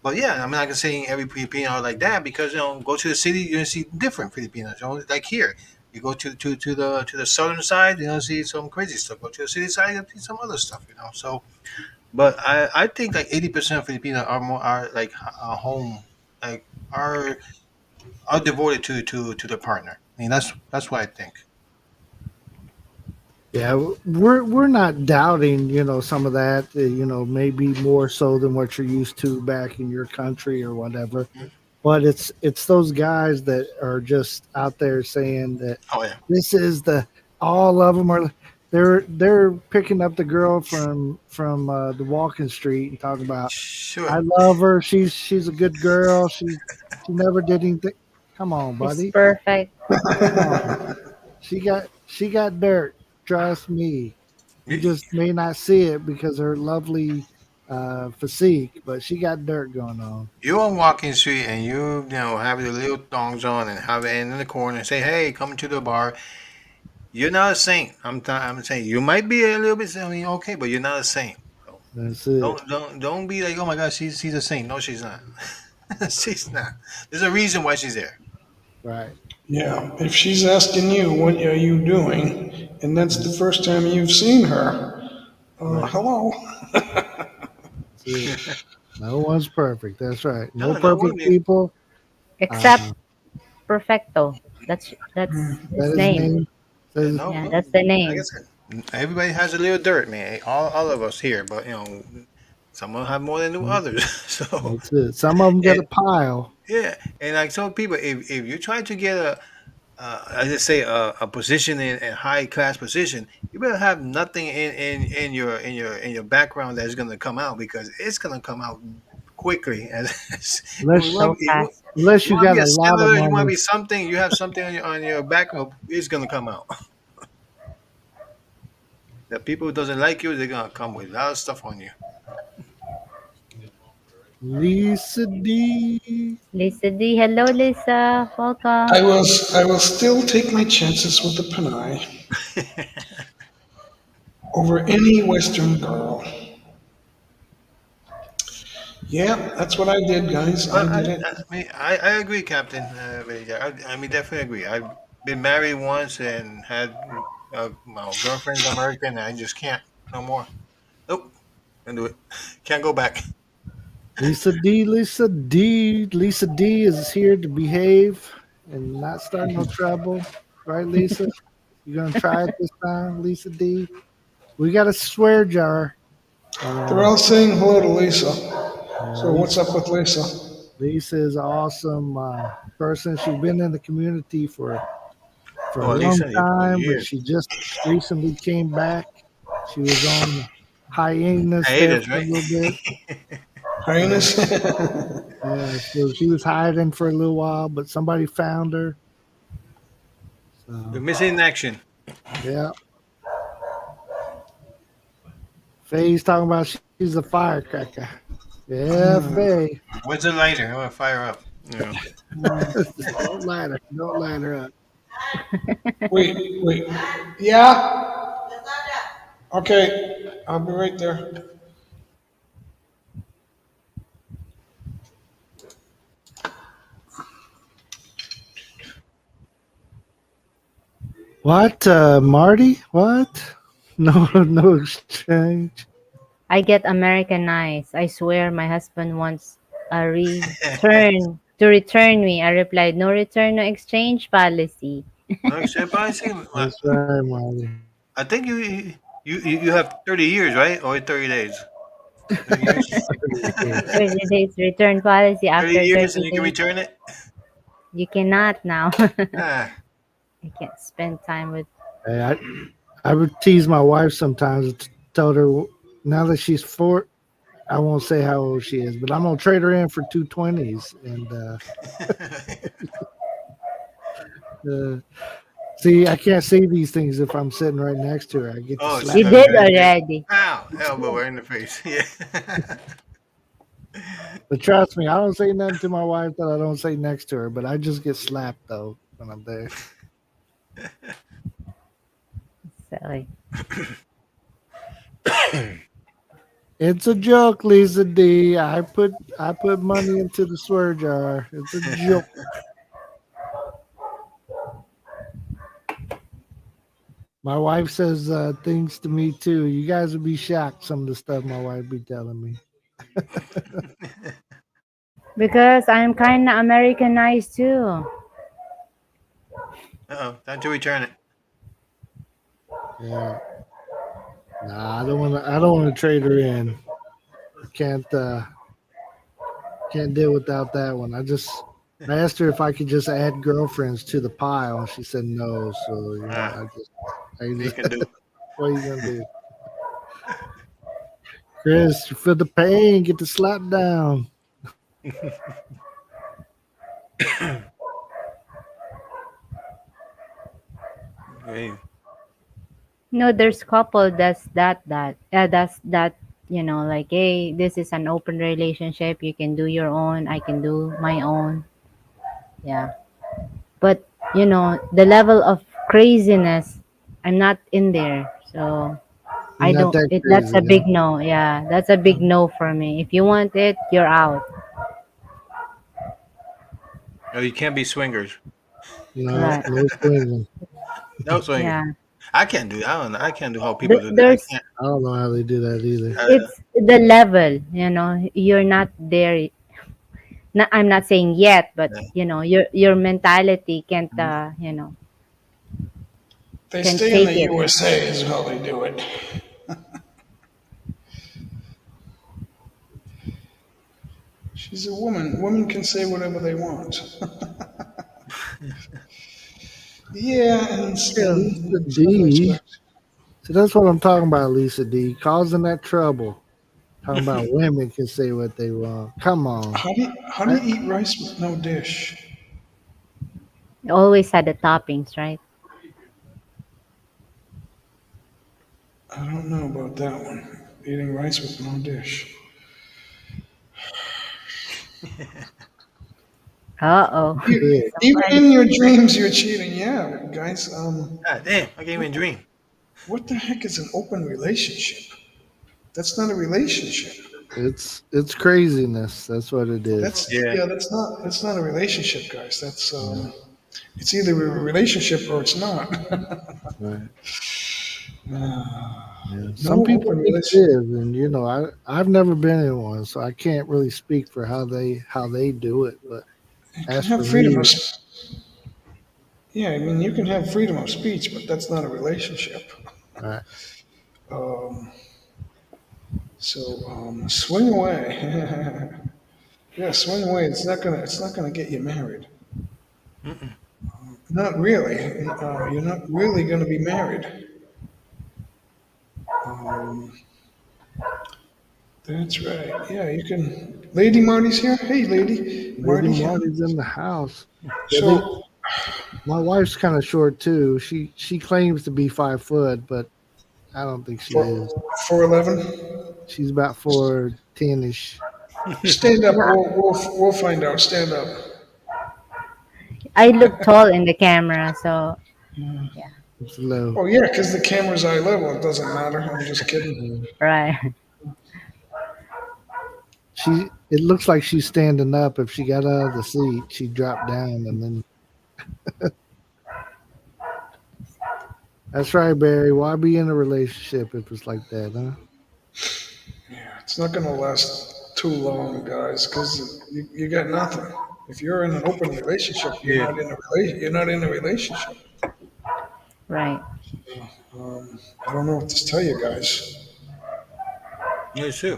But yeah, I'm not gonna say every Filipino are like that because go to the city, you're gonna see different Filipinos. Like here, you go to the southern side, see some crazy stuff. Go to the city side, you see some other stuff. So, but I think like 80% of Filipinos are more are like home, like are are devoted to the partner. I mean, that's what I think. Yeah, we're not doubting, some of that, maybe more so than what you're used to back in your country or whatever. Mhm. But it's those guys that are just out there saying that Oh yeah, this is the all of them are they're picking up the girl from the walking street and talking about sure. I love her, she's a good girl, she never did anything. Come on, She's buddy, perfect. come on. She got dirt. Trust me. You You, just may not see it because her lovely physique, but she got dirt going on. you on walking street and you have your little thongs on and have it in the corner and say, "Hey, come to the bar." You're not a saint. I'm saying you might be a little bit. I mean, okay, but you're not a saint. So That's it. don't be like, oh my God, she's a saint. No, she's not. She's not. There's a reason why she's there. Right. Yeah, if she's asking you, what are you doing? And that's the first time you've seen her. Right. Hello. That's it. No one's perfect. That's right. No No, one of perfect you. people. Except Uh, Perfecto. That's that his is name. name. Says No, Yeah, no. that's the Like I name. said, everybody has a little dirt, man. All of us here, but some of them have more than the others. So, that's it. Some of them got and a pile. yeah, and like some people, if you're trying to get I just say a position in a high class position, you better have nothing in your background that's gonna come out because it's gonna come out quickly. As you Unless want So to be, fast. unless you you want to got be a a lot of senator, you want to money. be something. You have something on your background, it's gonna come out. The people who doesn't like you, they're gonna come with a lot of stuff on you. Lisa D. Lisa D. Hello, Lisa. I Welcome. was I will still take my chances with the Panay over any Western girl. Yeah, that's what I did, guys. Well, I did it. I mean, I agree, Captain. I mean, definitely agree. I've been married once and had my girlfriend's American. And I just can't no more. Nope, can't do it. Can't go back. Lisa D. Lisa D. Lisa D. is here to behave and not start no trouble. Right, Lisa? You gonna try it this time, Lisa D? We got a swear jar. They're Uh, all saying hello to Lisa. yeah, So what's Lisa. up with Lisa? Lisa is an awesome person. She's been in the community for for a Oh, at least long 40 time, but years. she just recently came back. She was on hiatus there Hiatus, for a right? little bit. Yeah, Highness. yeah. So she was hiding for a little while, but somebody found her. We're So missing in action. yeah, Faye's talking about she's a firecracker. Yeah, Faye. Where's the lighter? I want to fire up. Yeah. Don't line her. Don't line her up. Wait. Yeah? Okay. I'll be right there. What, Marty? What? No, no exchange. I get Americanized. I swear my husband wants a return to return me. I replied, no return, no exchange policy. No, except I see. That's right, Marty. I think you have 30 years, right? Or 30 days? 30 years? 30 days return policy 30 after years and 30 you can days. return it? You cannot now. Ah, You can't spend time with. Hey, I would tease my wife sometimes. Told her now that she's four, I won't say how old she is, but I'm gonna trade her in for 220s. And uh, see, I can't say these things if I'm sitting right next to her. I get to oh, slap You so her. did good. already. Ow, elbow right in the face. Yeah. But trust me, I don't say nothing to my wife that I don't say next to her. But I just get slapped though when I'm there. Silly. It's a joke, Lisa D. I put money into the swear jar. It's a joke. My wife says things to me too. You guys would be shocked some of the stuff my wife be telling me. Because I'm kind of Americanized too. Uh-oh, time to return it. Yeah. Nah, I don't want to. I don't want to trade her in. I can't deal without that one. I asked her if I could just add girlfriends to the pile, and she said no. So Ah, I you just can do. what are you gonna do, Chris? You feel the pain? Get the slap down. Okay. No, there's couple that's that, like, hey, this is an open relationship. You can do your own. I can do my own. Yeah. But, the level of craziness, I'm not in there. So You're I not don't, that that's a crazy, huh? big no. Yeah. That's a big no for me. If you want it, you're out. Oh, you can't be swingers. No, Right. no swinging. No swinging. Yeah. I can't do. I don't know. I can't do how people do that. I There's, can't. I don't know how they do that either. it's the level, you're not there. I'm not saying yet, but Yeah. your mentality can't They can't stay in take the it. USA is how they do it. She's a woman. Women can say whatever they want. Yeah, True. Lisa in some D. respects. So that's what I'm talking about, Lisa D. Causing that trouble. Talking about women can say what they want. Come on. How do I, you eat rice with no dish? You always had the toppings, right? I don't know about that one. Eating rice with no dish. Uh-oh. You, yeah. even Somebody. in your dreams, you're cheating. Yeah, guys. Ah, damn! I can't even dream. What the heck is an open relationship? That's not a relationship. It's craziness. That's what it is. Yeah. That's not a relationship, guys. It's either a relationship or it's not. Right. Yeah. Some No people open think it relationship. is, and I've never been in one, so I can't really speak for how they do it. But You can as for have freedom me, of. Yeah, I mean you can have freedom of speech, but that's not a relationship. right, Um, swing away. Yeah, swing away. It's not gonna get you married. Not really. You're not really going to be married. Um, that's right. Yeah, you can. Lady Marty's here. Hey, Lady Lady Marty. Marty's in the house. Yeah, they. So My wife's kind of short too. She claims to be 5 foot, but I don't think she is. 4'11", She's about 4'10" ish. stand up. Yeah, We'll find out. Stand up. I look tall in the camera, so yeah, It's low. Oh yeah, because the camera's eye level. It doesn't matter. I'm just kidding. Uh, right. she. It looks like she's standing up. If she got out of the seat, she dropped down, and then that's right, Barry. Why be in a relationship if it's like that, huh? Yeah, it's not going to last too long, guys, because you got nothing. If you're in an open relationship, Yeah, you're not in a relationship. Right. I don't know what to tell you guys. yeah, it's true.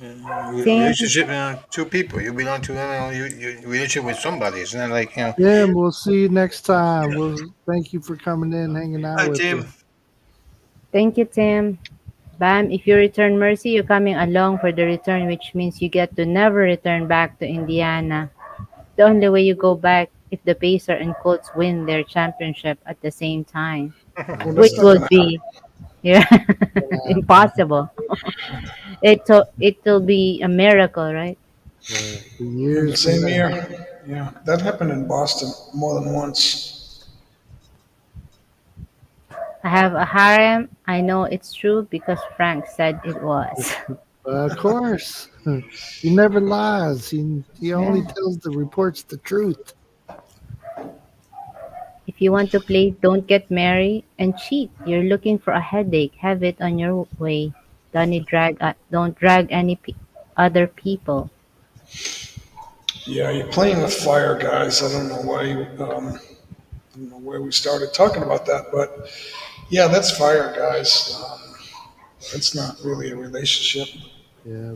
Tim, Relationship, two people. You belong to, you relationship with somebody. It's not like, Yeah, and we'll see you next time. Well, thank you for coming in, hanging out hi, with Tim. us. thank you, Tim. Bam, if you return mercy, you're coming along for the return, which means you get to never return back to Indiana. The only way you go back if the Pacers and Colts win their championship at the same time, Well, Uh, which that's not would going to happen. be yeah, impossible. It'll be a miracle, right? the In the years from same now. year, yeah, that happened in Boston more than once. I have a harem. I know it's true because Frank said it was. Of course, he never lies. He only Yeah. tells the reports the truth. If you want to play Don't Get Married and cheat, you're looking for a headache, have it on your way. Don't drag any other people. Yeah, you're playing with fire, guys. I don't know why. I don't know where we started talking about that, but yeah, that's fire, guys. It's not really a relationship. Yeah,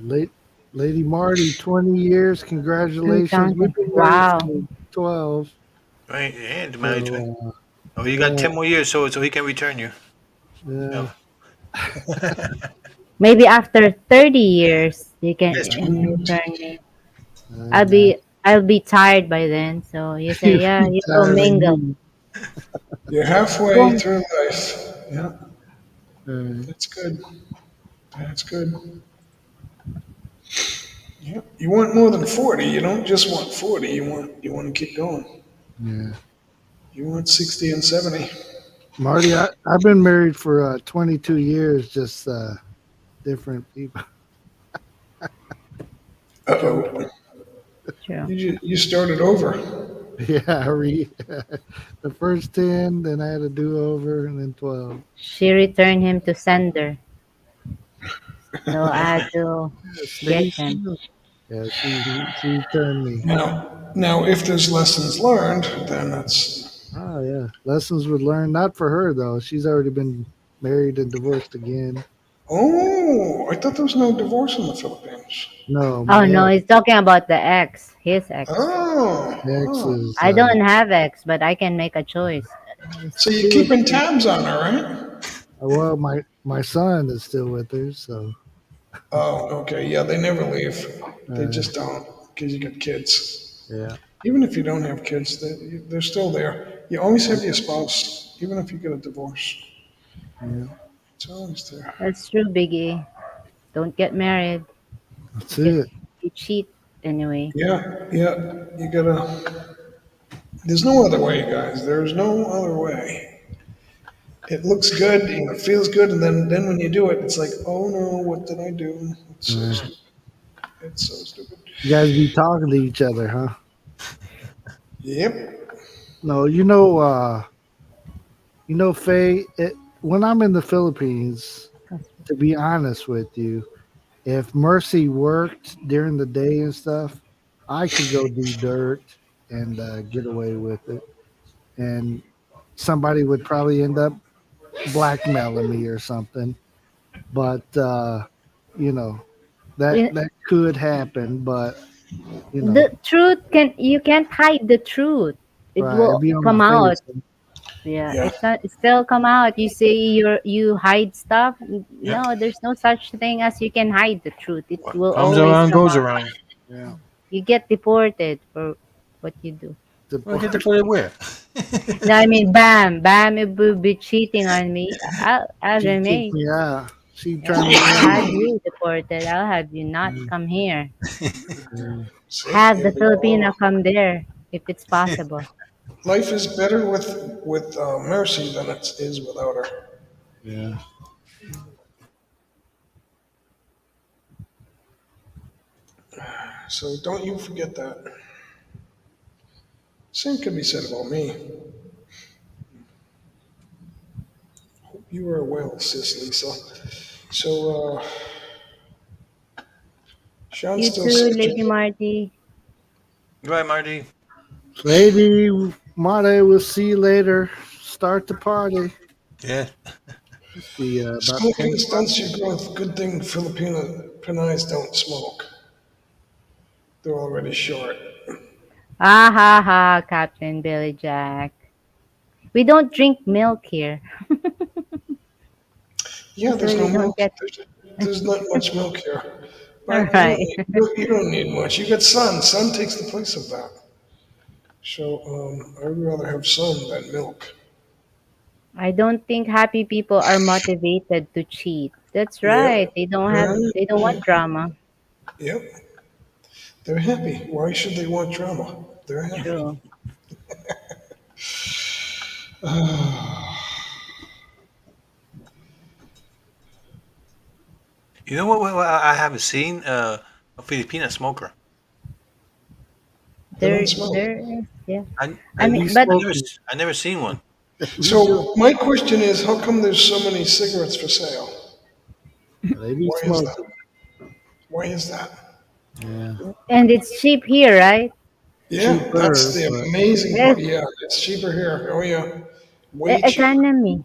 Lady Marty, 20 years. And Congratulations. We've counting. been married Wow. for 12. Right, and married to. So, Oh, you got yeah, 10 more years, so he can return you. yeah, Oh, Maybe after 30 years, you can yes. return me. I I'll know. be I'll be tired by then. So you say, You'll yeah, be you go tired of mingle. me. You're halfway Go. through life. Yeah, Uh, that's good. That's good. Yeah, you want more than 40. You don't just want 40. You want to keep going. yeah. You want 60 and 70. Marty, I've been married for 22 years, just different people. Uh Joking. oh. True. You started over. Yeah, the first 10, then I had a do over, and then 12. She returned him to sender. So I had to get Stacy? him. Yeah, she returned me. Now, if there's lessons learned, then that's. Oh, yeah. Lessons would learn. Not for her, though. She's already been married and divorced again. Oh, I thought there was no divorce in the Philippines. No, Oh my no, he's talking about the ex, his ex. ex Oh. is, I don't have ex, but I can make a choice. So you're she was, keeping tabs on her, right? well, my son is still with her, so, Oh, okay. Yeah, they never leave. They uh, just don't because you got kids. yeah, Even if you don't have kids, they're still there. You always have your spouse, even if you get a divorce. yeah. It's always there. That's true, Biggie. Don't get married That's because it. you cheat anyway. Yeah, yeah. You gotta. There's no other way, guys. There's no other way. It looks good, it feels good, and then when you do it, it's like, oh no, what did I do? It's so Uh, stupid. It's so stupid. you guys be talking to each other, huh? Yep. No, Faye, when I'm in the Philippines, to be honest with you, if Mercy worked during the day and stuff, I could go do dirt and get away with it. And somebody would probably end up blackmailing me or something. But, you know, You- that could happen. But, you know, The truth can you can't hide the truth. it Right. It'd will be on my come out. face. Yeah, Yeah. it still come out. You say you hide stuff. Yeah. No, there's no such thing as you can hide the truth. It What will comes always around come goes out. around. Yeah. You get deported for what you do. The Well, get part. to put it where? No, I mean, bam, it will be cheating on me. I'll She kicked remain. me out. She Yeah, turned me I'll in. have you deported. I'll have you not Mm, come here. mm. See, Have the here we go. Filipina come there if it's possible. Life is better with Mercy than it is without her. Yeah. So don't you forget that. Same can be said about me. Hope you are well, sis Lisa. So Sean's You still too, searching. Lady Marty. Right, Marty. Lady Mare, we'll see you later. Start the party. Yeah. Must be about Smoking 10 o'clock. stunts your growth. Good thing Filipinas don't smoke. They're already short. Ah ha ha, Captain Billy Jack. We don't drink milk here. Yeah, So there's we no don't milk. get. There's not much milk here. All But right. you don't need much. You got sun. Sun takes the place of that. So I'd rather have sun than milk. I don't think happy people are motivated to cheat. That's Yep. right. They don't want drama. Yep. They're happy. Why should they want drama? They're happy. True. You know what I haven't seen? A Filipina smoker. They don't There smoke. is, yeah. I I I, mean, We but smoking. I never seen one. We do. So my question is, how come there's so many cigarettes for sale? They be Why is that? smoking. Why is that? Yeah. and it's cheap here, right? Yeah, that's Cheaper, the but amazing Yes, part. Yeah, it's cheaper here. Oh yeah, way cheaper. economy,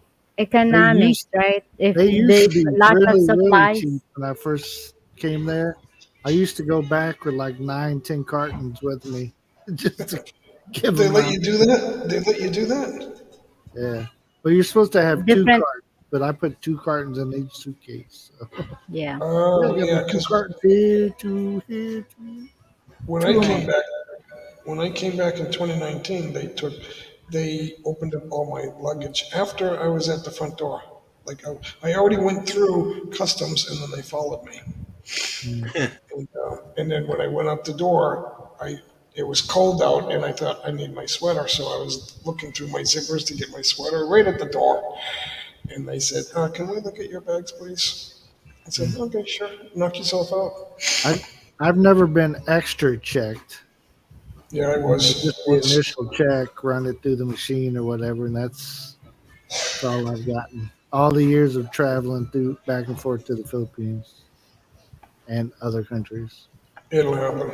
they economics, used right? If they used to there's be lots of really, really supplies, cheap when I first came there. I used to go back with like 9, 10 cartons with me just to give They them let out. you do that? They let you do that? Yeah. Well, you're supposed to have two different, cartons, but I put 2 cartons in each suitcase. So yeah. yeah, Oh got my yeah, two because cartons here, two here, two, when I two of came Right. them. back, when I came back in 2019, they opened up all my luggage after I was at the front door. Like I already went through customs, and then they followed me. Mm. And then when I went out the door, it was cold out, and I thought I need my sweater, so I was looking through my zippers to get my sweater right at the door. And they said, "Can we look at your bags, please?" I said, Mm. "Okay, sure. Knock yourself out." I I've never been extra checked. Yeah, I Just was the once. initial check, run it through the machine or whatever, and that's all I've gotten. All the years of traveling through back and forth to the Philippines and other countries. It'll happen.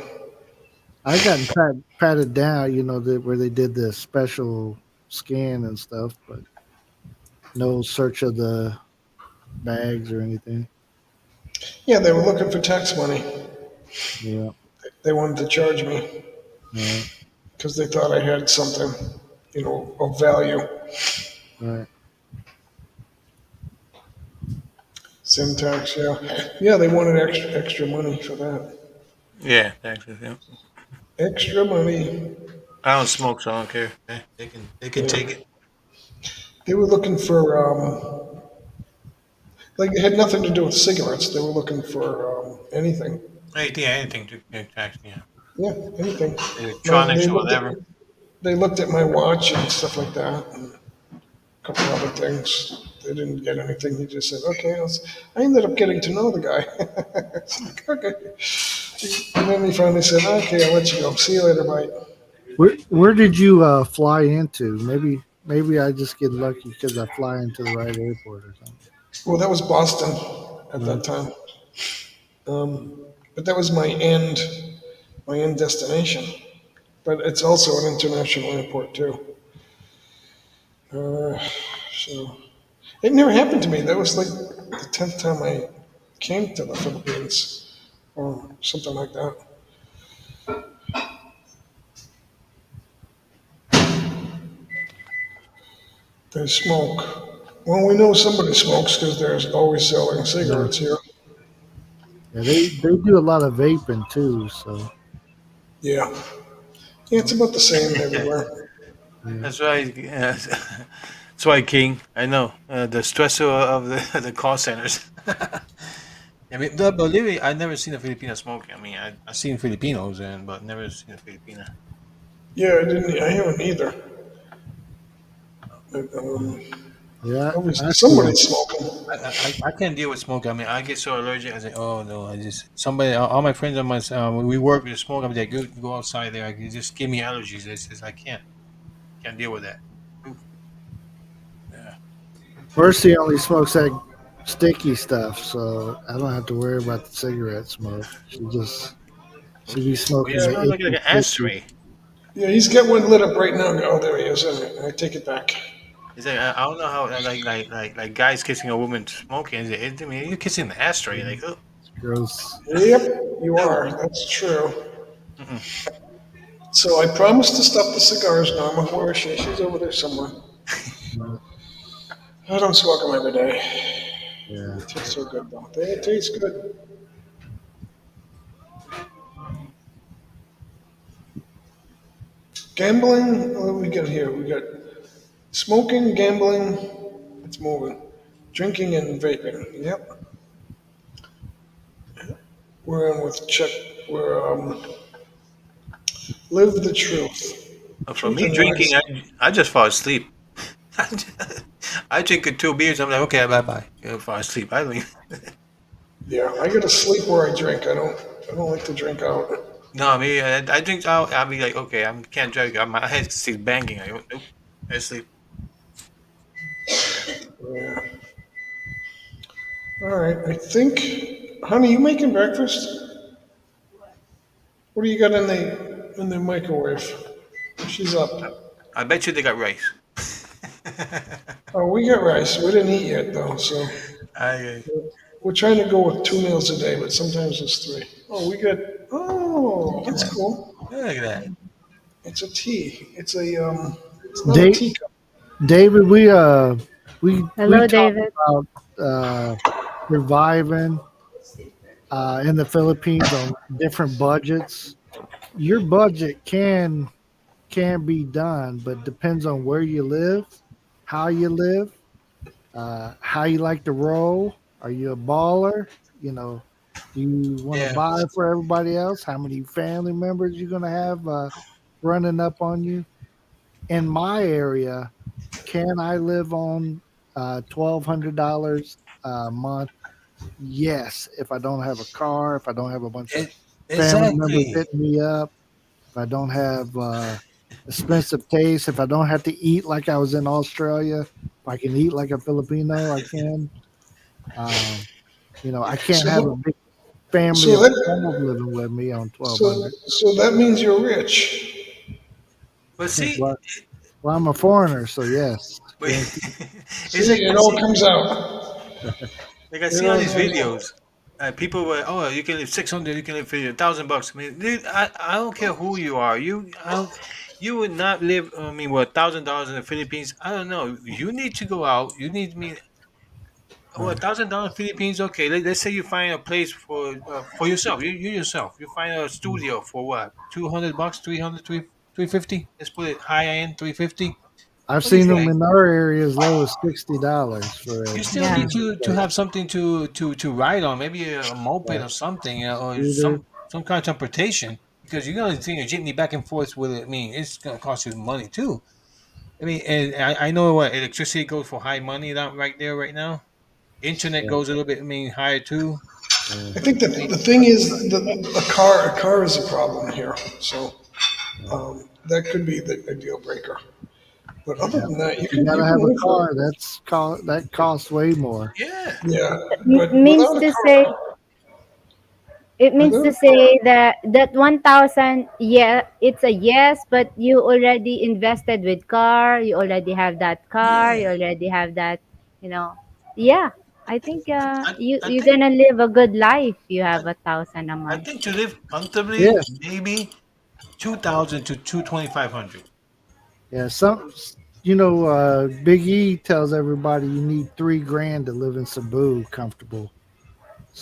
I gotten patted down, where they did the special scan and stuff, but no search of the bags or anything. Yeah, they were looking for tax money. Yeah, They wanted to charge me right, because they thought I had something, of value. right. Sim tax, yeah. Yeah, they wanted extra money for that. Yeah, taxes. Yeah. Extra money. I don't smoke, so I don't care. They can Yeah. take it. They were looking for, like, it had nothing to do with cigarettes. They were looking for anything. Anything to get tax. Yeah, Yeah, anything. They electronics or looked at whatever. my watch and stuff like that, and a couple other things. They didn't get anything. He just said, "Okay." I ended up getting to know the guy. It's like, okay. And then he finally said, "Okay, I'll let you go. See you later. Bye." Where did you fly into? Maybe I just get lucky because I fly into the right airport or something. Well, that was Boston at Uh, that time. But that was my end destination. But it's also an international airport too. Uh, so it never happened to me. That was like the 10th time I came to the Philippines, or something like that. They smoke. Well, we know somebody smokes because they're always selling Yeah, cigarettes here. yeah. They do a lot of vaping too. So Yeah. Yeah, it's about the same everywhere. yeah, That's right. That's why, King. I know the stressor of the the call centers. I mean, believe me, I never seen a Filipino smoking. I mean, I seen Filipinos, but never seen a Filipina. Yeah, I didn't. I haven't either. But, yeah. obviously Actually, somebody's smoking. I can't deal with smoke. I mean, I get so allergic. I say, oh no, I just somebody. All my friends on my when we work with smoke. I'm like, go outside there. It just give me allergies. It's just I can't deal with that. Oof. Yeah. Mercy only smokes that sticky stuff, so I don't have to worry about the cigarette smoke. She be Well, you smoking the smell like itchy an sticky. ashtray. Yeah, he's got one lit up right now. Oh, there he is. I take it back. It's like I don't know how like guys kissing a woman smoking. I mean, you're kissing the ashtray. Like, oh It's gross. Yep, you no. are. That's true. Mm-mm. So I promised to stop the cigars, Norma. Where is she? She's over there somewhere. I don't smoke them every day. Yeah. They taste so good, though. They taste good. Gambling, what do we got here? We got smoking, gambling, it's moving. Drinking and vaping. Yep. We're in with check. We're live the truth. For Truth me, and lies. drinking, I just fall asleep. I drink 2 beers. I'm like, okay, bye bye. Fall asleep. I don't. Yeah, I gotta sleep where I drink. I don't like to drink out. No, I mean, I drink out. I'll be like, okay, I can't drink. My head still banging. I go, nope, I sleep. Yeah. All right. I think, honey, you making breakfast? What do you got in the microwave? She's up. I bet you they got rice. Oh, we got rice. We didn't eat yet though, so I we're trying to go with 2 meals a day, but sometimes it's three. Oh, we got. Oh, look at that's that. cool. Look at that. It's a tea. It's a It's not a Da- teacup. David, we Hello, talked David. about surviving in the Philippines on different budgets. Your budget can be done, but depends on where you live, how you live, how you like to roll. Are you a baller? You know, do you want to Yeah. buy for everybody else? How many family members you gonna have running up on you? In my area, can I live on $1,200 a month? Yes, if I don't have a car, if I don't have a bunch of It, family members exactly. hitting me up, if I don't have expensive taste, if I don't have to eat like I was in Australia, if I can eat like a Filipino, I can. Um, I can't So have a what- big family so of that 12 living with me on so 1200. so that means you're rich. But see, Well, well, I'm a foreigner, so yes, but guaranteed. it's See, like it all comes out. like I It see all all these comes videos. out. People were, oh, you can live 600, you can live for $1,000. I mean, dude, I don't care who you are. You would not live. I mean, what, $1,000 in the Philippines? I don't know. You need to go out. You need me. Well, Right. $1,000 Philippines. Okay, let's say you find a place for yourself. You yourself. You find a studio for what? $200, 300, 350. Let's put it high end, 350. I've What do you seen them think? in our area as low as $60 for a You still need Yeah. decent to place. have something to ride on, maybe a moped Right. or something, or Scooter. some kind of transportation. Because you're gonna take a jitney back and forth with it. I mean, it's gonna cost you money too. I mean, and I know what electricity goes for high money down right there right now. Internet Yeah, goes a little bit, I mean, higher too. yeah, I think that I mean, the thing is that a car is a problem here. So that could be a deal breaker. But other yeah. than that, If you you gotta can have a live for car, that costs way more. yeah. yeah. But Means without a to say, car, it means without to a car, say that 1,000, yeah, it's a yes, but you already invested with car, you already have that car, Yeah. you already have that, you know. Yeah, I think I, I you're think gonna live a good life. You I, have 1,000 a I month. think to live comfortably, Yes, maybe 2,000 to 2,500. yeah. Some. Big E tells everybody you need 3 grand to live in Cebu comfortable.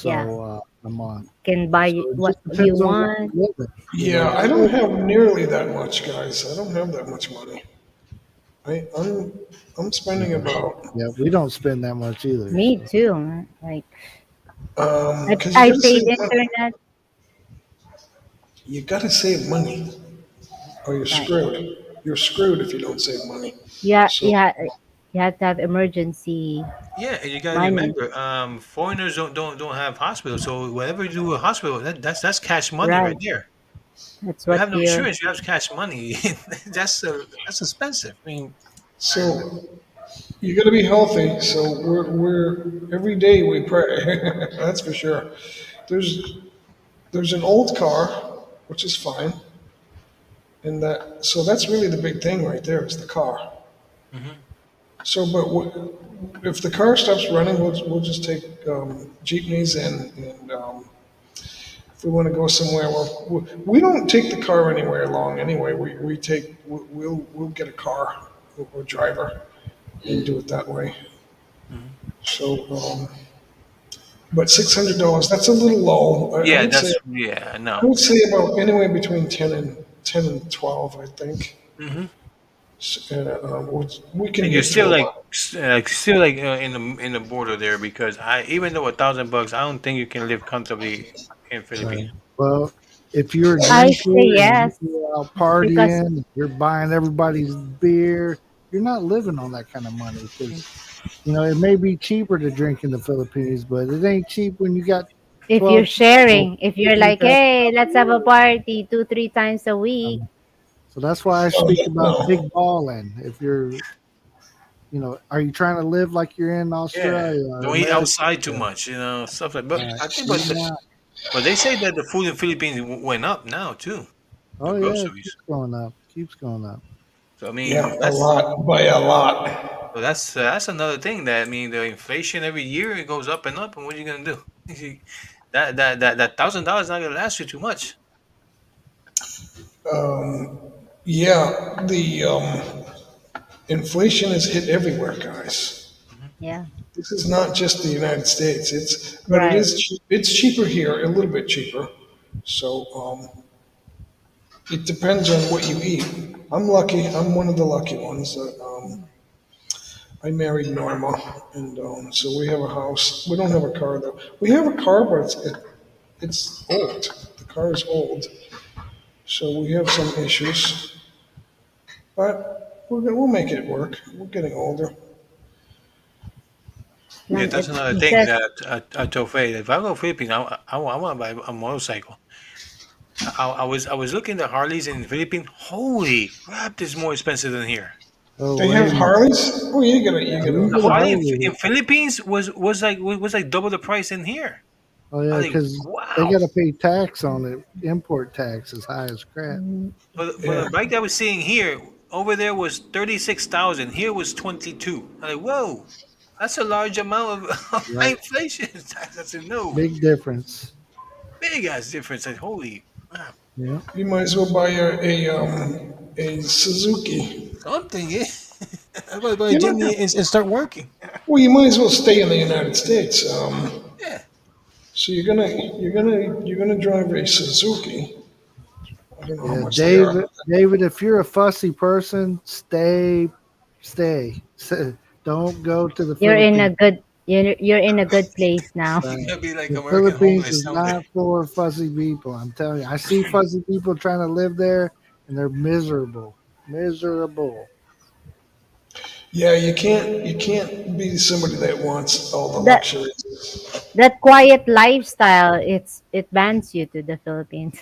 Yeah, So a month. can buy So it what just you depends on where want. you live. Yeah, I don't have nearly that much, guys. I don't have that much money. I'm spending Yeah, about yeah, we don't spend that much either. Me So too. Man. Like because you I gotta paid save money. internet. You gotta save money, or you're Right. screwed. You're screwed if you don't save money. Yeah, So yeah. You have to have emergency Yeah, and you gotta money. remember, foreigners don't have hospitals. So whenever you do a hospital, that's cash money right Right. there. That's You what have no you're. insurance, you have cash money. That's expensive. I mean, I, so you gotta be healthy. So we're every day we pray. That's for sure. There's there's an old car, which is fine, and that's really the big thing right there is the car. mhm. So, but if the car stops running, we'll just take jeepneys and if we want to go somewhere, we don't take the car anywhere long anyway. We'll get a car or driver and do it that way. Mhm. So, but $600, that's a little low. Yeah, that's yeah, I no. would say about anywhere between 10 and 12, I think. Hmm. We can And you're get to still a like lot. still like in the border there because I even though $1,000, I don't think you can live comfortably in right. Philippines. Well, if you're a I drinker say and yes you're out because partying, you're buying everybody's beer, you're not living on that kind of money because it may be cheaper to drink in the Philippines, but it ain't cheap when you got if you're 12 people, sharing, if you're like, 3,000. hey, let's have a party 2, 3 times a week. So that's why I Oh, speak about no. big balling. If are you trying to live like you're in Yeah, Australia or don't eat America? outside too Yeah. much, stuff like. All But right. I think, You're not. but they say that the food in Philippines went up now too, the Oh yeah, it groceries. keeps going up. Keeps going up. So I Yeah, mean, a lot by a lot. that's another thing that I mean the inflation every year it goes up and up, and what are you gonna do? That $1,000 not gonna last you too much. Yeah, the inflation has hit everywhere, guys. Hmm. Yeah, This is not just the United States. But it right. is cheap. It's cheaper here, a little bit cheaper. So it depends on what you eat. I'm lucky. I'm one of the lucky ones that I married Norma, and so we have a house. We don't have a car though. We have a car, but it's old. The car is old, so we have some issues. But we'll make it work. We're getting older. Yeah, Lang, that's another it's thing just that I told Faye. If I go to Philippines, I want to buy a motorcycle. I was looking at Harleys in the Philippines. Holy crap, this is more expensive than here. Oh, They have way more. Harleys. Oh, you You can The get a Harley gotta. Harley. in Philippines was like double the price in here. Oh I yeah, think, because they wow. got to pay tax on it. Import tax is high as crap. mm, For the Yeah, bike that I was seeing here, over there was 36,000. Here was 22. I'm like, whoa, that's a large amount of my Right. inflation tax. I said, no, Big difference. big ass difference. Like, holy crap. Yeah. you might as well buy a Suzuki. Something, yeah. I'm going to buy a You know, Jimny and start working. well, you might as well stay in the United States. Yeah. So you're gonna drive a Suzuki. I don't know how Yeah, much they are. David. David, if you're a fussy person, stay. Don't go to the Philippines. you're in a good place now. You're Right. going to be like The American Philippines homeless is down there. not for fussy people. I'm telling you. I see fussy people trying to live there, and they're miserable. Miserable. Yeah, you can't be somebody that wants all the That luxuries. that quiet lifestyle, it bans you to the Philippines.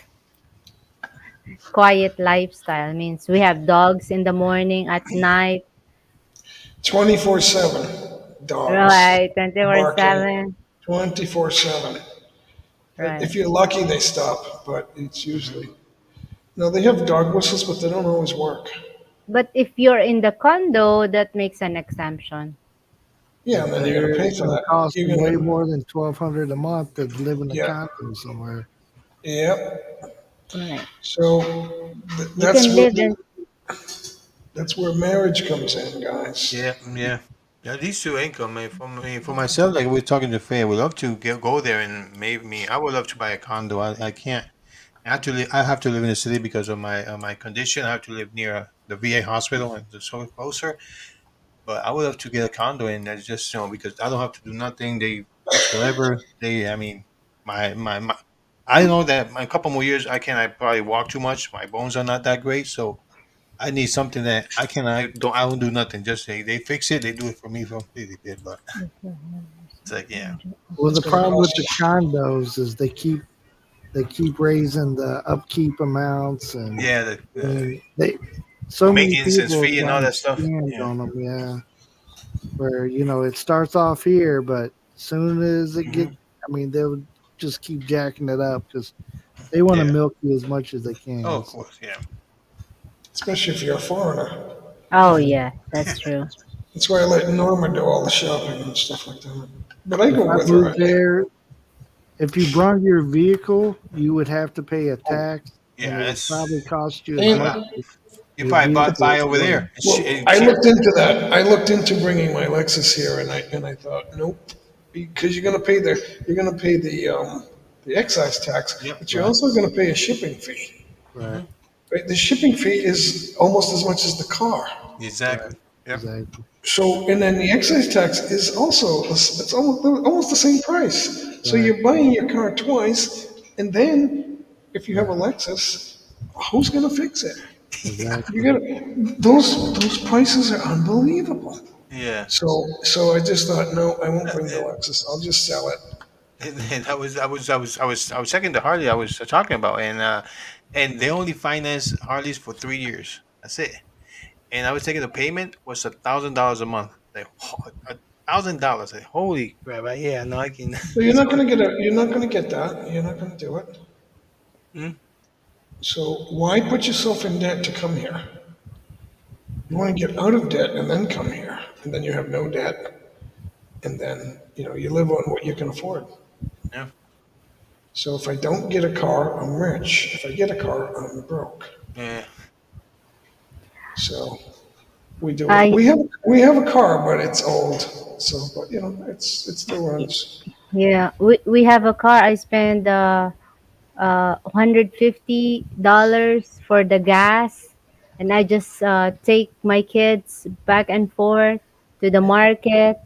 Quiet lifestyle means we have dogs in the morning, at night, 24/7 dogs right? barking 24/7, 24/7. right? If you're lucky, they stop, but it's Hmm. usually no. They have dog whistles, but they don't always work. But if you're in the condo, that makes an exemption. Yeah, and then you're gonna pay It's for going to that. cost You're them way gonna more than 1,200 a month to live in a yeah, condo somewhere. yep. Right. So You that's can what live in That's where marriage comes in, guys. Yeah, yeah. Yeah, these two income. For myself, like we're talking to Faye, I would love to go there and maybe I would love to buy a condo. I can't. Actually, I have to live in the city because of my condition. I have to live near the VA hospital and it's so closer. But I would love to get a condo, and that's just because I don't have to do nothing. They fix whatever they. I mean, my I know that in a couple more years I probably walk too much. My bones are not that great, so I need something that I don't do nothing. Just say they fix it, they do it for me for completely bit. But it's like yeah, Well, It's the going to problem with cost the you. condos is they keep raising the upkeep amounts, and yeah, I mean, they so many maintenance people have fee and all gotten that stuff. scammed Yeah. on them. Yeah, where it starts off here, but soon as it Hmm. get, I mean, they'll just keep jacking it up because they want to Yeah. milk you as much as they Oh, can. of course. Yeah. Especially if you're a foreigner. Oh, yeah, that's true. That's why I let Norma do all the shopping and stuff like that. But I If go I with her. moved there, if you brought your vehicle, you would have to pay a Oh, tax, and Yeah. it would probably That's cost you as and much wow. as You your probably vehicle buy over was. there. well, It's I cheap. looked into that. I looked into bringing my Lexus here, and I thought, nope, because you're gonna pay the excise tax, Yep. but you're Right. also gonna pay a shipping fee. Right, Hmm. Right? The shipping fee is almost as much as the car. right, Exactly. Yep. exactly. So, and then the excise tax is also it's almost the same price. So Right, you're buying your car twice, and then if you have right, a Lexus, who's gonna fix it? You exactly. got those prices are unbelievable. Yeah. So I just thought, no, I won't bring the And, Lexus. I'll just sell it. and I was checking the Harley I was talking about, and they only finance Harleys for 3 years. That's it. And I was taking the payment was $1,000 a month. Like $1,000. Like holy crap! Yeah, no, I can. So you're not gonna get that. You're not gonna do it. Mm, So why put yourself in debt to come here? You want to get out of debt and then come here, and then you have no debt, and then you live on what you can afford. yeah, So if I don't get a car, I'm rich. If I get a car, I'm broke. yeah, So we do it. I We have a car, but it's old. So, but it still y- runs. yeah, we have a car. I spend $150 for the gas, and I just take my kids back and forth to the market,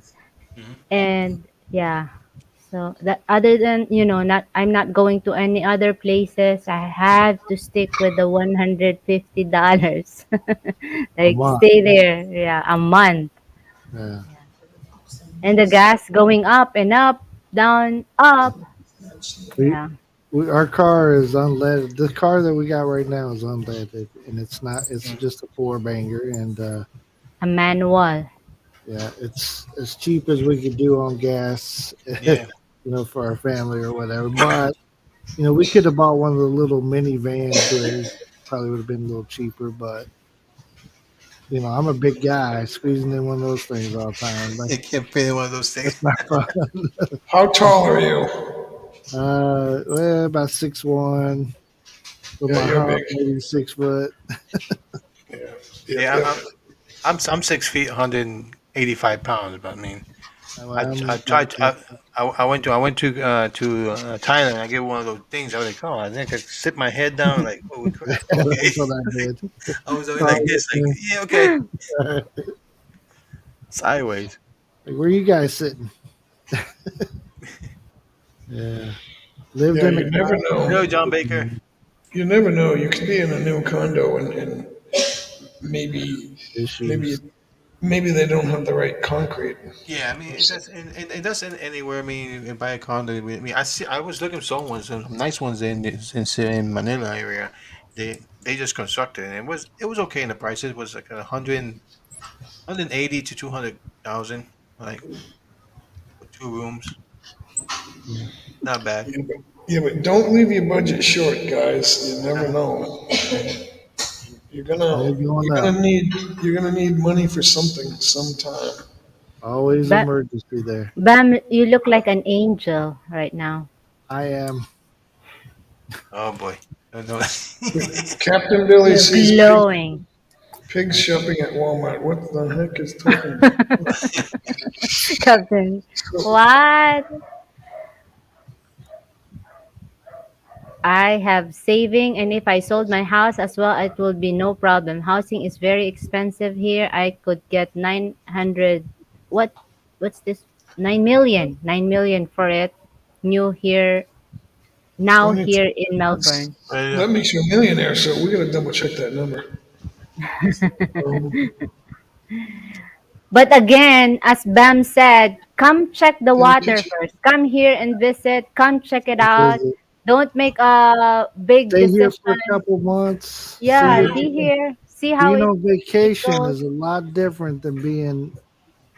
hmm, and yeah. So that other than not I'm not going to any other places. I have to stick with the $150. A Like month. stay there, yeah, a month, Yeah. and the gas going up and up, down, up. We, Yeah, our car is unleaded. The car that we got right now is unleaded, and it's not. It's mm, just a four banger, and a manual. yeah, it's as cheap as we could do on gas, yeah. for our family or whatever. But we could have bought one of the little minivans there. Probably would have been a little cheaper, but I'm a big guy squeezing in one of those things all the time. Like It can't fit in one of those things. that's not fun. How tall are you? Well, about 6'1", with Yeah, my you're hump, big. maybe 6 foot. Yeah, yep, Yeah, yep. I'm 6 feet, 185 pounds. But I mean, Well, I I'm tried. about that. I went to Thailand. I get one of those things. I was like, oh, I think I could sit my head down. Like, holy crap. Okay. That's what I did. I was always like Crawled this. Like, in yeah, okay. there. Sideways. Like, where you guys sitting? Yeah, lived Yeah, in the you never Hello, know. John Baker. You never know. You could be in a new condo and maybe maybe issues. maybe they don't have the right concrete. Yeah, I mean, it does anywhere. I mean, in buy a condo. I mean, I was looking for some nice ones in Manila area. They just constructed, and it was okay in the price. It was like 180 to 200,000, like for 2 rooms. Not bad. Yeah, but don't leave your budget short, guys. You never Uh, know. You're All gonna going you're up. gonna need you're gonna need money for something sometime. Always But emergency there. Bam, you look like an angel right now. I am. oh boy. No, no. Captain Billy You're sees people. glowing. Pigs shopping at Walmart. What the heck is talking about? Captain. So, What? I have saving, and if I sold my house as well, it would be no problem. Housing is very expensive here. I could get 900. What? What's this? 9 million. 9 million for it. New here now and it's, here in that's, Melbourne. Yeah. that makes you a millionaire, so we gotta double check that number. Um, But again, as Bam said, come check the did I water get you? first. Come here and visit. Come check it out. Visit. Don't make a big Stay here for a decision. couple months. See Yeah, what Yeah. be you think. here. See how Being it, on it vacation goes. is a lot different than being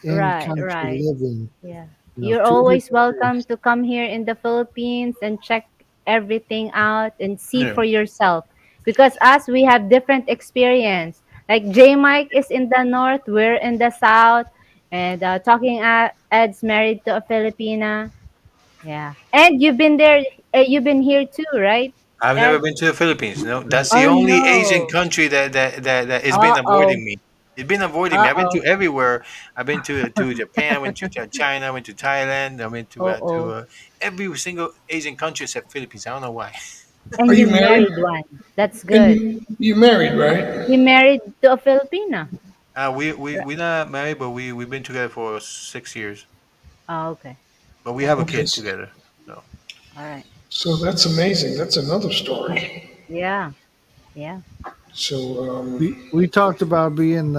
in Right, country right. living. Yeah. You know, You're two always different welcome things. to come here in the Philippines and check everything out and see Yeah. for yourself. Because us, we have different experience. Like J Mike is in the north, we're in the south, and talking Ed's married to a Filipina. Yeah, and you've been there. You've been here too, right, I've never Ed? been to the Philippines. No, that's the Oh only Asian no. country that has been Uh oh. avoiding me. It's been avoiding me. Uh I've been oh. to everywhere. I've been to Japan, went to China, went to Thailand. I went Oh to oh. every single Asian country except Philippines. I don't know why. Are And you you married? married one. That's And good. you married, right? He married to a Filipina. We not married, but we've been together for 6 years. Oh, okay. But we have a Okay, kid together. So All right. so that's amazing. That's another story. Yeah. Yeah. So, We talked about being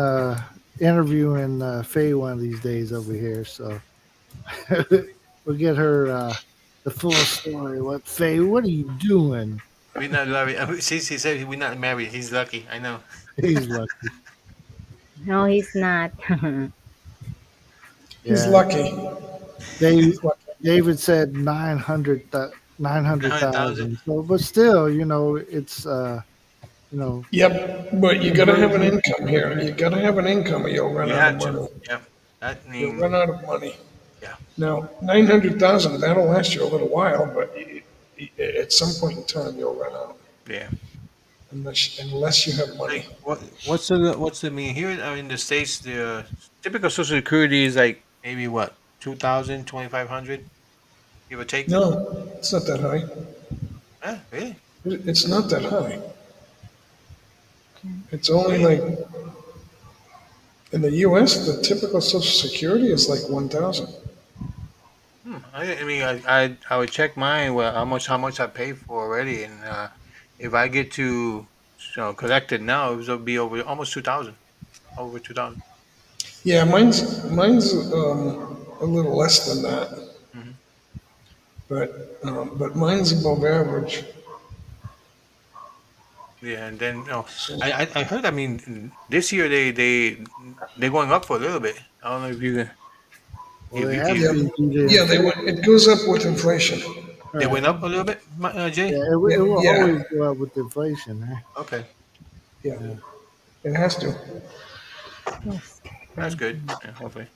interviewing Faye one of these days over here, so we'll get her the full story. What Faye? What are you doing? we're not married. Since he said we're not married, he's lucky. I know. He's lucky. No, he's not. he's Yeah, lucky. they He's lucky. David said 900, Nine hundred thousand. 900,000. So, but still, it's you know, Yep, but you gotta have an conversion. income here. You gotta have an income or you'll run You out of had to. money. Yeah. That You'll mean run out of money. yeah. Now, 900,000, that'll last you a little while, but at some point in time, you'll run out Yeah. unless you have money. Like what's the mean here in the states? The typical Social Security is like maybe what 2,000, 2,500, give or take. No, it's not that high. Really? It's not that high. It's only Really? like in the U.S. the typical Social Security is like 1,000. I mean, I would check mine. Well, how much I paid for already, and if I get to collect it now, it'll be over almost 2,000. Over 2,000. Yeah, mine's a little less than that, Mm-hmm. but mine's above average. Yeah, and then So I heard. I mean, this year they're going up for a little bit. I don't know if you Well, they have yeah, if to due to yeah, inflation. it goes up with inflation. they Right. went up a little bit, Yeah, Jay. it Yeah, will yeah, always go up with inflation. Huh? Okay, yeah. Yeah. It has to. Yes. that's good. Yeah, hopefully,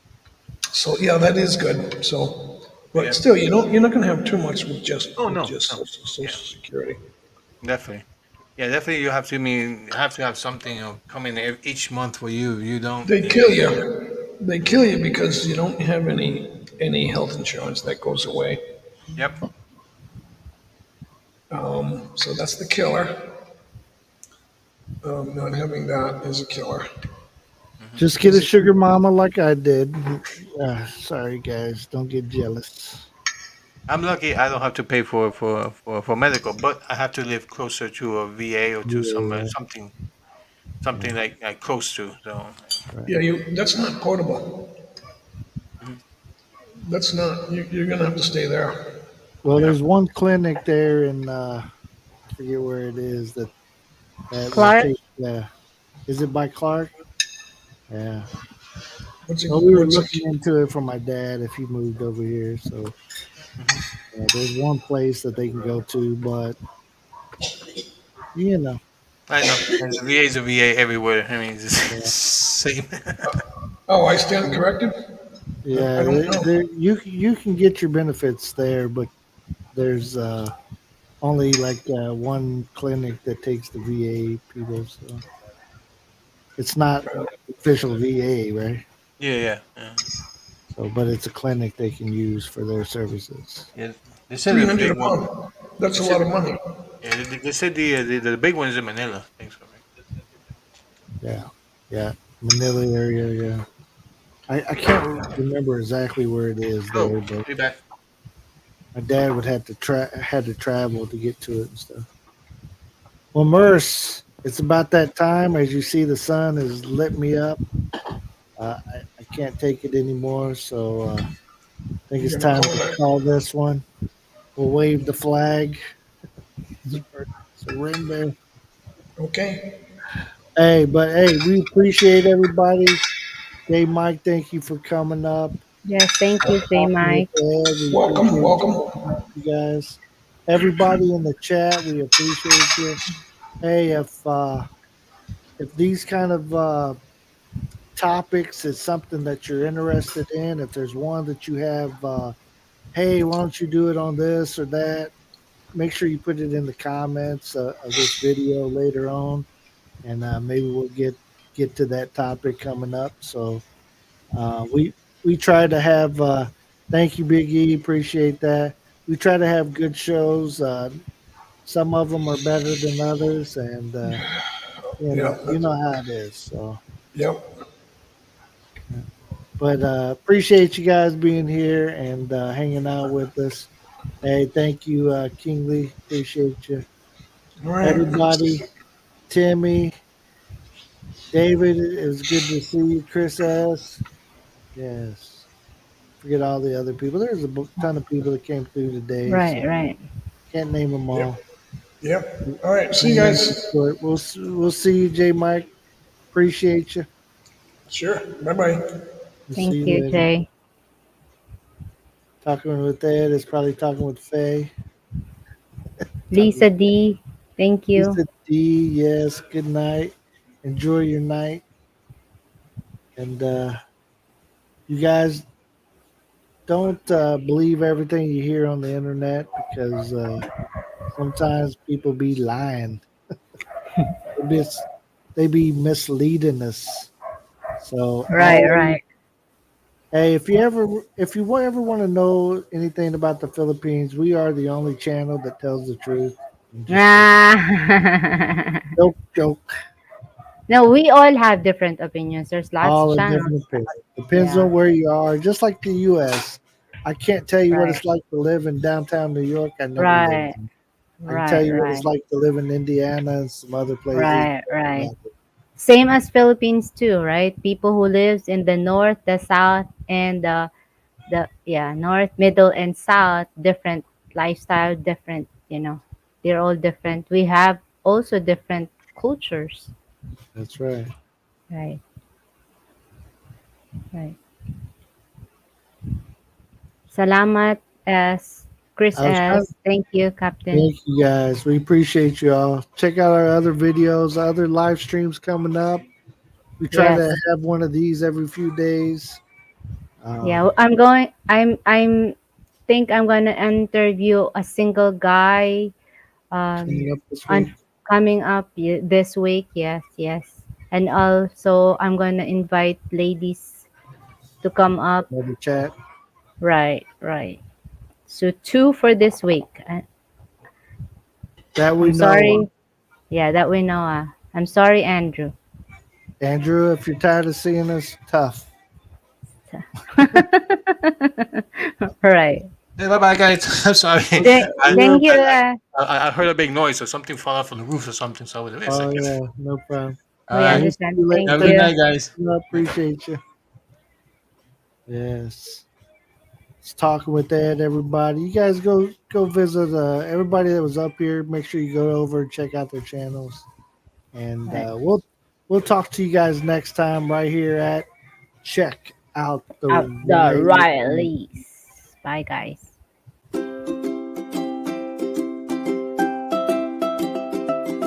So yeah, that is good. So, but yeah. still, you're not going to have too much Oh with no, just no, Social yeah, Security. definitely. Yeah, definitely. You have to have something coming each month for you. You don't. They kill you. They kill you because you don't have any health insurance that goes away. Yep. So that's the killer. Not having that is a killer. Hmm. Just get a sugar mama like I did. Sorry, guys, don't get jealous. I'm lucky. I don't have to pay for medical, but I have to live closer to a VA or to Yeah, something like close to. So. right. Yeah, you. That's not portable. Mhm. That's not. You're going to have to stay there. Well, Yeah. there's one clinic there in I forget where it is that will Clark. take. Is it by Clark? Yeah. What's it? Well, we were What's it? looking into it for my dad if he moved over here. So Hmm. there's one place that they can go to, but you know, I know. And VA is a VA everywhere. I mean, it's yeah, just same. Oh, I stand corrected. I yeah, don't know. you can get your benefits there, but there's only like one clinic that takes the VA people. So It's not official VA, right? Yeah, yeah, yeah. So, but it's a clinic they can use for their services. Yeah, they said Three the hundred big a one. month. That's They a said, lot of money. yeah, they said the big one is in Manila. Thanks for me. Yeah, yeah, Manila area. Yeah, I can't remember exactly where it is Oh, there, but be back. my dad would have to had to travel to get to it and stuff. Well, Merce, it's about that time. As you see, the sun has lit me up. I can't take it anymore, so I think it's You're gonna time call to it. call this one. We'll wave the flag. Surrender. Okay. Hey, but hey, we appreciate everybody. Hey, Mike, thank you for coming up, Yes, thank you, J talking with Mike. Ed. We Welcome, appreciate welcome. you guys. Everybody in the chat, we appreciate you. Hey, if these kind of topics is something that you're interested in, if there's one that you have, hey, why don't you do it on this or that? Make sure you put it in the comments of this video later on, and maybe we'll get to that topic coming up. So we try to have. Thank you, Big E. Appreciate that. We try to have good shows. Some of them are better than others, and Yeah, you that's, know how it is. So, yep. but appreciate you guys being here and hanging out with us. Hey, thank you, Kingly. Appreciate you, All right. everybody. Timmy, David, it was good to see you. Chris S. Yes. Forget all the other people. There's a ton of people that came through today, Right, so right. can't name them Yep. all. Yep. All right. See you And make it guys. short. We'll see you, J. Mike. Appreciate you. Sure. Bye bye. We'll see Thank you you, later. Jay. Talking with Ed is probably talking with Faye. Talking Lisa D, thank you. Lisa D. Yes. Good night. Enjoy your night. And you guys don't believe everything you hear on the internet because sometimes people be lying. They be, they be misleading us. So Right, always, right. hey, if you ever want to know anything about the Philippines, we are the only channel that tells the truth. I'm just kidding. Ah. Joke, joke. No, we all have different opinions. There's lots of All a channels. different opinion. Depends Yeah, on where you are. Just like the U.S., I can't tell you what right, it's like to live in downtown New York. I never lived right, there. I can tell right, you what it's right, like to live in Indiana and some other places. right, right. Never. Same as Philippines too, right? People who lives in the north, the south, and the yeah, north, middle, and south, different lifestyle, different, they're all different. We have also different cultures. That's right. Right, right. Salamat as Chris I was trying S. Thank you, Captain. Thank you guys. We appreciate you all. Check out our other videos, other live streams coming up. We try to Yes. have one of these every few days. Yeah, Um, I'm gonna interview a single guy um Coming up this on week. coming up this week. Yes, yes. And also I'm gonna invite ladies to come up. Another chat. Right, right. So two for this week. That we I'm know. sorry. Yeah, that we know. I'm sorry, Andrew. Andrew, if you're tired of seeing us, tough. Right. Hey, bye bye, guys. I'm sorry. Thank, I, thank you. I heard a big noise or something fall off from the roof or something. So it is, I Oh guess. yeah, no problem. All We And right. we'll see understand. you later. Thank Have a good Thank you. night, guys. you. I appreciate you. Yes. It's talking with Ed, everybody. You guys go visit everybody that was up here. Make sure you go over and check out their channels. And Right. we'll talk to you guys next time right here at Check Out the Out the Riley. Rileys. Bye, guys.